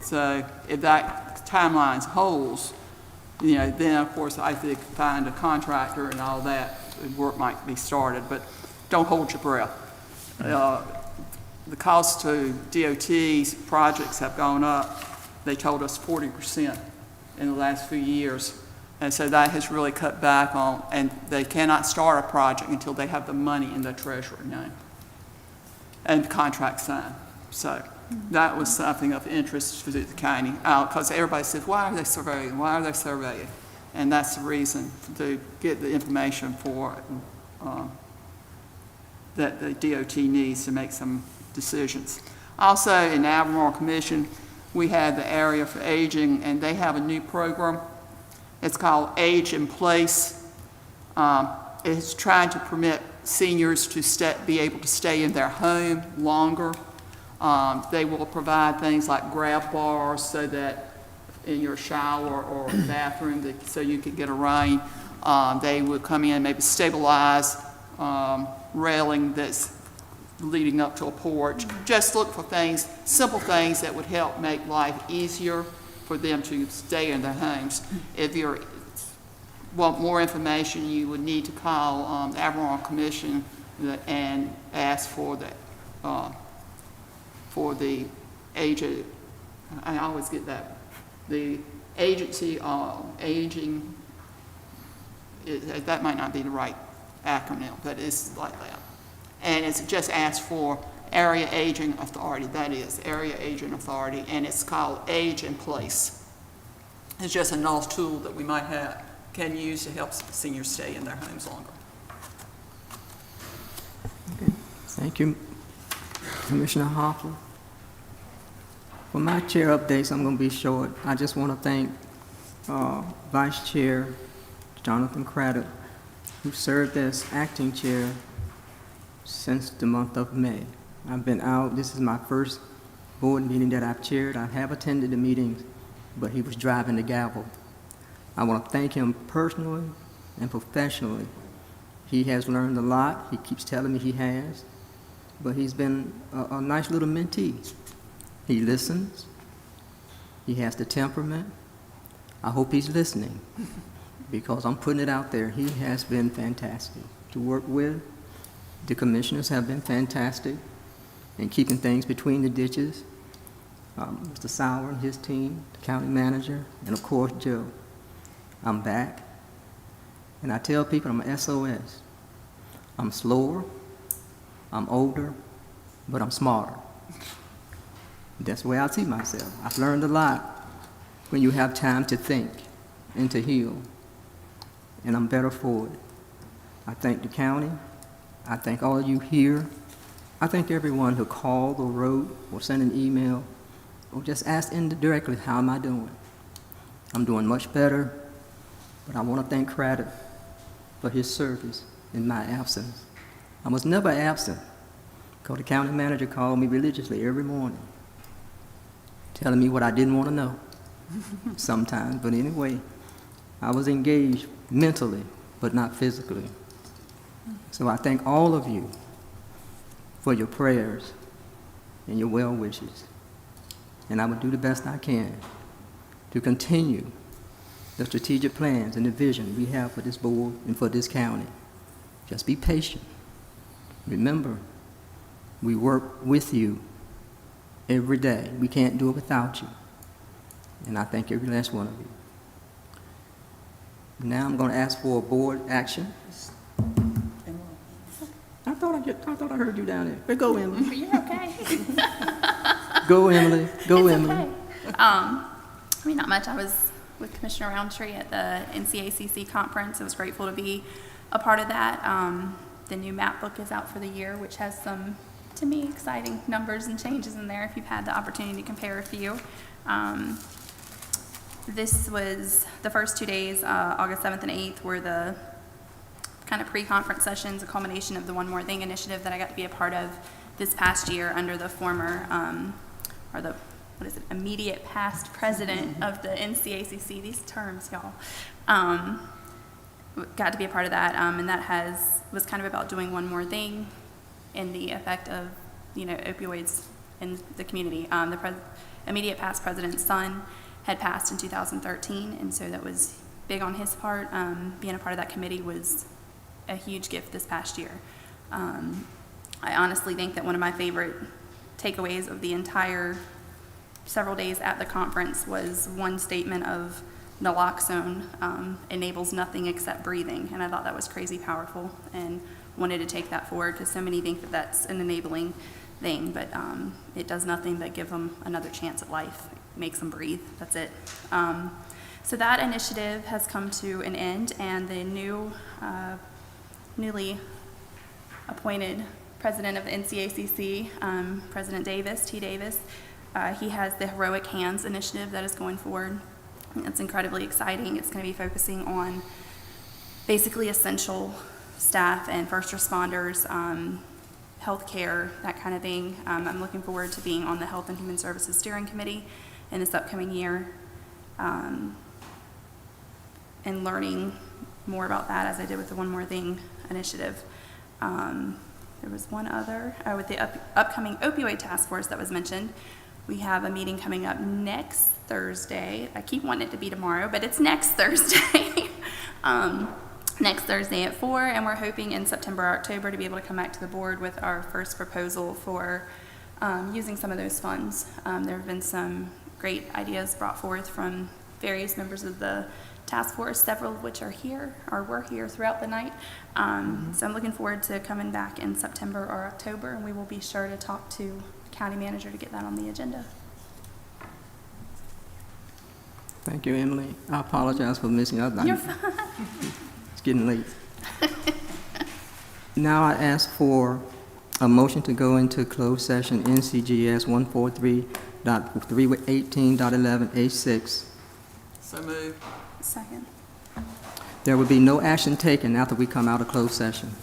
So if that timeline holds, then of course I could find a contractor and all that, work might be started, but don't hold your breath. The cost to DOT's projects have gone up. They told us 40% in the last few years. And so that has really cut back on, and they cannot start a project until they have the money in the treasury now and the contract signed. So that was something of interest for the county, because everybody says, why are they surveying? Why are they surveying? And that's the reason, to get the information for that the DOT needs to make some decisions. Also, in the Albemarle Commission, we had the area for aging, and they have a new program. It's called Age in Place. It's trying to permit seniors to be able to stay in their home longer. They will provide things like grab bars so that in your shower or bathroom, so you can get a rain. They will come in, maybe stabilize railing that's leading up to a porch. Just look for things, simple things that would help make life easier for them to stay in their homes. If you want more information, you would need to call the Albemarle Commission and ask for the agent. I always get that. The agency aging, that might not be the right acronym, but it's like that. And it's just asked for Area Aging Authority, that is, Area Aging Authority, and it's called Age in Place. It's just a nice tool that we can use to help seniors stay in their homes longer. Okay. Thank you, Commissioner Hoffler. For my chair updates, I'm going to be short. I just want to thank Vice Chair Jonathan Craddock, who served as acting chair since the month of May. I've been out. This is my first board meeting that I've chaired. I have attended the meetings, but he was driving the gavel. I want to thank him personally and professionally. He has learned a lot. He keeps telling me he has, but he's been a nice little mentee. He listens. He has the temperament. I hope he's listening because I'm putting it out there. He has been fantastic to work with. The commissioners have been fantastic in keeping things between the ditches. Mr. Sauer and his team, the county manager, and of course Joe. I'm back, and I tell people I'm a SOS. I'm slower, I'm older, but I'm smarter. That's the way I see myself. I've learned a lot when you have time to think and to heal, and I'm better for it. I thank the county. I thank all of you here. I thank everyone who called or wrote or sent an email or just asked indirectly, how am I doing? I'm doing much better, but I want to thank Craddock for his service in my absence. I was never absent because the county manager called me religiously every morning, telling me what I didn't want to know sometimes. But anyway, I was engaged mentally, but not physically. So I thank all of you for your prayers and your well wishes. And I will do the best I can to continue the strategic plans and the vision we have for this board and for this county. Just be patient. Remember, we work with you every day. We can't do it without you. And I thank every last one of you. Now I'm going to ask for a board action. I thought I heard you down there. But go, Emily. You're okay. Go, Emily. Go, It's Emily. okay. I mean, not much. I was with Commissioner Roundtree at the NCACC conference. I was grateful to be a part of that. The new map book is out for the year, which has some, to me, exciting numbers and changes in there if you've had the opportunity to compare a few. This was the first 2 days, August 7th and 8th, were the kind of pre-conference sessions, a culmination of the One More Thing initiative that I got to be a part of this past year under the former, immediate past president of the NCACC, these terms, y'all. Got to be a part of that, and that was kind of about doing one more thing in the effect of, opioids in the community. The immediate past president's son had passed in 2013, and so that was big on his part. Being a part of that committee was a huge gift this past year. I honestly think that one of my favorite takeaways of the entire several days at the conference was one statement of naloxone enables nothing except breathing, and I thought that was crazy powerful and wanted to take that forward because so many think that that's an enabling thing, but it does nothing but give them another chance at life. It makes them breathe. That's it. So that initiative has come to an end, and the newly appointed president of the NCACC, President Davis, T. Davis, he has the Heroic Hands initiative that is going forward. It's incredibly exciting. It's going to be focusing on basically essential staff and first responders, healthcare, that kind of thing. I'm looking forward to being on the Health and Human Services Steering Committee in this upcoming year, and learning more about that as I did with the One More Thing initiative. There was one other, with the upcoming opioid task force that was mentioned. We have a meeting coming up next Thursday. I keep wanting it to be tomorrow, but it's next Thursday. Next Thursday at 4, and we're hoping in September or October to be able to come back to the board with our first proposal for using some of those funds. There have been some great ideas brought forth from various members of the task force, several of which are here or were here throughout the night. So I'm looking forward to coming back in September or October, and we will be sure to talk to the county manager to get that on the agenda. Thank you, Emily. I apologize for missing out. You're fine. It's getting late. Now I ask for a motion to go into closed session NCGS 143.318.11A6. So moved. Second. There will be no action taken after we come out of closed session.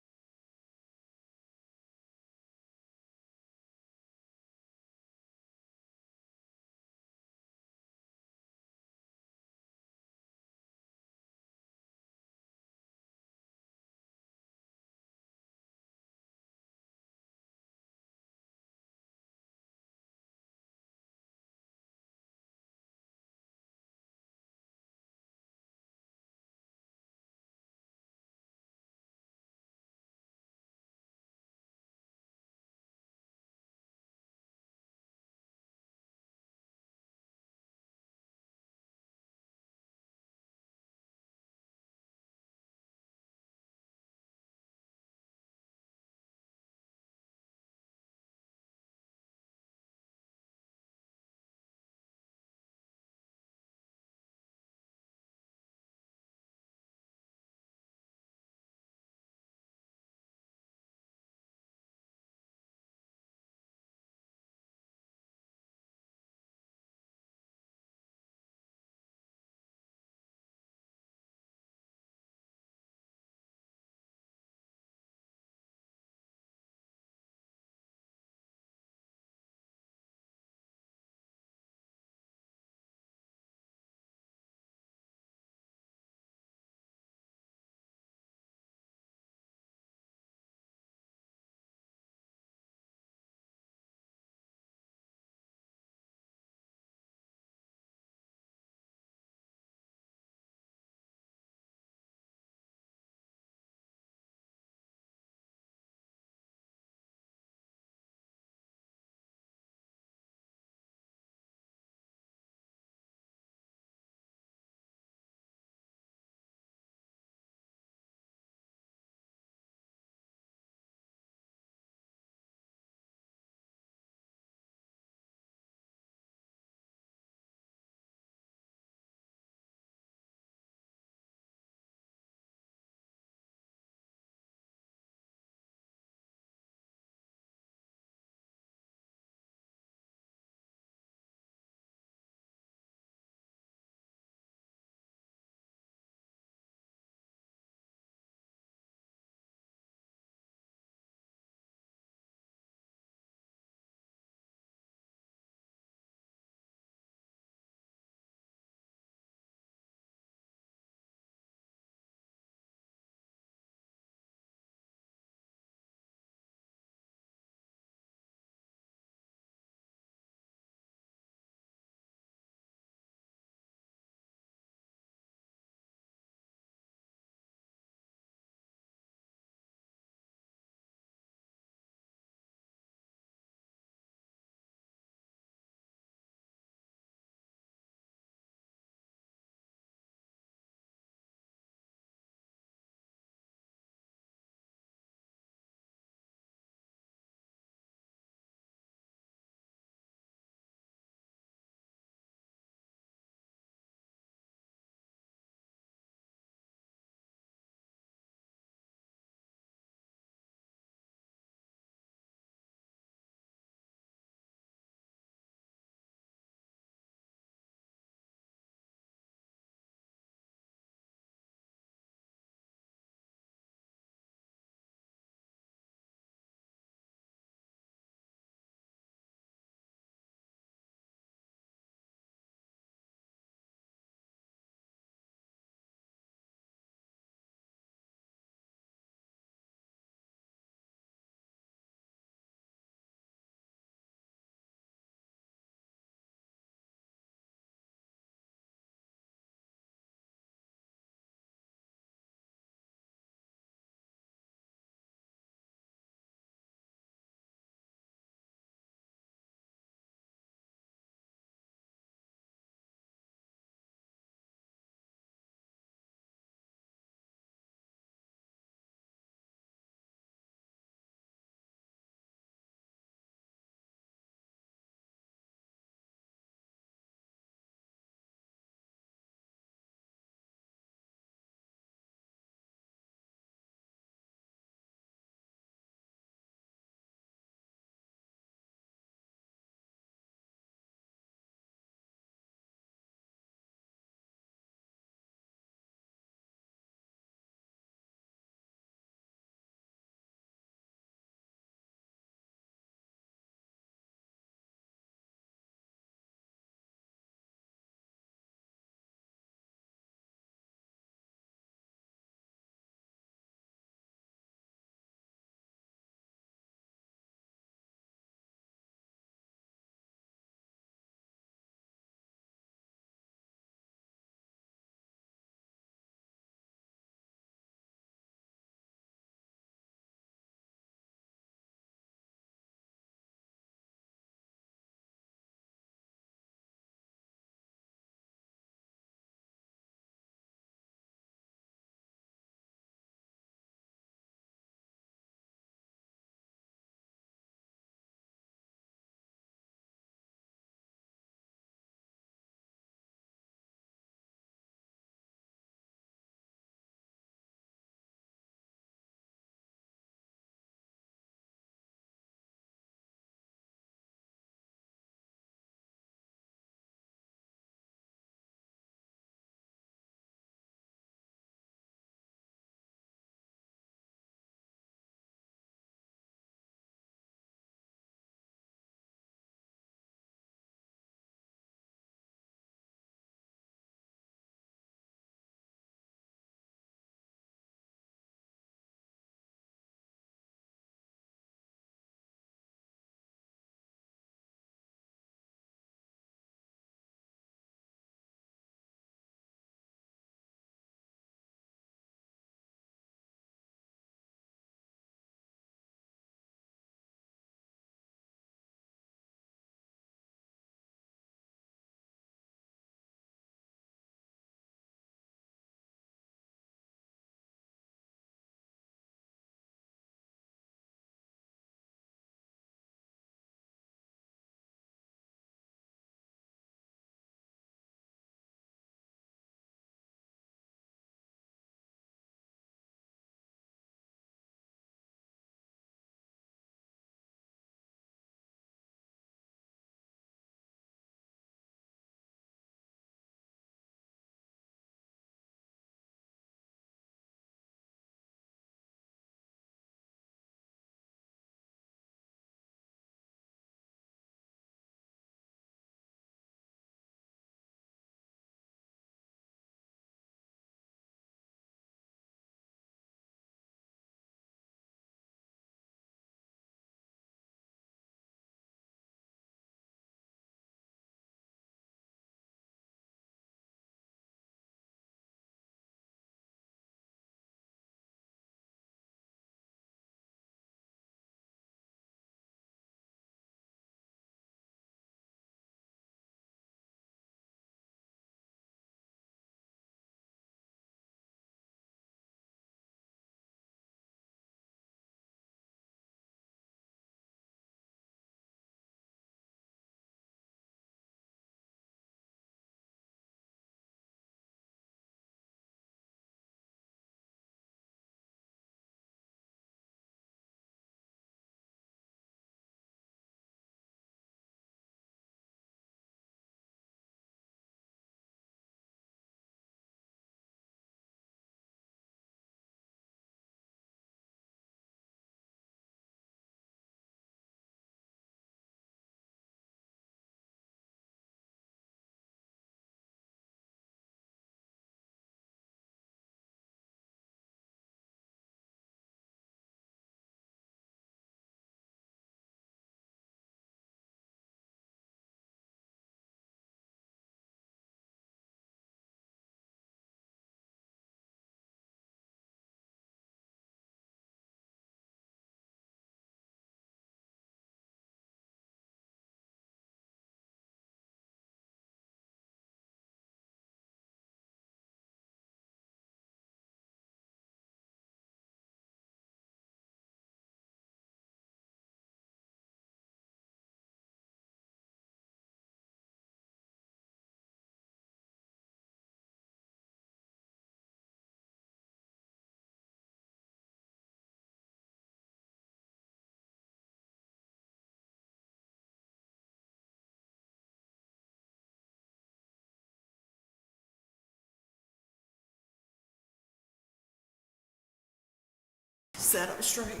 Set up straight.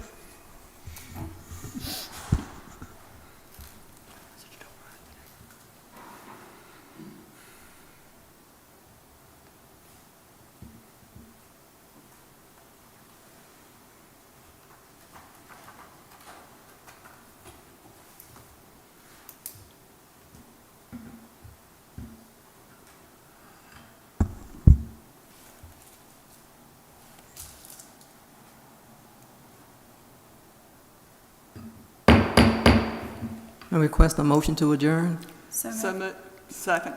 I request a motion to adjourn. So So moved. Second.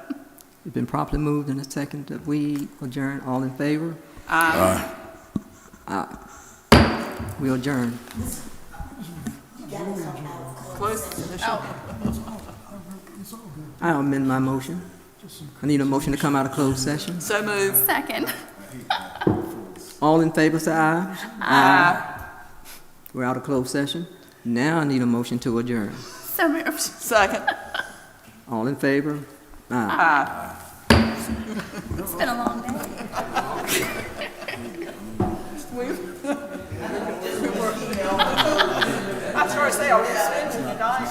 It's been properly moved in a second that we adjourn. All in favor? Aye. We adjourn. Close. I amend my motion. I need a motion to come out of closed session. So moved. second. All in favor, say aye. Aye. We're out of closed session. Now I need a motion to adjourn. So moved. Second. All in favor? Aye. Aye. It's been a long day. I was going to say, are we spending the night?